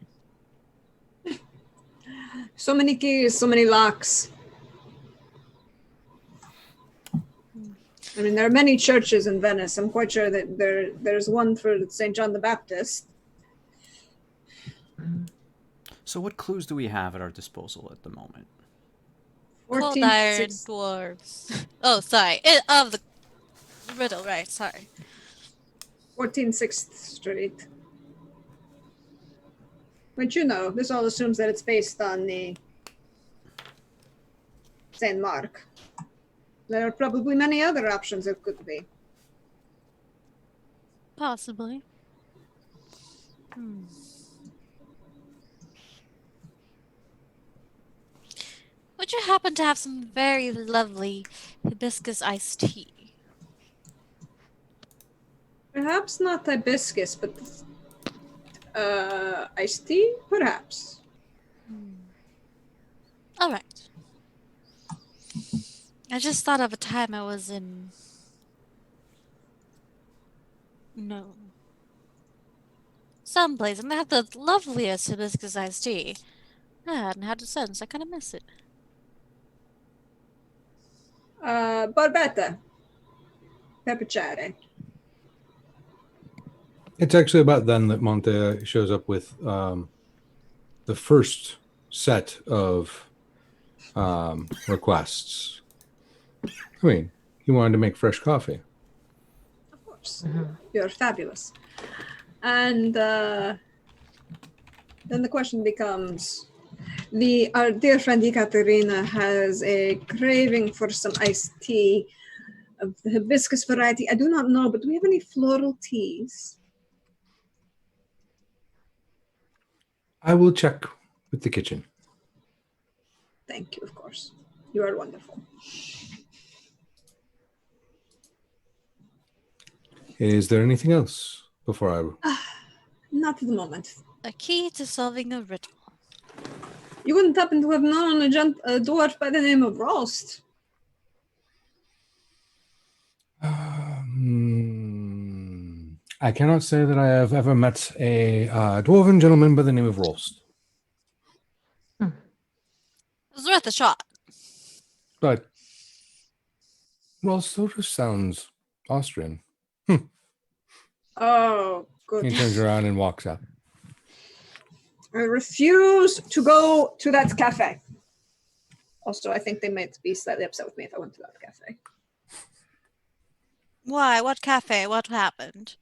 [SPEAKER 5] So many keys, so many locks. I mean, there are many churches in Venice. I'm quite sure that there's one for St. John the Baptist.
[SPEAKER 6] So what clues do we have at our disposal at the moment?
[SPEAKER 3] Cold
[SPEAKER 5] 14th,
[SPEAKER 3] iron
[SPEAKER 5] 6th.
[SPEAKER 3] dwarves. Oh, sorry. Of the riddle, right, sorry.
[SPEAKER 5] 6th Street. But you know, this all assumes that it's based on the St. Mark. There are probably many other options it could be.
[SPEAKER 3] Possibly. Would you happen to have some very lovely hibiscus iced tea?
[SPEAKER 5] Perhaps not hibiscus, but iced tea? Perhaps.
[SPEAKER 3] All right. I just thought of a time I was in... No. Someplace, and they had the loveliest hibiscus iced tea. I hadn't had it since. I kind of miss it.
[SPEAKER 5] Barbetta. Pepicciare.
[SPEAKER 1] It's actually about then that Monte shows up with the first set of requests. I mean, he wanted to make fresh coffee.
[SPEAKER 5] Of course. You're fabulous. And then the question becomes, our dear friend Ekaterina has a craving for some iced tea of the hibiscus variety. I do not know, but do we have any floral teas?
[SPEAKER 1] I will check with the kitchen.
[SPEAKER 5] Thank you, of course. You are wonderful.
[SPEAKER 1] Is there anything else before I...
[SPEAKER 5] Not at the moment.
[SPEAKER 3] A key to solving a riddle.
[SPEAKER 5] You wouldn't happen to have known a dwarf by the name of Rost?
[SPEAKER 1] I cannot say that I have ever met a dwarven gentleman by the name of Rolst.
[SPEAKER 3] It was worth a shot.
[SPEAKER 1] But Rolst sort of sounds Austrian.
[SPEAKER 5] Oh,
[SPEAKER 1] He
[SPEAKER 5] good.
[SPEAKER 1] turns around and walks out.
[SPEAKER 5] I refuse to go to that cafe. Also, I think they might be slightly upset with me if I went to that cafe.
[SPEAKER 3] Why? What cafe? What happened?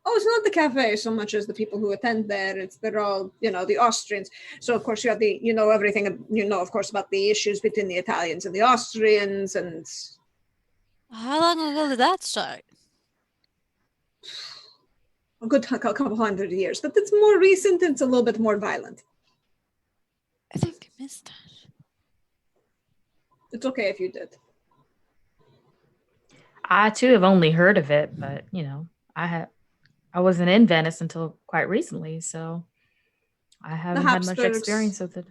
[SPEAKER 5] Oh, it's not the cafe so much as the people who attend there. They're all, the Austrians. So of course you know everything, of course, about the issues between the Italians and the Austrians, and
[SPEAKER 3] How long ago did that start?
[SPEAKER 5] a good couple hundred years. But it's more recent. It's a little bit more violent.
[SPEAKER 3] I think I missed that.
[SPEAKER 5] It's okay if you did.
[SPEAKER 4] I too have only heard of it, but I wasn't in Venice until quite recently, so I haven't had much experience with it.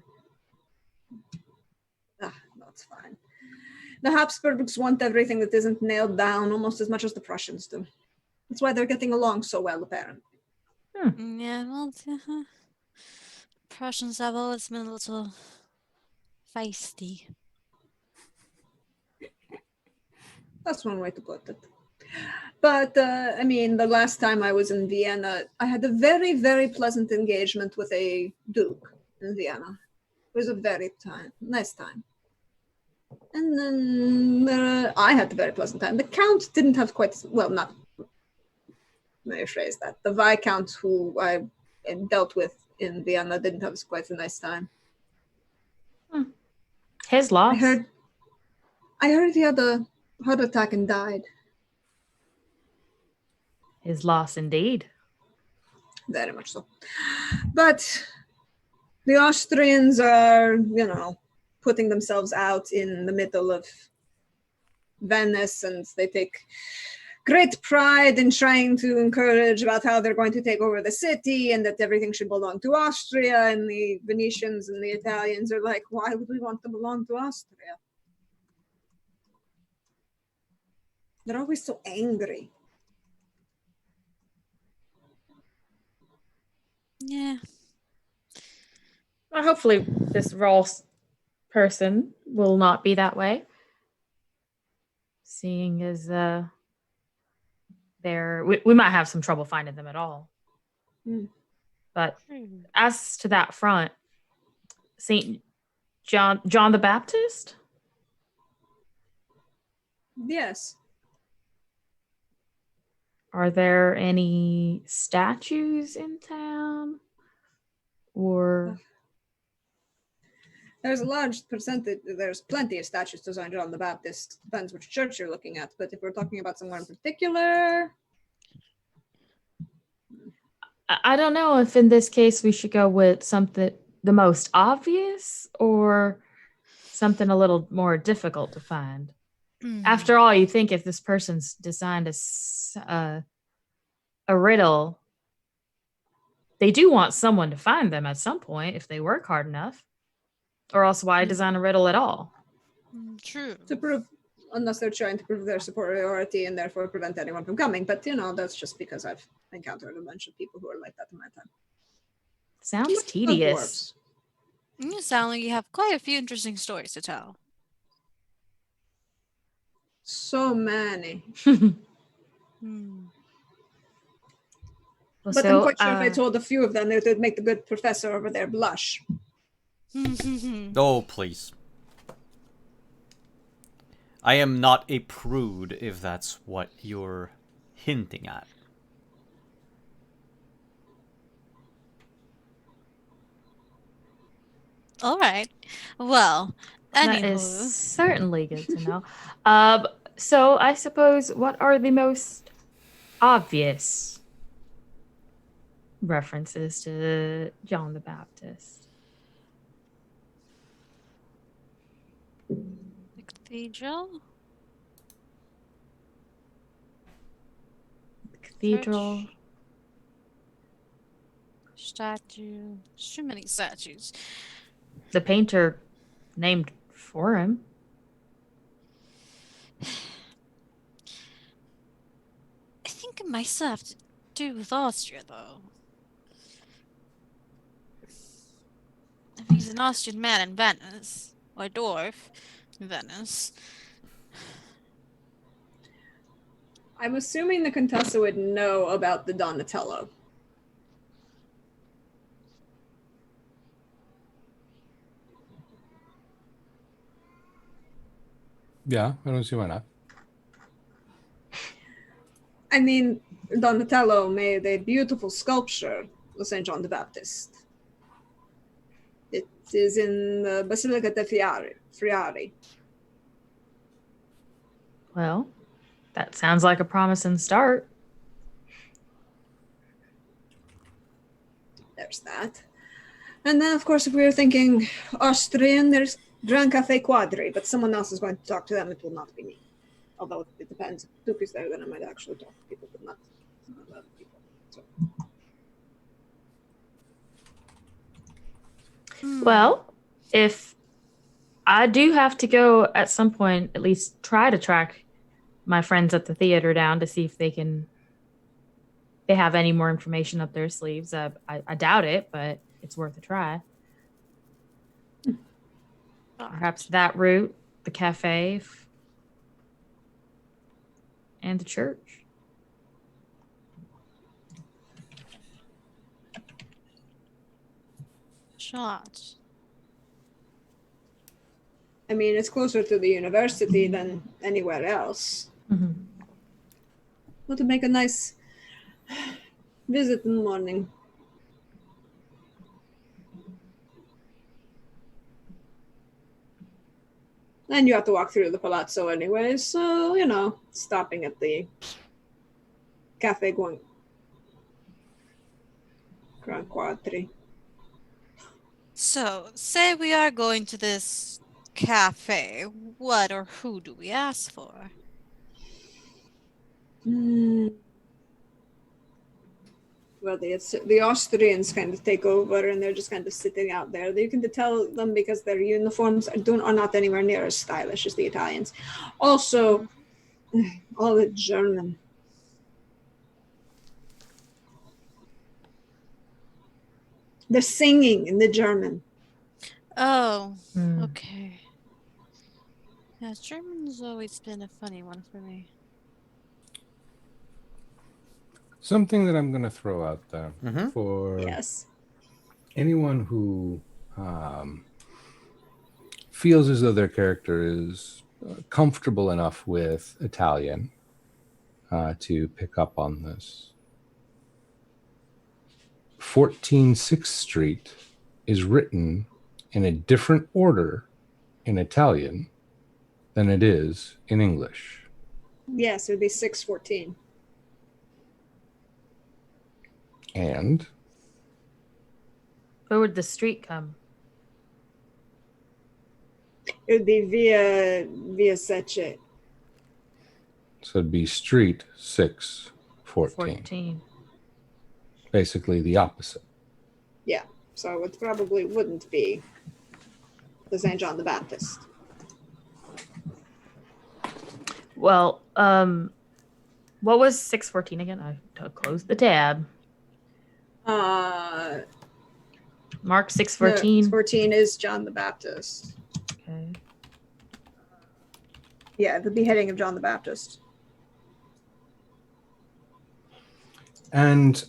[SPEAKER 5] That's fine. The Habsburgs want everything that isn't nailed down almost as much as the Prussians do. That's why they're getting along so well, apparently.
[SPEAKER 3] Yeah, well, Prussians have always been a little feisty.
[SPEAKER 5] That's one way to put it. But, the last time I was in Vienna, I had a very, very pleasant engagement with a duke in Vienna. It was a very nice time. And then I had a very pleasant time. The Count didn't have let me rephrase that. The Viscount who I dealt with in Vienna didn't have quite a nice time.
[SPEAKER 4] His loss.
[SPEAKER 5] I heard he had a heart attack and died.
[SPEAKER 4] His loss indeed.
[SPEAKER 5] Very much so. But the Austrians are, putting themselves out in the middle of Venice, and they take great pride in trying to encourage about how they're going to take over the city and that everything should belong to Austria, and the Venetians and the Italians are like, why would we want to belong to Austria? They're always so angry.
[SPEAKER 3] Yeah.
[SPEAKER 4] Well, hopefully, this Ross person will not be that way. Seeing as we might have some trouble finding them at all.
[SPEAKER 5] Hmm.
[SPEAKER 4] But as to that front, Saint John the Baptist.
[SPEAKER 5] Yes.
[SPEAKER 4] Are there any statues in town? Or
[SPEAKER 5] There's a large percentage, there's plenty of statues to St. John the Baptist. Depends which church you're looking at. But if we're talking about someone in particular,
[SPEAKER 4] I don't know if in this case we should go with something the most obvious or something a little more difficult to find. After all, you think if this person's designed a riddle, they do want someone to find them at some point if they work hard enough. Or else why design a riddle at all?
[SPEAKER 3] True.
[SPEAKER 5] to prove, unless they're trying to prove their superiority and therefore prevent anyone from coming. But, that's just because I've encountered a bunch of people who are like that in my time.
[SPEAKER 4] Sounds
[SPEAKER 5] But
[SPEAKER 4] tedious.
[SPEAKER 5] dwarves.
[SPEAKER 3] You sound like you have quite a few interesting stories to tell.
[SPEAKER 5] So many.
[SPEAKER 4] Well,
[SPEAKER 5] But I'm quite sure if I told a few of them, it would make the good professor over there blush.
[SPEAKER 6] Oh, please. I am not a prude, if that's what you're hinting at.
[SPEAKER 3] All right. Well,
[SPEAKER 4] that is
[SPEAKER 3] anywho.
[SPEAKER 4] certainly good to know. So I suppose what are the most obvious references to John the Baptist?
[SPEAKER 3] The cathedral?
[SPEAKER 4] The cathedral.
[SPEAKER 3] Church? Statue. There's too many statues.
[SPEAKER 4] The painter named for him.
[SPEAKER 3] I think it might still have to do with Austria, though. If he's an Austrian man in Venice, or dwarf in Venice.
[SPEAKER 5] I'm assuming the Contessa would know about the Donatello.
[SPEAKER 1] Yeah, I don't see why not.
[SPEAKER 5] I mean, Donatello made a beautiful sculpture of St. John the Baptist. It is in the Basilica de Friari.
[SPEAKER 4] Well, that sounds like a promising start.
[SPEAKER 5] There's that. And then, of course, if we were thinking Austrian, there's Gran Cafe Quadri, but someone else is going to talk to them. It will not be me. Although it depends. If Duke is there, then I might actually talk to people, but not other people. So.
[SPEAKER 4] Well, if I do have to go at some point, at least try to track my friends at the theater down to see if they have any more information up their sleeves. I doubt it, but it's worth a try. Perhaps that route, the cafe, and the church.
[SPEAKER 3] Shot.
[SPEAKER 5] I mean, it's closer to the university than anywhere else.
[SPEAKER 4] Mm-hmm.
[SPEAKER 5] Want to make a nice visit in the morning. And you have to walk through the palazzo anyway, so, stopping at the Cafe Gran Quadri.
[SPEAKER 3] So, say we are going to this cafe. What or who do we ask for?
[SPEAKER 5] Well, the Austrians kind of take over, and they're just kind of sitting out there. You can tell them because their uniforms are not anywhere near as stylish as the Italians. Also, all the German. They're singing in the German.
[SPEAKER 3] Oh,
[SPEAKER 4] Hmm.
[SPEAKER 3] okay. Yeah, German's always been a funny one for me.
[SPEAKER 1] Something that I'm going to throw out there
[SPEAKER 6] Mhm.
[SPEAKER 1] for
[SPEAKER 5] Yes.
[SPEAKER 1] anyone who feels as though their character is comfortable enough with Italian to pick up on this. 14th Street is written in a different order in Italian than it is in English.
[SPEAKER 5] Yes, it would be 614.
[SPEAKER 1] And
[SPEAKER 4] Where would the street come?
[SPEAKER 5] It would be via Sece.
[SPEAKER 1] so it'd be Street 614.
[SPEAKER 4] 14.
[SPEAKER 1] Basically the opposite.
[SPEAKER 5] Yeah. So it probably wouldn't be the St. John the Baptist.
[SPEAKER 4] Well, what was 614 again? I closed the tab. Mark 614.
[SPEAKER 5] 614 is John the Baptist.
[SPEAKER 4] Okay.
[SPEAKER 5] Yeah, the beheading of John the Baptist.
[SPEAKER 1] And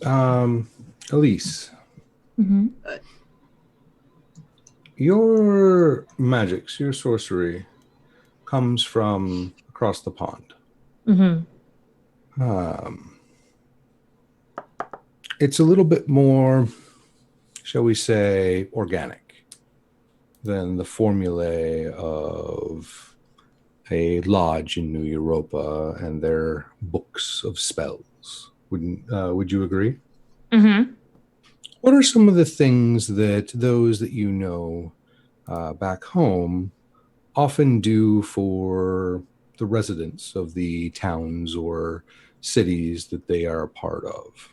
[SPEAKER 1] Elise,
[SPEAKER 4] Mm-hmm.
[SPEAKER 1] your magics, your sorcery comes from across the pond.
[SPEAKER 4] Mm-hmm.
[SPEAKER 1] It's a little bit more, shall we say, organic than the formulae of a lodge in New Europa and their books of spells. Would you agree?
[SPEAKER 4] Mm-hmm.
[SPEAKER 1] What are some of the things that those that you know back home often do for the residents of the towns or cities that they are a part of?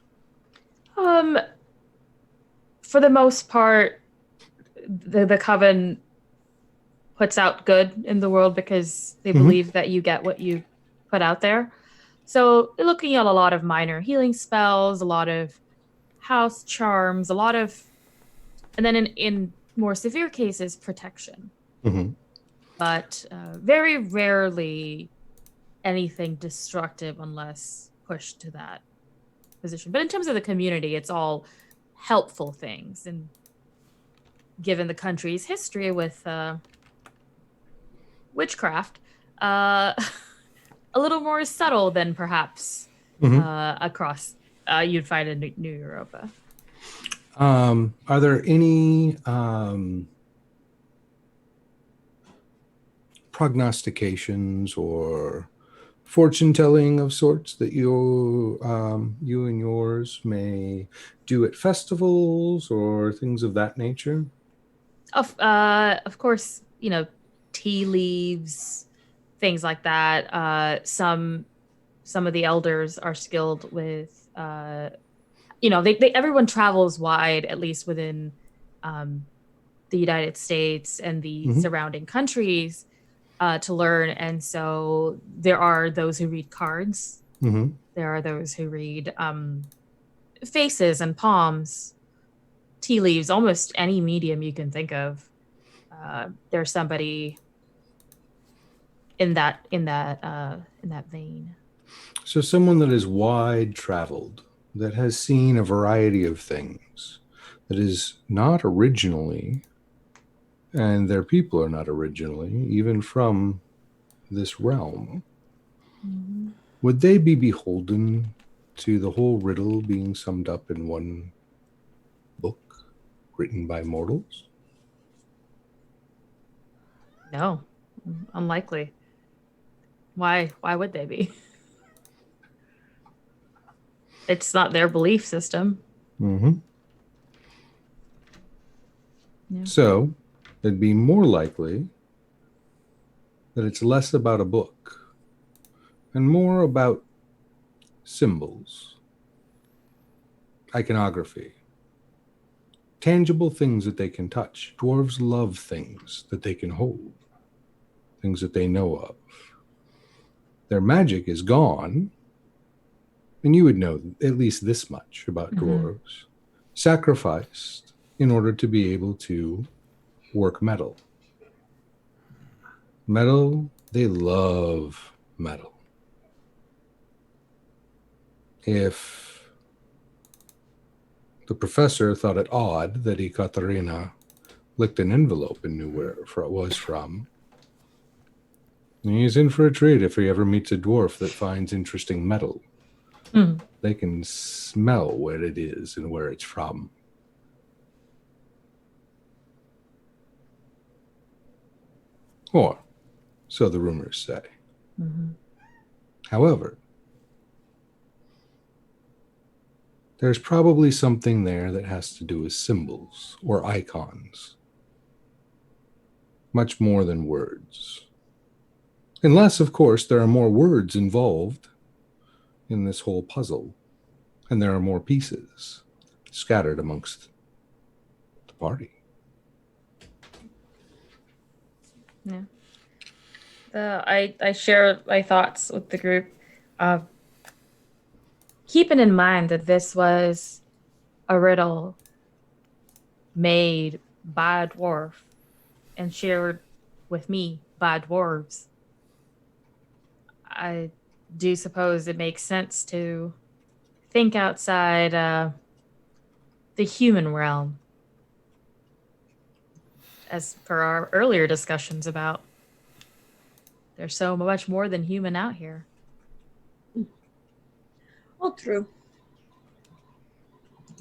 [SPEAKER 4] For the most part, the coven puts out good in the world because they believe that you get what you put out there. So they're looking at a lot of minor healing spells, a lot of house charms, a lot of, and then in more severe cases, protection.
[SPEAKER 1] Mm-hmm.
[SPEAKER 4] But very rarely anything destructive unless pushed to that position. But in terms of the community, it's all helpful things. And given the country's history with witchcraft, a little more subtle than perhaps across you'd find in New Europa.
[SPEAKER 1] Are there any prognostications or fortune telling of sorts that you and yours may do at festivals or things of that nature?
[SPEAKER 4] Of course, tea leaves, things like that. Some of the elders are skilled with, everyone travels wide, at least within the United States and the surrounding countries, to learn. And so there are those who read cards.
[SPEAKER 1] Mm-hmm.
[SPEAKER 4] There are those who read faces and palms, tea leaves, almost any medium you can think of. There's somebody in that vein.
[SPEAKER 1] So someone that is wide traveled, that has seen a variety of things, that is not originally, and their people are not originally, even from this realm.
[SPEAKER 4] Mm-hmm.
[SPEAKER 1] Would they be beholden to the whole riddle being summed up in one book written by mortals?
[SPEAKER 4] No, unlikely. Why would they be? It's not their belief system.
[SPEAKER 1] Mm-hmm.
[SPEAKER 4] Yeah.
[SPEAKER 1] So it'd be more likely that it's less about a book and more about symbols, iconography, tangible things that they can touch. Dwarves love things that they can hold, things that they know of. Their magic is gone, and you would know at least this much about dwarves. Sacrificed in order to be able to work metal. Metal, they love metal. If the professor thought it odd that Ekaterina licked an envelope and knew where it was from, he's in for a treat if he ever meets a dwarf that finds interesting metal. They can smell where it is and where it's from. Or so the rumors say. However, there's probably something there that has to do with symbols or icons. Much more than words. Unless, of course, there are more words involved in this whole puzzle, and there are more pieces scattered amongst the party.
[SPEAKER 4] Yeah. I share my thoughts with the group. Keeping in mind that this was a riddle made by a dwarf and shared with me by dwarves, I do suppose it makes sense to think outside the human realm, as per our earlier discussions about there's so much more than human out here.
[SPEAKER 5] All true.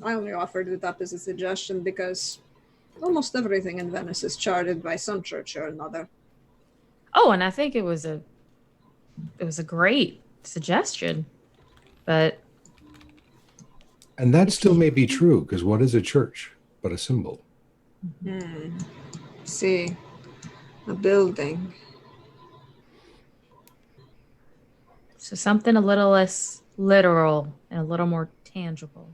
[SPEAKER 5] I only offered it up as a suggestion because almost everything in Venice is charted by some church or another.
[SPEAKER 4] Oh, and I think it was a great suggestion, but
[SPEAKER 1] And that still may be true, because what is a church but a symbol?
[SPEAKER 5] See, a building.
[SPEAKER 4] so something a little less literal and a little more tangible.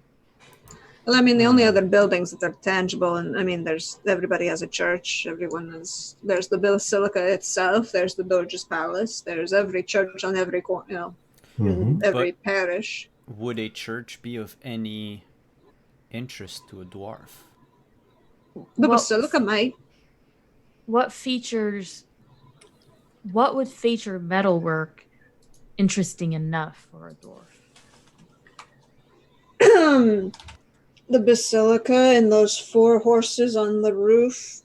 [SPEAKER 5] Well, I mean, the only other buildings that are tangible, and I mean, everybody has a church. There's the Basilica itself. There's the Doge's Palace. There's every church on every corner, in every parish.
[SPEAKER 6] Would a church be of any interest to a dwarf?
[SPEAKER 5] The Basilica might.
[SPEAKER 4] What would feature metalwork interesting enough for a dwarf?
[SPEAKER 5] The Basilica and those 4 horses on the roof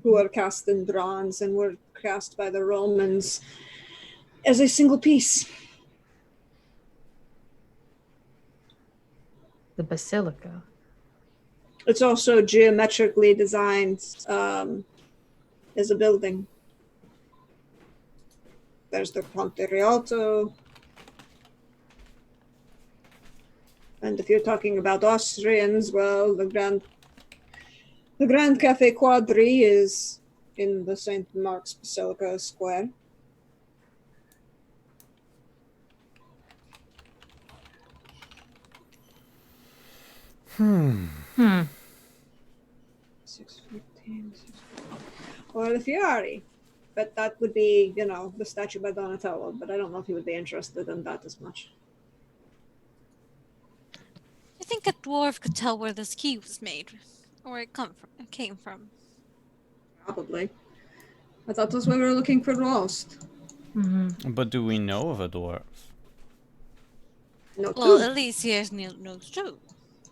[SPEAKER 5] who are cast in bronze and were cast by the Romans as a single piece.
[SPEAKER 4] The Basilica.
[SPEAKER 5] It's also geometrically designed as a building. There's the Ponte Rialto. And if you're talking about Austrians, well, the Grand Café Quadri is in the St. Mark's Basilica Square.
[SPEAKER 6] Hmm.
[SPEAKER 5] 615. Or the Fiori. But that would be, the statue by Donatello. But I don't know if he would be interested in that as much.
[SPEAKER 3] I think a dwarf could tell where this key was made, or where it came from.
[SPEAKER 5] Probably. I thought that's why we were looking for Rost.
[SPEAKER 6] But do we know of a dwarf?
[SPEAKER 5] No,
[SPEAKER 3] Well,
[SPEAKER 5] two.
[SPEAKER 3] at least he knows two.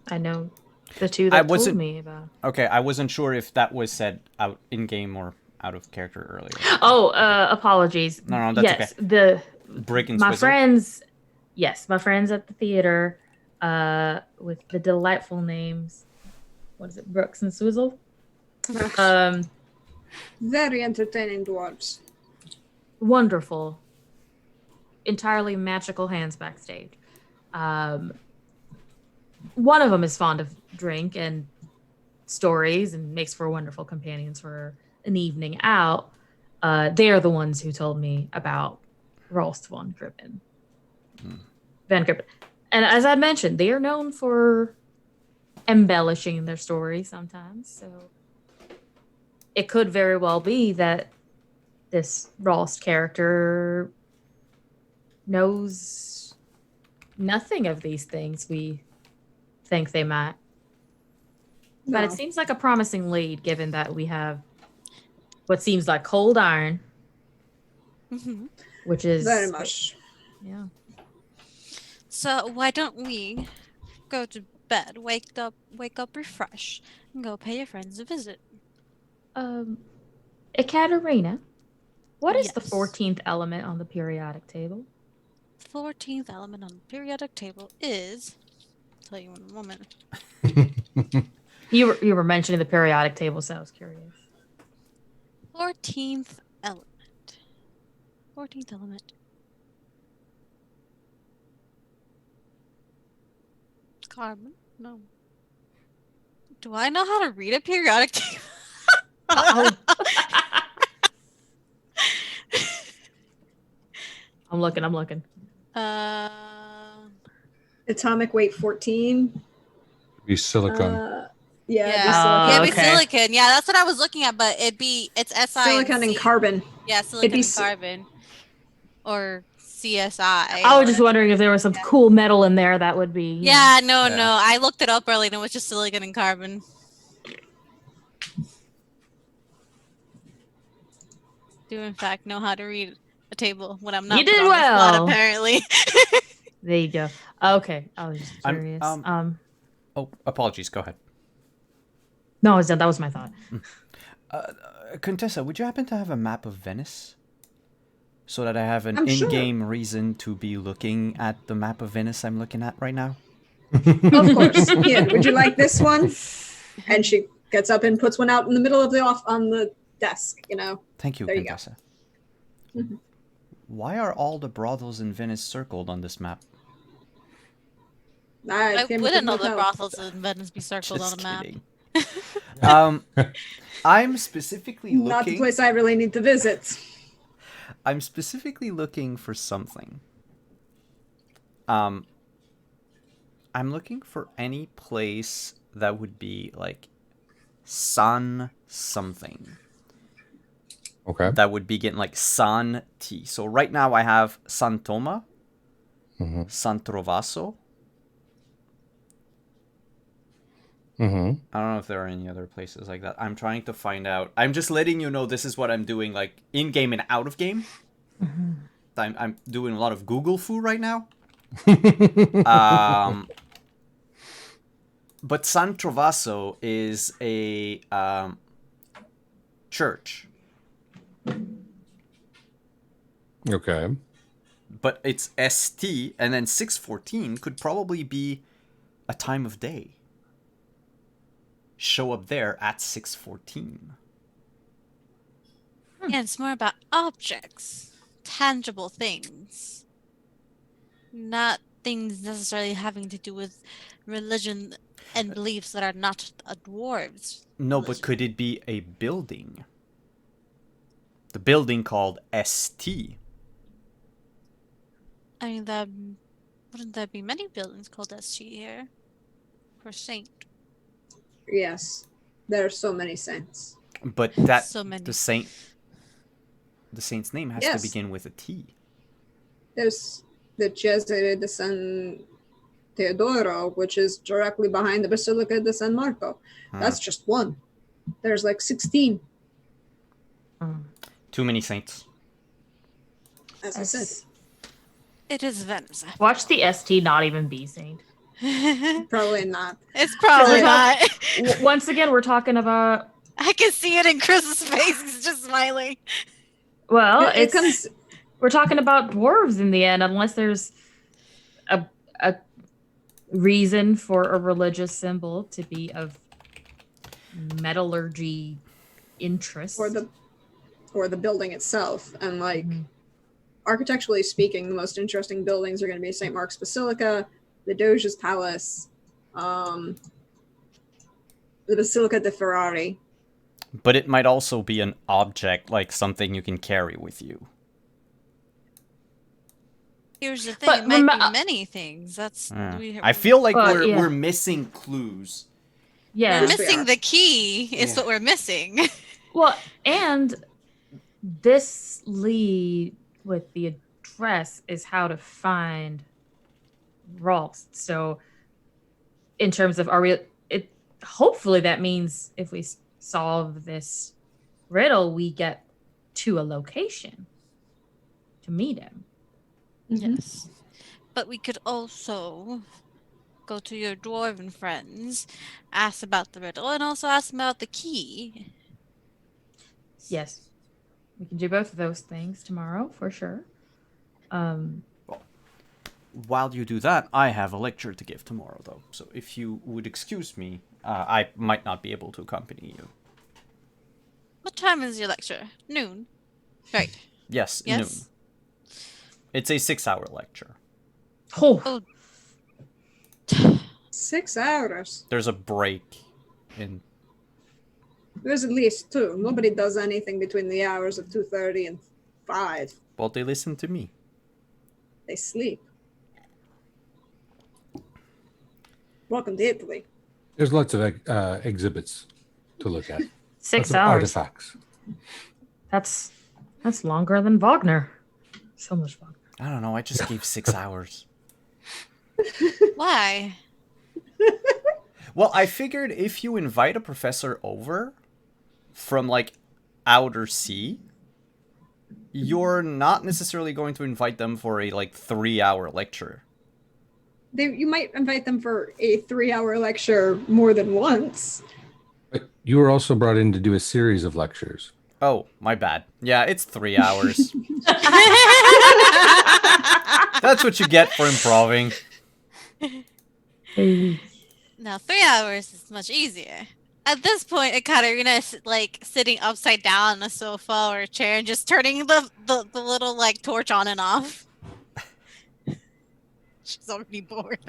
[SPEAKER 4] I know the two that told
[SPEAKER 6] wasn't-
[SPEAKER 4] me about.
[SPEAKER 6] Okay, I wasn't sure if that was said out in game or out of character earlier.
[SPEAKER 4] Oh, apologies.
[SPEAKER 6] No, that's
[SPEAKER 4] yes,
[SPEAKER 6] okay. Brick and
[SPEAKER 4] my
[SPEAKER 6] Swizzle?
[SPEAKER 4] friends at the theater, with the delightful names. What is it? Brooks and Swizzle.
[SPEAKER 5] Very entertaining dwarves.
[SPEAKER 4] Wonderful. Entirely magical hands backstage. One of them is fond of drink and stories and makes for wonderful companions for an evening out. They are the ones who told me about Rolst von Grippen. Van Grippen. And as I mentioned, they are known for embellishing their story sometimes. So it could very well be that this Rolst character knows nothing of these things we think they might. But
[SPEAKER 5] No.
[SPEAKER 4] it seems like a promising lead, given that we have what seems like cold iron,
[SPEAKER 3] Mhm.
[SPEAKER 4] which is
[SPEAKER 5] Very much.
[SPEAKER 4] Yeah.
[SPEAKER 3] So why don't we go to bed, wake up refreshed, and go pay your friends a visit?
[SPEAKER 4] Ekaterina, what is the
[SPEAKER 3] Yes.
[SPEAKER 4] 14th element on the periodic table?
[SPEAKER 3] 14th element on the periodic table is. I'll tell you in a moment.
[SPEAKER 4] You were mentioning the periodic table, so I was curious.
[SPEAKER 3] 14th element. 14th element. Carbon? No. Do I know how to read a periodic table?
[SPEAKER 4] Oh. I'm looking.
[SPEAKER 5] Atomic weight 14.
[SPEAKER 1] Be silicon.
[SPEAKER 5] Yeah, it'd be
[SPEAKER 3] Yeah.
[SPEAKER 5] silicon.
[SPEAKER 3] Yeah, it'd be
[SPEAKER 4] okay.
[SPEAKER 3] silicon. Yeah, that's what I was looking at, but it's SI
[SPEAKER 5] Silicon and
[SPEAKER 3] C.
[SPEAKER 5] carbon.
[SPEAKER 3] Yeah, silicon
[SPEAKER 5] be
[SPEAKER 3] and
[SPEAKER 5] si-
[SPEAKER 3] carbon. Or CSI.
[SPEAKER 4] I was just wondering if there was some cool metal in there that would be.
[SPEAKER 3] Yeah, no.
[SPEAKER 6] Yeah.
[SPEAKER 3] I looked it up earlier and it was just silicon and carbon. Do in fact know how to read a table when I'm not
[SPEAKER 4] You
[SPEAKER 3] put
[SPEAKER 4] did
[SPEAKER 3] on the spot,
[SPEAKER 4] well.
[SPEAKER 3] apparently.
[SPEAKER 4] There you go. Okay, I was just
[SPEAKER 6] I'm,
[SPEAKER 4] curious.
[SPEAKER 6] Oh, apologies. Go ahead.
[SPEAKER 4] No, I was done. That was my thought.
[SPEAKER 6] Contessa, would you happen to have a map of Venice? So that I have an
[SPEAKER 5] I'm sure.
[SPEAKER 6] in-game reason to be looking at the map of Venice I'm looking at right now?
[SPEAKER 5] Of course. Here, would you like this one? And she gets up and puts one out in the middle of on the desk, you know.
[SPEAKER 6] Thank you,
[SPEAKER 5] There you go.
[SPEAKER 6] Contessa.
[SPEAKER 5] Mhm.
[SPEAKER 6] Why are all the brothels in Venice circled on this map?
[SPEAKER 3] I
[SPEAKER 5] came up
[SPEAKER 3] wouldn't know
[SPEAKER 5] with
[SPEAKER 3] the
[SPEAKER 5] no-
[SPEAKER 3] brothels in Venice be circled on
[SPEAKER 6] Just
[SPEAKER 3] a map.
[SPEAKER 6] kidding. I'm specifically looking...
[SPEAKER 5] Not the place I really need to visit.
[SPEAKER 6] I'm specifically looking for something. I'm looking for any place that would be like San something.
[SPEAKER 1] Okay.
[SPEAKER 6] That would begin like San T. So right now I have San Toma, San Trovaso. I don't know if there are any other places like that. I'm trying to find out. I'm just letting you know this is what I'm doing, like in game and out of game. I'm doing a lot of Google foo right now. But San Trovaso is a church.
[SPEAKER 1] Okay.
[SPEAKER 6] But it's ST, and then 614 could probably be a time of day. Show up there at 614.
[SPEAKER 3] Yeah, it's more about objects, tangible things, not things necessarily having to do with religion and beliefs that are not a dwarves.
[SPEAKER 6] No, but could it be a building? The building called ST.
[SPEAKER 3] I mean, wouldn't there be many buildings called SG here? For Saint.
[SPEAKER 5] Yes. There are so many saints.
[SPEAKER 6] But that
[SPEAKER 3] So many.
[SPEAKER 6] the saint's name has
[SPEAKER 5] Yes.
[SPEAKER 6] to begin with a T.
[SPEAKER 5] There's the Cesare de San Teodoro, which is directly behind the Basilica de San Marco. That's just one. There's like 16,
[SPEAKER 6] Too many saints.
[SPEAKER 5] as I said.
[SPEAKER 3] It is Venice.
[SPEAKER 4] Watch the ST not even be Saint.
[SPEAKER 5] Probably not.
[SPEAKER 3] It's probably not.
[SPEAKER 4] Once again, we're talking about.
[SPEAKER 3] I can see it in Chris's face. He's just smiling.
[SPEAKER 4] Well,
[SPEAKER 5] It comes.
[SPEAKER 4] we're talking about dwarves in the end, unless there's a reason for a religious symbol to be of metallurgy interest.
[SPEAKER 5] Or the building itself, and like architecturally speaking, the most interesting buildings are going to be St. Mark's Basilica, the Doge's Palace, the Basilica de Ferrari.
[SPEAKER 6] But it might also be an object, like something you can carry with you.
[SPEAKER 3] Here's the thing.
[SPEAKER 4] But
[SPEAKER 3] It might
[SPEAKER 4] remem-
[SPEAKER 3] be many things. That's
[SPEAKER 6] I feel like
[SPEAKER 4] But, yeah.
[SPEAKER 6] we're missing clues.
[SPEAKER 4] Yeah.
[SPEAKER 3] we're
[SPEAKER 5] Yes, we
[SPEAKER 3] missing
[SPEAKER 5] are.
[SPEAKER 3] the key. Is
[SPEAKER 6] Yeah.
[SPEAKER 3] what we're missing.
[SPEAKER 4] Well, and this lead with the address is how to find Rolst. So in terms of hopefully that means if we solve this riddle, we get to a location to meet him.
[SPEAKER 3] Yes. But we could also go to your dwarven friends, ask about the riddle, and also ask them about the key.
[SPEAKER 4] Yes. We can do both of those things tomorrow for sure.
[SPEAKER 6] While you do that, I have a lecture to give tomorrow, though. So if you would excuse me, I might not be able to accompany you.
[SPEAKER 3] What time is your lecture? Noon. Right.
[SPEAKER 6] Yes,
[SPEAKER 3] Yes?
[SPEAKER 6] noon. It's a 6-hour lecture.
[SPEAKER 4] Oh,
[SPEAKER 5] 6 hours.
[SPEAKER 6] There's a break in...
[SPEAKER 5] There's at least 2. Nobody does anything between the hours of 2:30 and 5.
[SPEAKER 6] Well, they listen to me.
[SPEAKER 5] They sleep. Welcome to Italy.
[SPEAKER 1] There's lots of exhibits to look at.
[SPEAKER 4] 6
[SPEAKER 1] Lots of
[SPEAKER 4] hours.
[SPEAKER 1] artifacts.
[SPEAKER 4] That's longer than Wagner. So much Wagner.
[SPEAKER 6] I don't know, I just gave 6 hours.
[SPEAKER 3] Why?
[SPEAKER 6] Well, I figured if you invite a professor over from, like, outer sea, you're not necessarily going to invite them for a, 3-hour lecture.
[SPEAKER 5] You might invite them for a 3-hour lecture more than once.
[SPEAKER 1] But you were also brought in to do a series of lectures.
[SPEAKER 6] Oh, my bad. Yeah, it's 3 hours. That's what you get for improving.
[SPEAKER 3] Now 3 hours is much easier. At this point, Ekaterina is sitting upside down on a sofa or a chair and just turning the little torch on and off. She's already bored.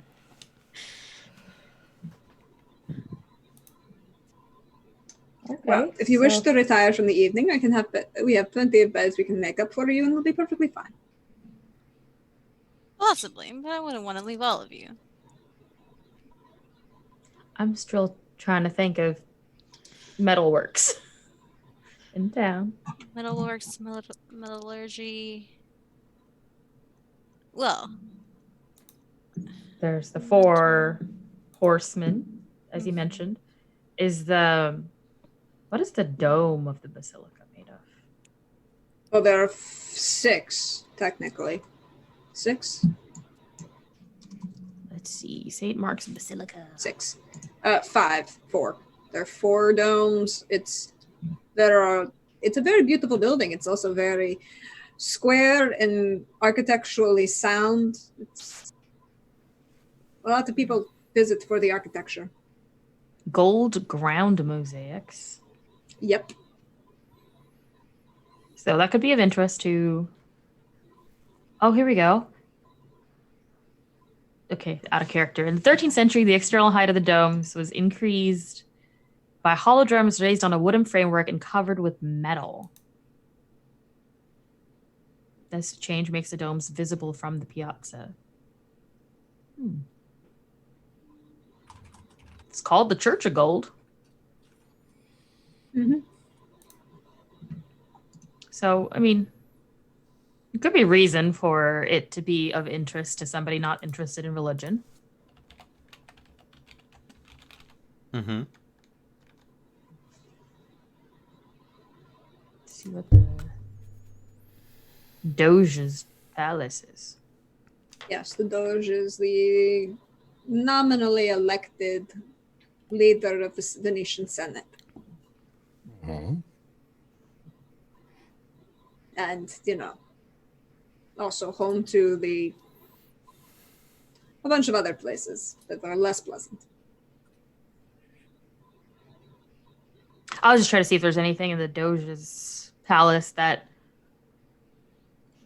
[SPEAKER 4] Okay,
[SPEAKER 5] Well, if you wish to retire from the evening, we have plenty of beds we can make up for you, and we'll be perfectly fine.
[SPEAKER 3] Possibly, but I wouldn't want to leave all of you.
[SPEAKER 4] I'm still trying to think of metalworks in town.
[SPEAKER 3] Metalworks, metallurgy. Well,
[SPEAKER 4] There's the 4 horsemen, as you mentioned. What is the dome of the basilica made of?
[SPEAKER 5] Well, there are 6, technically. 6?
[SPEAKER 4] Let's see. St. Mark's Basilica.
[SPEAKER 5] 6. 5. 4. There are 4 domes. It's a very beautiful building. It's also very square and architecturally sound. A lot of people visit for the architecture.
[SPEAKER 4] Gold ground mosaics.
[SPEAKER 5] Yep.
[SPEAKER 4] So that could be of interest to... Oh, here we go. Okay, out of character. In the 13th century, the external height of the domes was increased by hollow drums raised on a wooden framework and covered with metal. This change makes the domes visible from the piazza. It's called the Church of Gold.
[SPEAKER 5] Mm-hmm.
[SPEAKER 4] So, I mean, it could be a reason for it to be of interest to somebody not interested in religion.
[SPEAKER 6] Mm-hmm.
[SPEAKER 4] Let's see what the Doge's palace is.
[SPEAKER 5] Yes, the Doge is the nominally elected leader of the Venetian Senate.
[SPEAKER 1] Mhm.
[SPEAKER 5] And, also home to a bunch of other places that are less pleasant.
[SPEAKER 4] I was just trying to see if there's anything in the Doge's palace that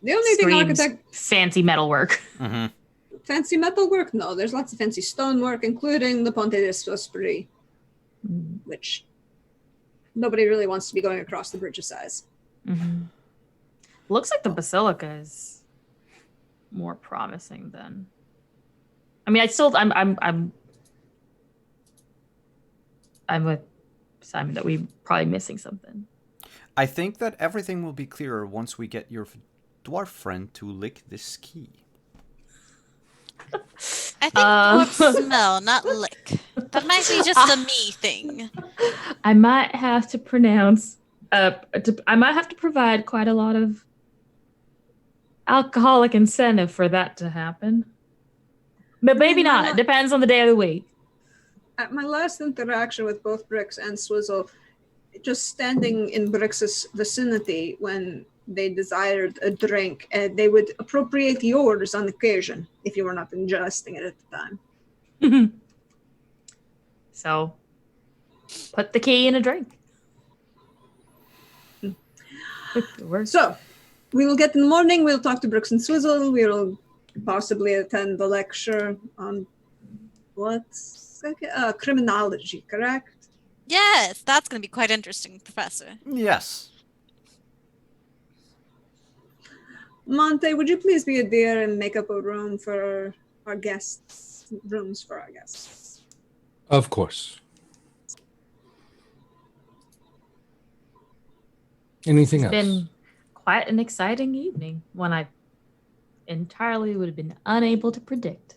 [SPEAKER 5] The only thing
[SPEAKER 4] screams fancy metalwork.
[SPEAKER 6] Mm-hmm.
[SPEAKER 5] fancy metalwork? No, there's lots of fancy stonework, including the Ponte de Sospiri, which nobody really wants to be going across the bridge of size.
[SPEAKER 4] Mm-hmm. Looks like the basilica is more promising than. I mean, I'm with Simon that we're probably missing something.
[SPEAKER 6] I think that everything will be clearer once we get your dwarf friend to lick this key.
[SPEAKER 3] I think dwarves smell, not lick. That might be just a me thing.
[SPEAKER 4] I might have to pronounce. I might have to provide quite a lot of alcoholic incentive for that to happen. But maybe not. It depends on the day of the week.
[SPEAKER 5] At my last interaction with both Brix and Swizzle, just standing in Brix's vicinity when they desired a drink, they would appropriate yours on occasion if you were not ingesting it at the time.
[SPEAKER 4] So, put the key in a drink.
[SPEAKER 5] So, we will get in the morning, we'll talk to Brix and Swizzle, we'll possibly attend the lecture on criminology, correct?
[SPEAKER 3] Yes, that's going to be quite interesting, Professor.
[SPEAKER 6] Yes.
[SPEAKER 5] Monte, would you please be a dear and make up a room for our guests? Rooms for our guests.
[SPEAKER 1] Of course. Anything else?
[SPEAKER 4] It's been quite an exciting evening, one I entirely would have been unable to predict.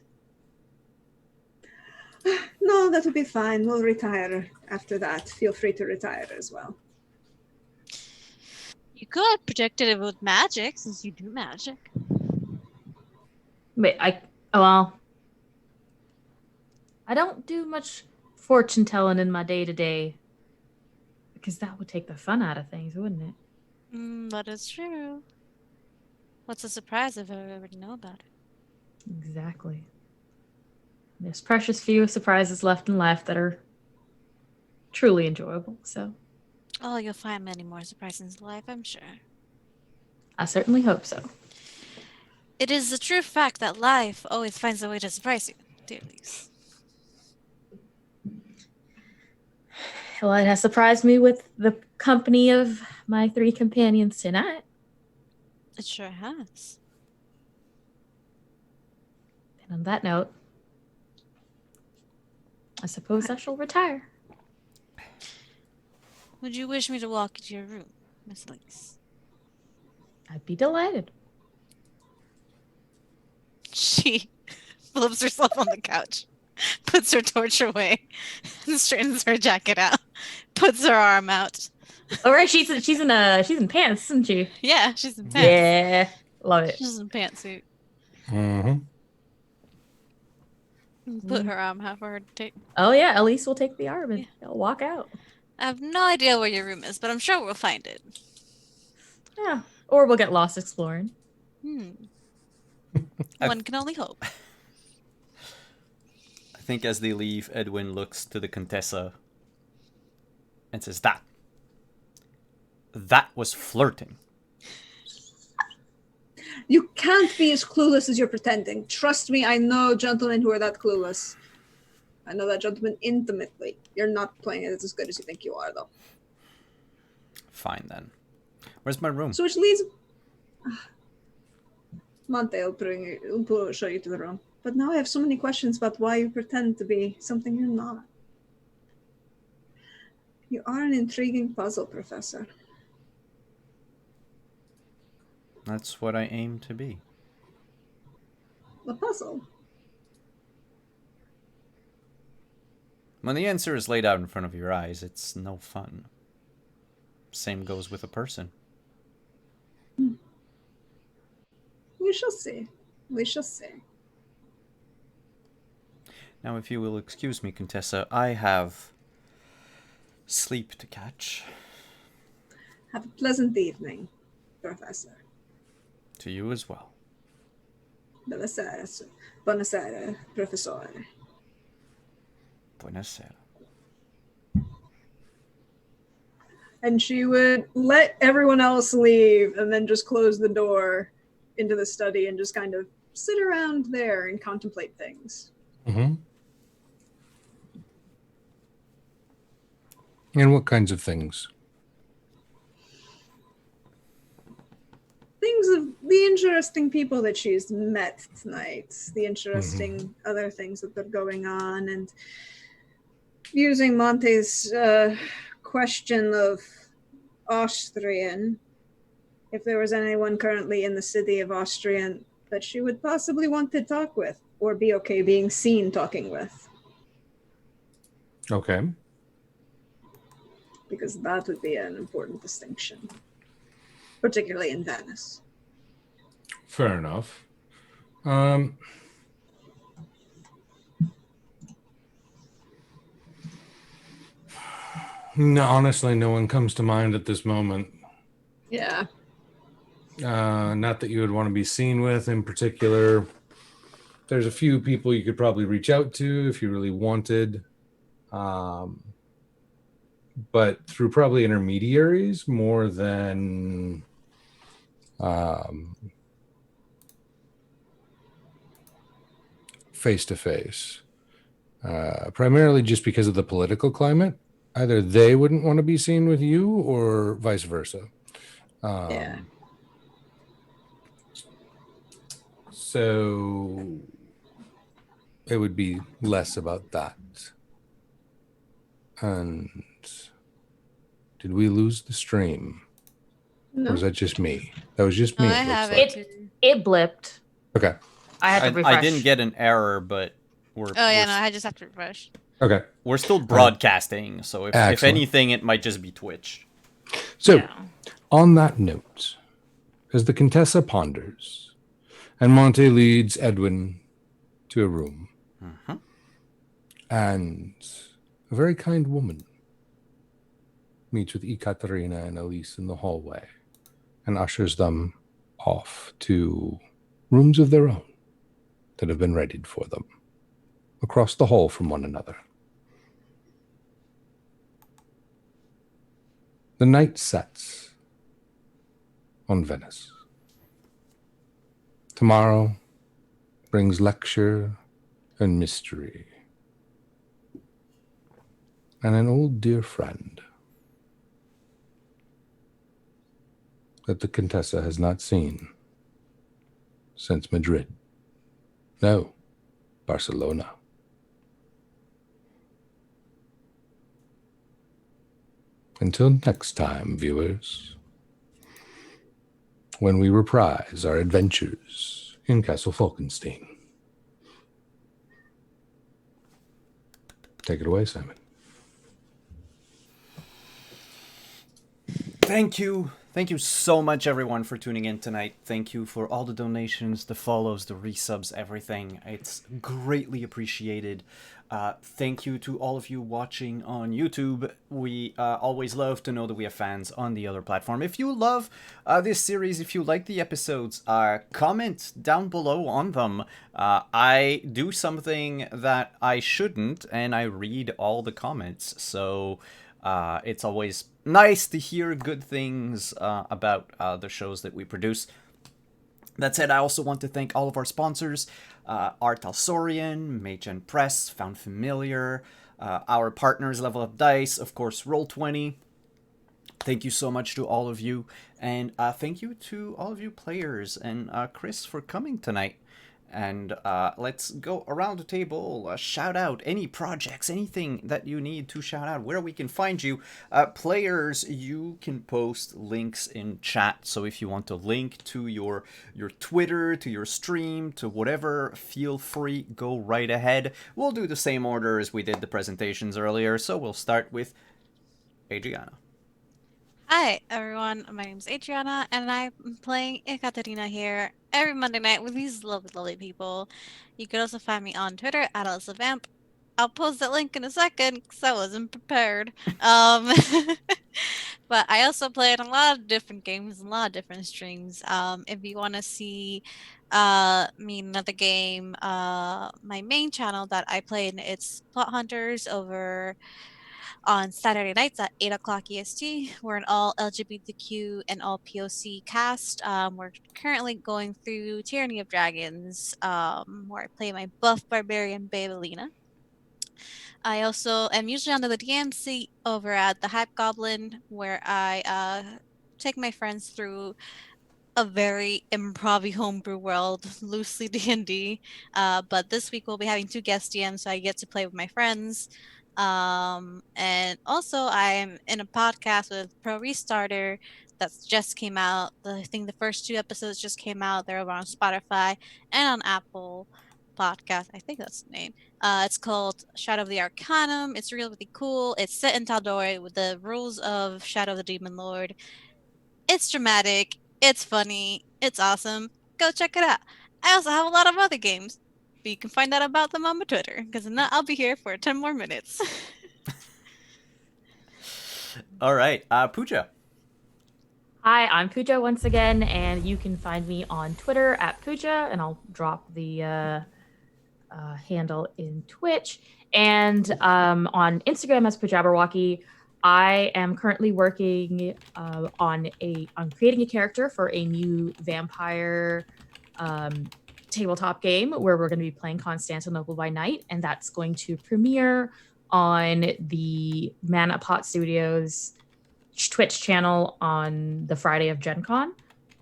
[SPEAKER 5] No, that would be fine. We'll retire after that. Feel free to retire as well.
[SPEAKER 3] You could predict it with magic, since you do magic.
[SPEAKER 4] Wait, I don't do much fortune telling in my day-to-day, because that would take the fun out of things, wouldn't it?
[SPEAKER 3] That is true. What's a surprise if I already know about it?
[SPEAKER 4] Exactly. There's precious few surprises left in life that are truly enjoyable, so
[SPEAKER 3] Oh, you'll find many more surprises in life, I'm sure.
[SPEAKER 4] I certainly hope so.
[SPEAKER 3] It is a true fact that life always finds a way to surprise you, dear Lise.
[SPEAKER 4] Well, it has surprised me with the company of my 3 companions tonight.
[SPEAKER 3] It sure has.
[SPEAKER 4] And on that note, I suppose I shall retire.
[SPEAKER 3] Would you wish me to walk into your room, Miss Lise?
[SPEAKER 4] I'd be delighted.
[SPEAKER 3] She flips herself on the couch, puts her torch away, and straightens her jacket out, puts her arm out.
[SPEAKER 4] All right, she's in pants, isn't she?
[SPEAKER 3] Yeah, she's in pants.
[SPEAKER 4] Yeah, love it.
[SPEAKER 3] She's in pantsuit.
[SPEAKER 1] Mm-hmm.
[SPEAKER 3] Put her arm out for her to take.
[SPEAKER 4] Oh yeah, Elise will take the arm and they'll walk out.
[SPEAKER 3] I have no idea where your room is, but I'm sure we'll find it.
[SPEAKER 4] Yeah, or we'll get lost exploring.
[SPEAKER 3] One can only hope.
[SPEAKER 6] I think as they leave, Edwin looks to the Contessa and says, That was flirting.
[SPEAKER 5] You can't be as clueless as you're pretending. Trust me, I know gentlemen who are that clueless. I know that gentleman intimately. You're not playing it as good as you think you are, though.
[SPEAKER 6] Fine, then. Where's my room?
[SPEAKER 5] So which leads... Monte will show you to the room. But now I have so many questions about why you pretend to be something you're not. You are an intriguing puzzle, Professor.
[SPEAKER 6] That's what I aim to be.
[SPEAKER 5] A puzzle?
[SPEAKER 6] When the answer is laid out in front of your eyes, it's no fun. Same goes with a person.
[SPEAKER 5] We shall see. We shall see.
[SPEAKER 6] Now, if you will excuse me, Contessa, I have sleep to catch.
[SPEAKER 5] Have a pleasant evening, Professor.
[SPEAKER 6] To you as well.
[SPEAKER 5] Buonasera, buonasera, Professore.
[SPEAKER 6] Buonasera.
[SPEAKER 5] And she would let everyone else leave and then just close the door into the study and just kind of sit around there and contemplate things.
[SPEAKER 1] Mm-hmm. And what kinds of things?
[SPEAKER 5] Things of the interesting people that she's met tonight, the interesting other things that are going on, and using Monte's question of Austrian, if there was anyone currently in the city of Austrian that she would possibly want to talk with, or be okay being seen talking with,
[SPEAKER 1] Okay.
[SPEAKER 5] because that would be an important distinction, particularly in Venice.
[SPEAKER 1] Fair enough. No, honestly, no one comes to mind at this moment.
[SPEAKER 5] Yeah.
[SPEAKER 1] Not that you would want to be seen with in particular. There's a few people you could probably reach out to if you really wanted. But through probably intermediaries more than face to face. Primarily just because of the political climate. Either they wouldn't want to be seen with you or vice versa.
[SPEAKER 5] Yeah.
[SPEAKER 1] So it would be less about that. And did we lose the stream?
[SPEAKER 5] No.
[SPEAKER 1] Or was that just me? That was just me.
[SPEAKER 3] I
[SPEAKER 1] It looks
[SPEAKER 3] have
[SPEAKER 1] like.
[SPEAKER 3] it too.
[SPEAKER 4] It blipped.
[SPEAKER 1] Okay.
[SPEAKER 4] I had to refresh.
[SPEAKER 6] I didn't get an error, but
[SPEAKER 3] Oh yeah, no, I just have to refresh.
[SPEAKER 1] Okay.
[SPEAKER 6] we're still broadcasting, so if
[SPEAKER 1] Excellent.
[SPEAKER 6] anything, it might just be Twitch.
[SPEAKER 1] So,
[SPEAKER 4] Yeah.
[SPEAKER 1] on that note, as the Contessa ponders, and Monte leads Edwin to a room, and a very kind woman meets with Ekaterina and Elise in the hallway and ushers them off to rooms of their own that have been readied for them across the hall from one another. The night sets on Venice. Tomorrow brings lecture and mystery. And an old dear friend that the Contessa has not seen since Madrid. No, Barcelona. Until next time, viewers, when we reprise our adventures in Castle Falkenstein. Take it away, Simon.
[SPEAKER 6] Thank you. Thank you so much, everyone, for tuning in tonight. Thank you for all the donations, the follows, the resubs, everything. It's greatly appreciated. Thank you to all of you watching on YouTube. We always love to know that we have fans on the other platform. If you love this series, if you like the episodes, comment down below on them. I do something that I shouldn't, and I read all the comments. So it's always nice to hear good things about the shows that we produce. That said, I also want to thank all of our sponsors, Art Alsorian, Machen Press, Found Familiar, our partners, Level Up Dice, of course, Roll20. Thank you so much to all of you, and thank you to all of you players, and Chris for coming tonight. And let's go around the table, shout out any projects, anything that you need to shout out, where we can find you. Players, you can post links in chat, so if you want to link to your Twitter, to your stream, to whatever, feel free, go right ahead. We'll do the same order as we did the presentations earlier, so we'll start with Adriana.
[SPEAKER 3] Hi, everyone. My name's Adriana, and I'm playing Ekaterina here every Monday night with these lovely, lovely people. You can also find me on Twitter at AlyssaVamp. I'll post that link in a second because I wasn't prepared. But I also play in a lot of different games and a lot of different streams. If you want to see me in another game, my main channel that I play in, it's Plot Hunters over on Saturday nights at 8 o'clock EST. We're an all LGBTQ and all POC cast. We're currently going through Tyranny of Dragons, where I play my buff barbarian Babelina. I also am usually under the DM seat over at the Hype Goblin, where I take my friends through a very improv-y homebrew world, loosely D&D. But this week we'll be having 2 guest DMs, so I get to play with my friends. And also I'm in a podcast with Pro Restarter that's just came out. I think the first 2 episodes just came out. They're over on Spotify and on Apple. podcast. I think that's the name. It's called Shadow of the Arcanum. It's really cool. It's set in Tal'Dorei with the rules of Shadow of the Demon Lord. It's dramatic. It's funny. It's awesome. Go check it out. I also have a lot of other games, but you can find out about them on my Twitter, because if not, I'll be here for 10 more minutes.
[SPEAKER 6] All right, Pooja.
[SPEAKER 4] Hi, I'm Pooja once again, and you can find me on Twitter at Pooja, and I'll drop the handle in Twitch. And on Instagram as Poojaberwalkie. I am currently working on creating a character for a new vampire tabletop game where we're going to be playing Constantinople by Night, and that's going to premiere on the Mana Pot Studios Twitch channel on the Friday of Gen Con.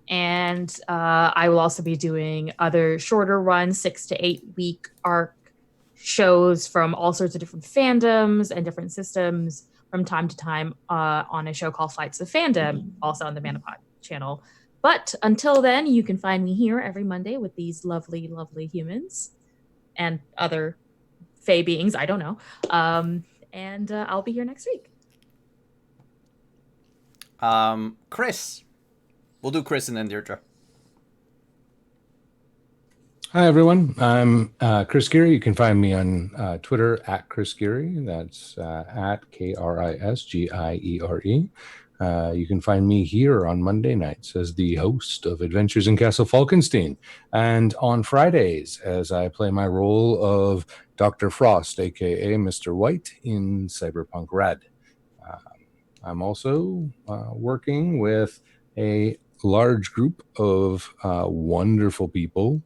[SPEAKER 4] And I will also be doing other shorter runs, 6 to 8 week arc shows from all sorts of different fandoms and different systems from time to time on a show called Flights of Fandom, also on the Manapod channel. But until then, you can find me here every Monday with these lovely, lovely humans and other fae beings, I don't know. And I'll be here next week.
[SPEAKER 6] Chris. We'll do Chris and then Deirdre.
[SPEAKER 1] Hi, everyone. I'm Chris Geary. You can find me on Twitter at Chris Geary. That's at KRISGIERE. You can find me here on Monday nights as the host of Adventures in Castle Falkenstein, and on Fridays as I play my role of Dr. Frost, aka Mr. White, in Cyberpunk Red. I'm also working with a large group of wonderful people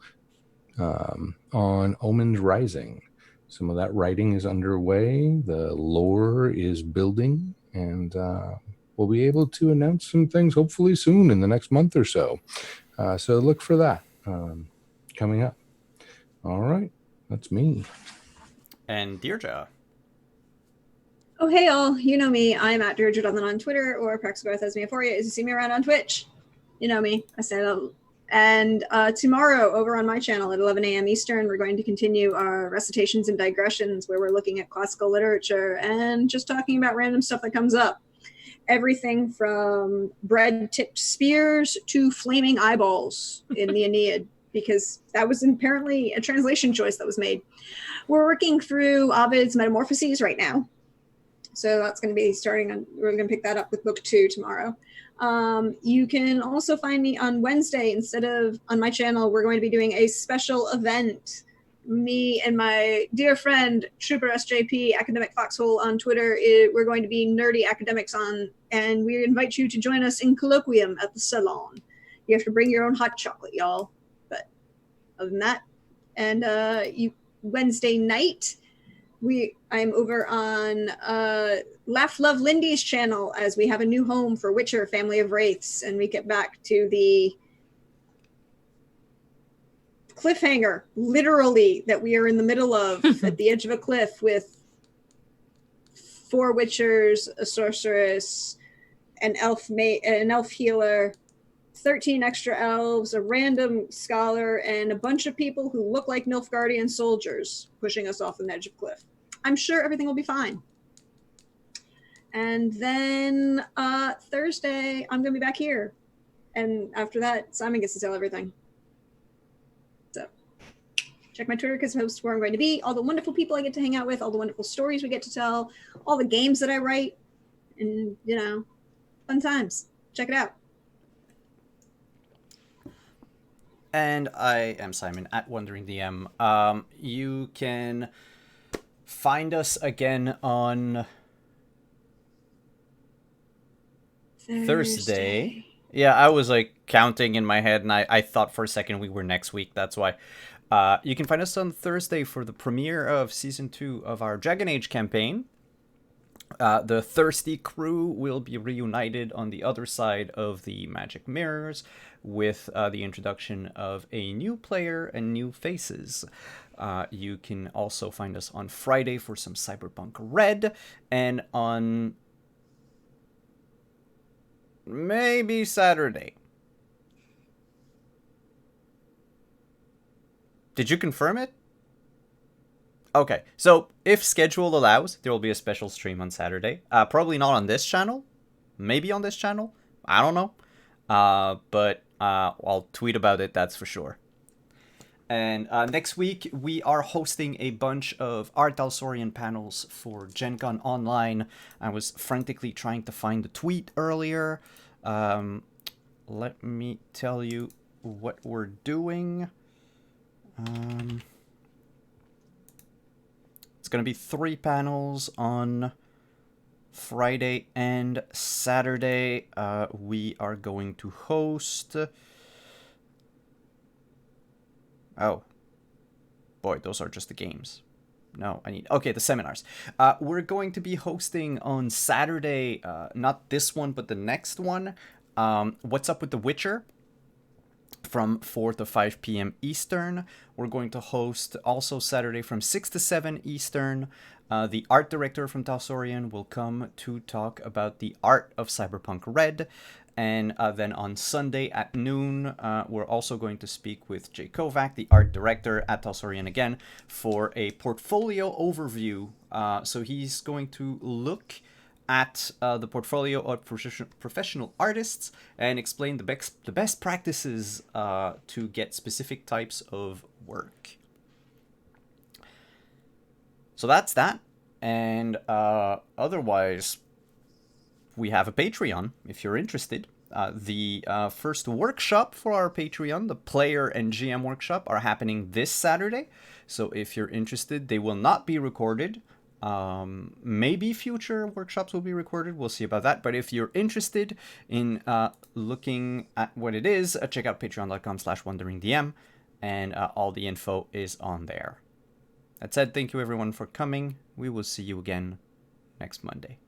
[SPEAKER 1] on Omen's Rising. Some of that writing is underway. The lore is building, and we'll be able to announce some things hopefully soon in the next month or so. So look for that coming up. All right, that's me.
[SPEAKER 6] And Deirdre.
[SPEAKER 5] Oh, hey, all. You know me. I'm at Deirdre Dublin on Twitter, or Praxagoth as Meaphoria as you see me around on Twitch. You know me. I say that. And tomorrow, over on my channel at 11 a.m. Eastern, we're going to continue our recitations and digressions, where we're looking at classical literature and just talking about random stuff that comes up. Everything from bread-tipped spears to flaming eyeballs in the Aeneid, because that was apparently a translation choice that was made. We're working through Ovid's Metamorphoses right now. So that's going to be we're going to pick that up with book 2 tomorrow. You can also find me on Wednesday. Instead of on my channel, we're going to be doing a special event. Me and my dear friend, Trooper SJP, Academic Foxhole on Twitter, we're going to be nerdy academics on, and we invite you to join us in colloquium at the salon. You have to bring your own hot chocolate, y'all. But other than that, and Wednesday night, I'm over on Laugh Love Lindy's channel as we have a new home for Witcher Family of Wraiths, and we get back to the cliffhanger, literally, that we are in the middle of at the edge of a cliff with 4 Witchers, a sorceress, an elf healer, 13 extra elves, a random scholar, and a bunch of people who look like Nilfgaardian soldiers pushing us off the edge of a cliff. I'm sure everything will be fine. And then Thursday, I'm going to be back here. And after that, Simon gets to tell everything. So check my Twitter because that's where I'm going to be. All the wonderful people I get to hang out with, all the wonderful stories we get to tell, all the games that I write, and, fun times. Check it out.
[SPEAKER 6] And I am Simon at Wandering DM. You can find us again on Thursday. Yeah, I was counting in my head, and I thought for a second we were next week. That's why. You can find us on Thursday for the premiere of Season 2 of our Dragon Age campaign. The Thirsty crew will be reunited on the other side of the magic mirrors with the introduction of a new player and new faces. You can also find us on Friday for some Cyberpunk Red, and on maybe Saturday. Did you confirm it? Okay, so if schedule allows, there will be a special stream on Saturday. Probably not on this channel. Maybe on this channel. I don't know. But I'll tweet about it, that's for sure. And next week, we are hosting a bunch of Art Talsorian panels for Gen Con Online. I was frantically trying to find the tweet earlier. Let me tell you what we're doing. It's going to be 3 panels on Friday and Saturday. We are going to host... Oh. Boy, those are just the games. No, I need... Okay, the seminars. We're going to be hosting on Saturday, not this one, but the next one, What's Up with the Witcher? From 4 to 5 p.m. Eastern. We're going to host also Saturday from 6 to 7 Eastern. The art director from Talsorian will come to talk about the art of Cyberpunk Red. And then on Sunday at noon, we're also going to speak with Jay Kovac, the art director at Talsorian again, for a portfolio overview. So he's going to look at the portfolio of professional artists and explain the best practices to get specific types of work. So that's that. And otherwise, we have a Patreon if you're interested. The first workshop for our Patreon, the player and GM workshop, are happening this Saturday. So if you're interested, they will not be recorded. Maybe future workshops will be recorded. We'll see about that. But if you're interested in looking at what it is, check out patreon.com/wonderingdm, and all the info is on there. That said, thank you everyone for coming. We will see you again next Monday.